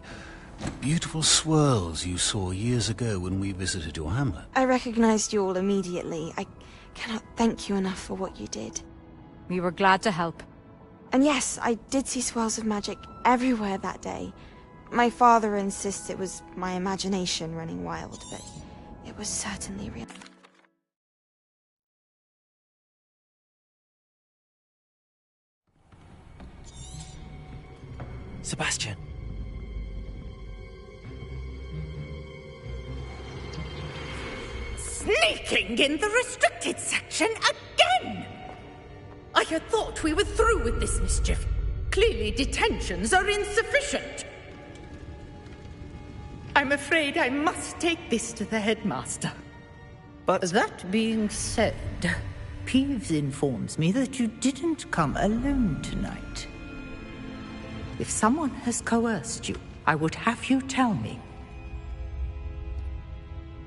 beautiful swirls you saw years ago when we visited your hamlet. I recognized you all immediately. I cannot thank you enough for what you did. We were glad to help. And yes, I did see swirls of magic everywhere that day. My father insists it was my imagination running wild, but it was certainly real. Sebastian. Sneaking in the restricted section again! I had thought we were through with this mischief. Clearly detentions are insufficient. I'm afraid I must take this to the headmaster. But that being said, Peeves informs me that you didn't come alone tonight. If someone has coerced you, I would have you tell me.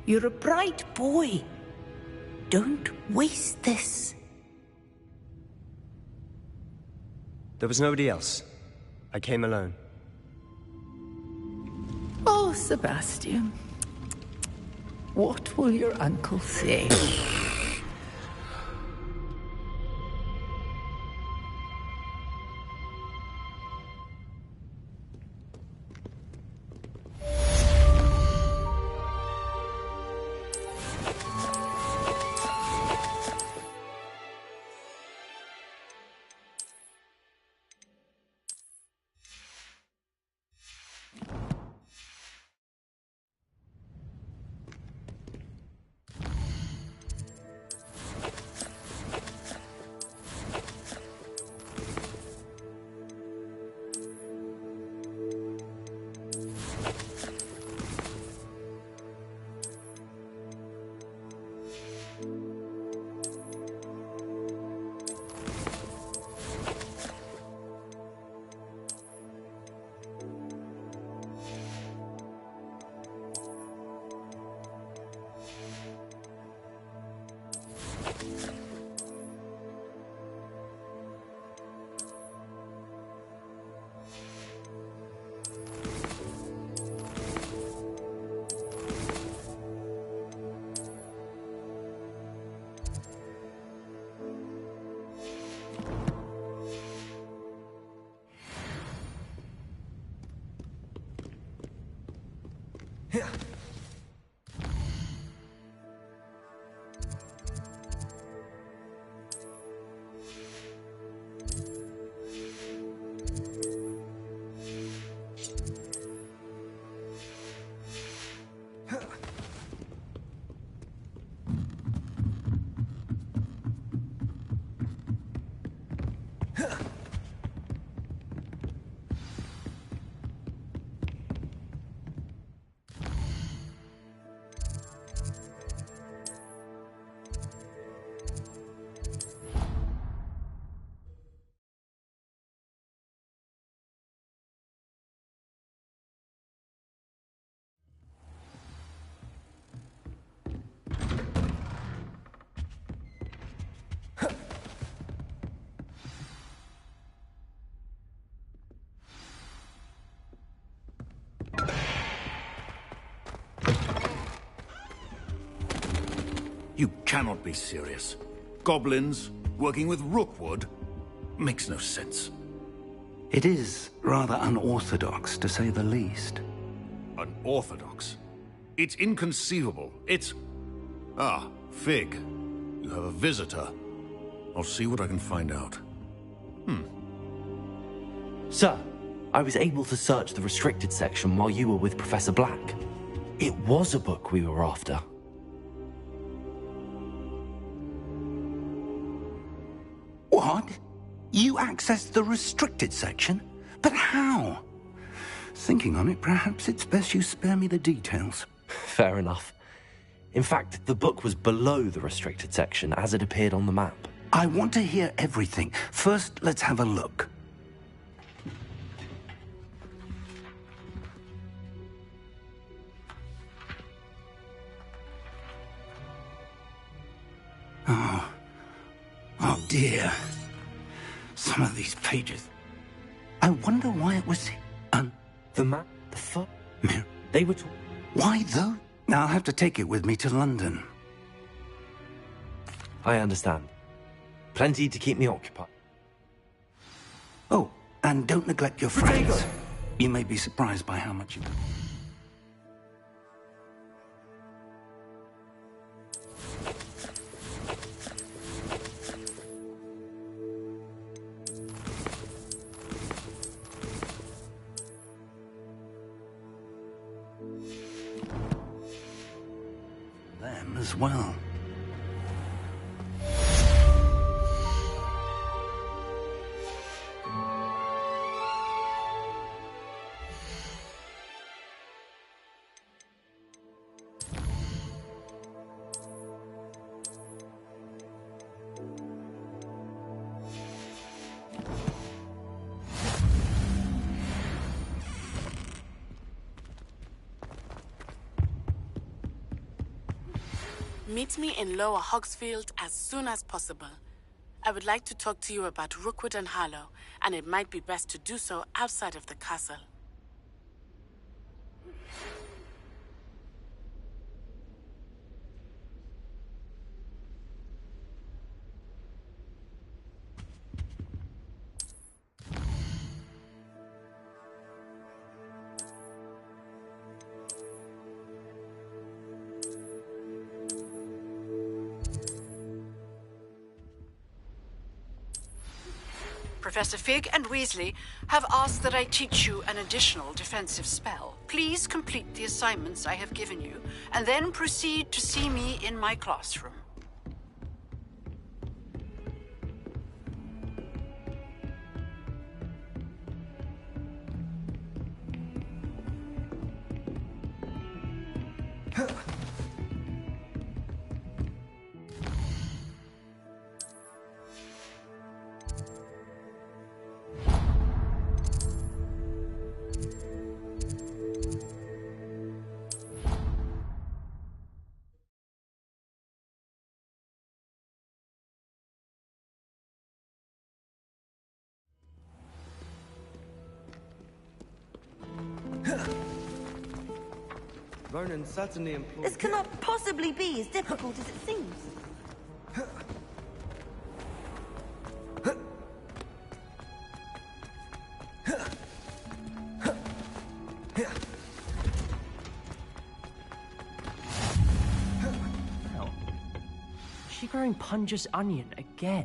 You're a bright boy. Don't waste this. There was nobody else. I came alone. Oh, Sebastian. What will your uncle say? You cannot be serious. Goblins working with Rookwood makes no sense. It is rather unorthodox, to say the least. Unorthodox? It's inconceivable. It's... Ah, Fig. You have a visitor. I'll see what I can find out. Sir, I was able to search the restricted section while you were with Professor Black. It was a book we were after. What? You accessed the restricted section? But how? Thinking on it, perhaps it's best you spare me the details. Fair enough. In fact, the book was below the restricted section as it appeared on the map. I want to hear everything. First, let's have a look. Oh dear. Some of these pages. I wonder why it was... The map? The fuck? They were talking... Why though? Now I'll have to take it with me to London. I understand. Plenty to keep me occupied. Oh, and don't neglect your friends. You may be surprised by how much you... Them as well. Meet me in Lower Hogsfield as soon as possible. I would like to talk to you about Rookwood and Harlow, and it might be best to do so outside of the castle. Professor Fig and Weasley have asked that I teach you an additional defensive spell. Please complete the assignments I have given you, and then proceed to see me in my classroom. Ronan certainly employed... This cannot possibly be as difficult as it seems. growing Punja's onion again.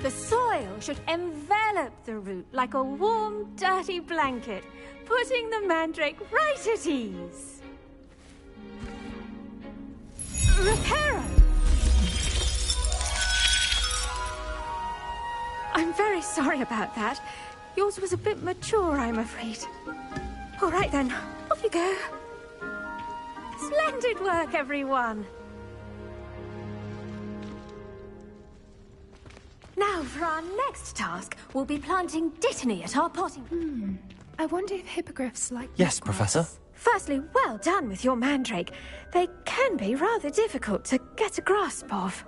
The soil should envelop the root like a warm, dirty blanket, putting the mandrake right at ease. Reparo! I'm very sorry about that. Yours was a bit mature, I'm afraid. All right then, off you go. Splendid work, everyone. Now, for our next task, we'll be planting dittany at our potting... I wonder if hippogriffs like... Yes, Professor. Firstly, well done with your mandrake. They can be rather difficult to get a grasp of.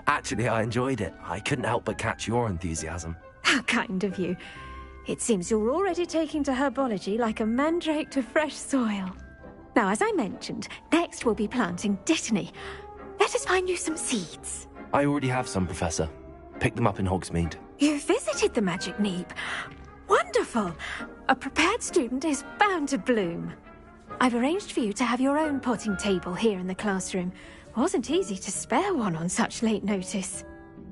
Actually, I enjoyed it. I couldn't help but catch your enthusiasm. How kind of you. It seems you're already taking to herbology like a mandrake to fresh soil. Now, as I mentioned, next we'll be planting dittany. Let us find you some seeds. I already have some, Professor. Picked them up in Hogsmeade. You visited the Magic Neep. Wonderful! A prepared student is bound to bloom. I've arranged for you to have your own potting table here in the classroom. Wasn't easy to spare one on such late notice.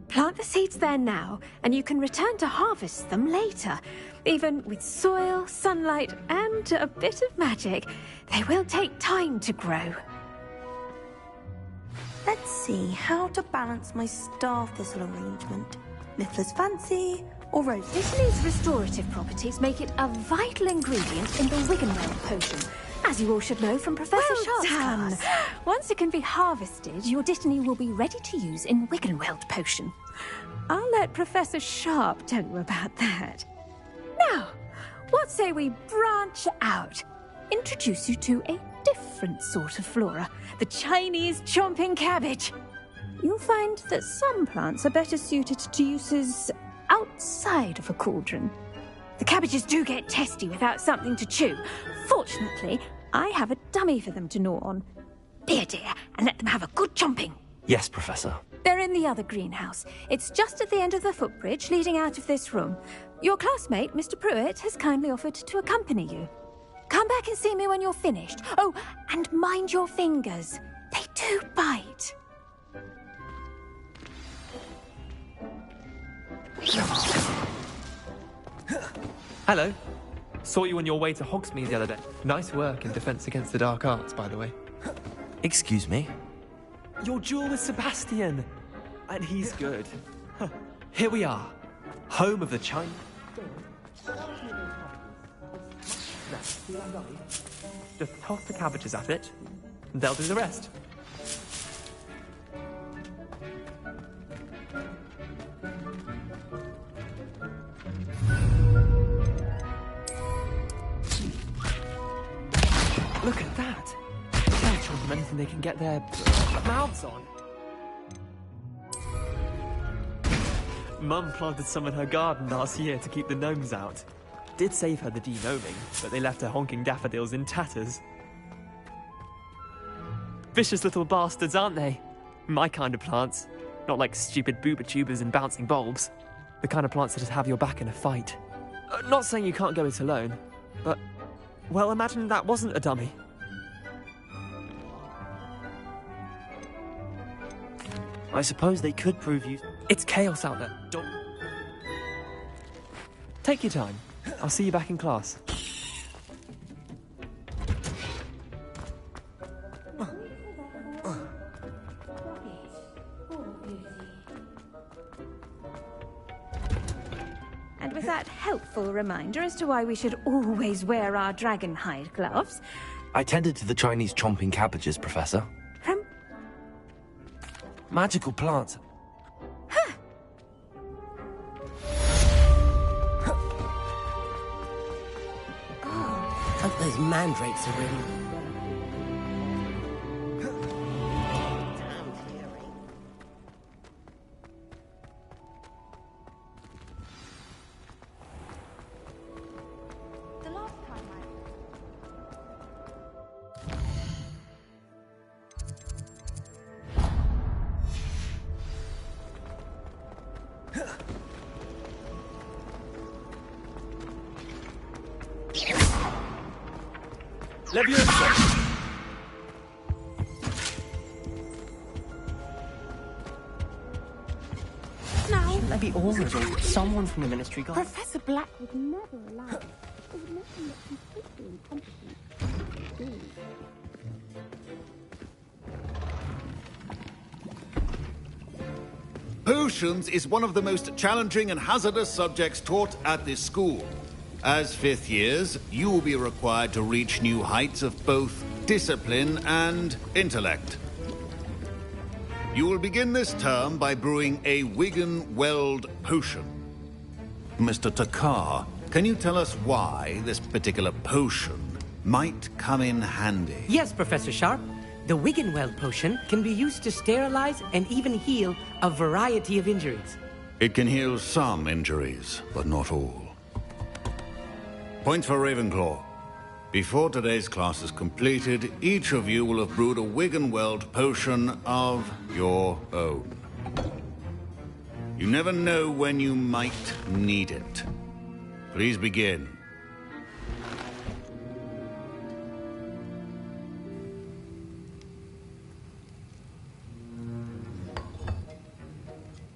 Plant the seeds there now, and you can return to harvest them later. Even with soil, sunlight, and a bit of magic, they will take time to grow. Let's see how to balance my star thistle arrangement. Miffler's fancy or rose? Dittany's restorative properties make it a vital ingredient in the Wiggenweld potion, as you all should know from Professor Sharp's class. Once it can be harvested, your dittany will be ready to use in Wiggenweld potion. I'll let Professor Sharp tell you about that. Now, what say we branch out? Introduce you to a different sort of flora, the Chinese chomping cabbage. You'll find that some plants are better suited to uses outside of a cauldron. The cabbages do get testy without something to chew. Fortunately, I have a dummy for them to gnaw on. Be a dear and let them have a good chomping. Yes, Professor. They're in the other greenhouse. It's just at the end of the footbridge leading out of this room. Your classmate, Mr. Pruitt, has kindly offered to accompany you. Come back and see me when you're finished. Oh, and mind your fingers. They do bite. Hello. Saw you on your way to Hogsmeade the other day. Nice work in Defense Against the Dark Arts, by the way. Excuse me? Your duel with Sebastian. And he's good. Here we are. Home of the Chinese... Just toss the cabbages at it, and they'll do the rest. Look at that! They'll show them anything they can get their mouths on. Mum planted some in her garden last year to keep the gnomes out. Did save her the de-gnoming, but they left her honking daffodils in tatters. Vicious little bastards, aren't they? My kind of plants. Not like stupid booba tubers and bouncing bulbs. The kind of plants that just have your back in a fight. Not saying you can't go it alone, but... well, imagine that wasn't a dummy. I suppose they could prove you... It's chaos out there. Don't... Take your time. I'll see you back in class. And with that helpful reminder as to why we should always wear our dragon hide gloves... I tended to the Chinese chomping cabbages, Professor. From? Magical plants. Are those mandrakes are in. Shouldn't they be all of them? Someone from the Ministry got... Professor Black would never allow it. It would make him look completely incompetent. Potions is one of the most challenging and hazardous subjects taught at this school. As fifth years, you will be required to reach new heights of both discipline and intellect. You will begin this term by brewing a Wigan Weld potion. Mr. Takar, can you tell us why this particular potion might come in handy? Yes, Professor Sharp. The Wiggenweld potion can be used to sterilize and even heal a variety of injuries. It can heal some injuries, but not all. Points for Ravenclaw. Before today's class is completed, each of you will have brewed a Wiggenweld potion of your own. You never know when you might need it. Please begin.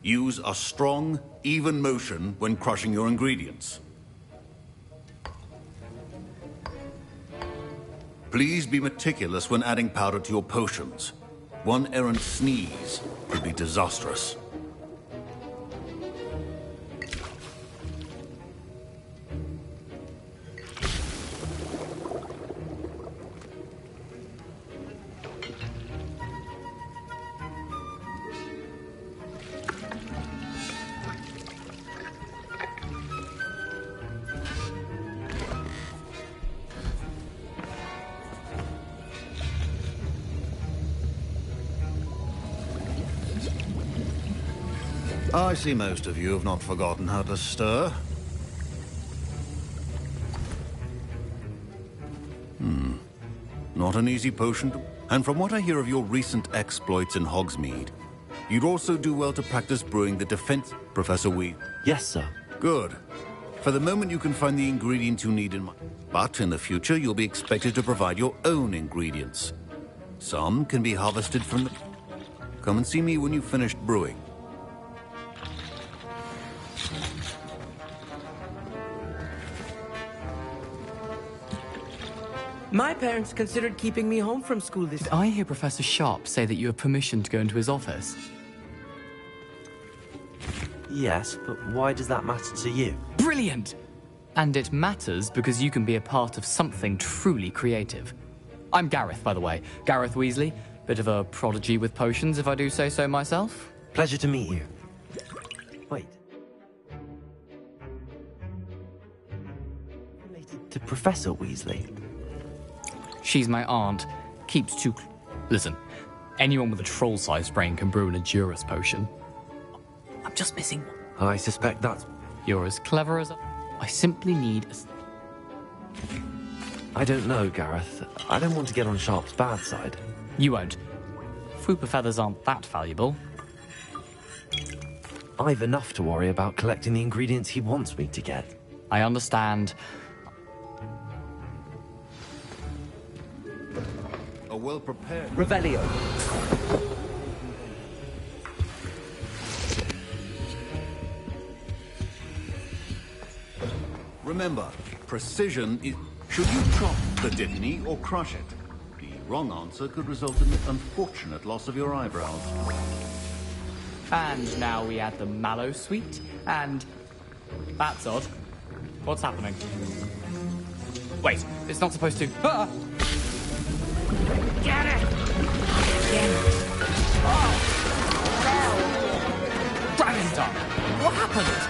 Use a strong, even motion when crushing your ingredients. Please be meticulous when adding powder to your potions. One errant sneeze could be disastrous. I see most of you have not forgotten how to stir. Not an easy potion to... And from what I hear of your recent exploits in Hogsmeade, you'd also do well to practice brewing the defense... Professor Weed. Yes, sir. Good. For the moment, you can find the ingredients you need in my... But in the future, you'll be expected to provide your own ingredients. Some can be harvested from the... Come and see me when you've finished brewing. My parents considered keeping me home from school this... Did I hear Professor Sharp say that you have permission to go into his office? Yes, but why does that matter to you? Brilliant! And it matters because you can be a part of something truly creative. I'm Gareth, by the way. Gareth Weasley. Bit of a prodigy with potions, if I do say so myself. Pleasure to meet you. Wait. Related to Professor Weasley? She's my aunt. Keeps too... Listen, anyone with a troll-sized brain can brew an Edurus potion. I'm just missing one. I suspect that's... You're as clever as I simply need a... I don't know, Gareth. I don't want to get on Sharp's bad side. You won't. Fupa feathers aren't that valuable. I've enough to worry about collecting the ingredients he wants me to get. I understand. A well-prepared... Revelio. Remember, precision is... Should you chop the dittany or crush it? The wrong answer could result in the unfortunate loss of your eyebrows. And now we add the mallow sweet, and... That's odd. What's happening? Wait, it's not supposed to... Ah! Get it! Oh! Dragon Tongue! What happened?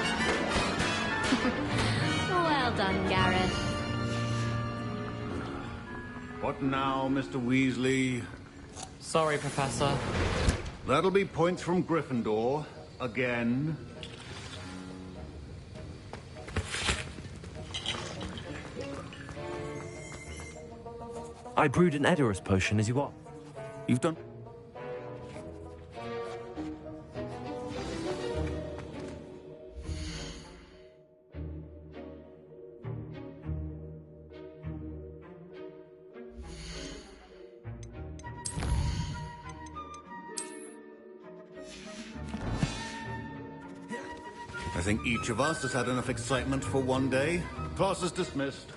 Well done, Gareth. now, Mr. Weasley. Sorry, Professor. That'll be points from Gryffindor. Again. I brewed an Edorus potion as you are. You've done... I think each of us has had enough excitement for one day. Class is dismissed.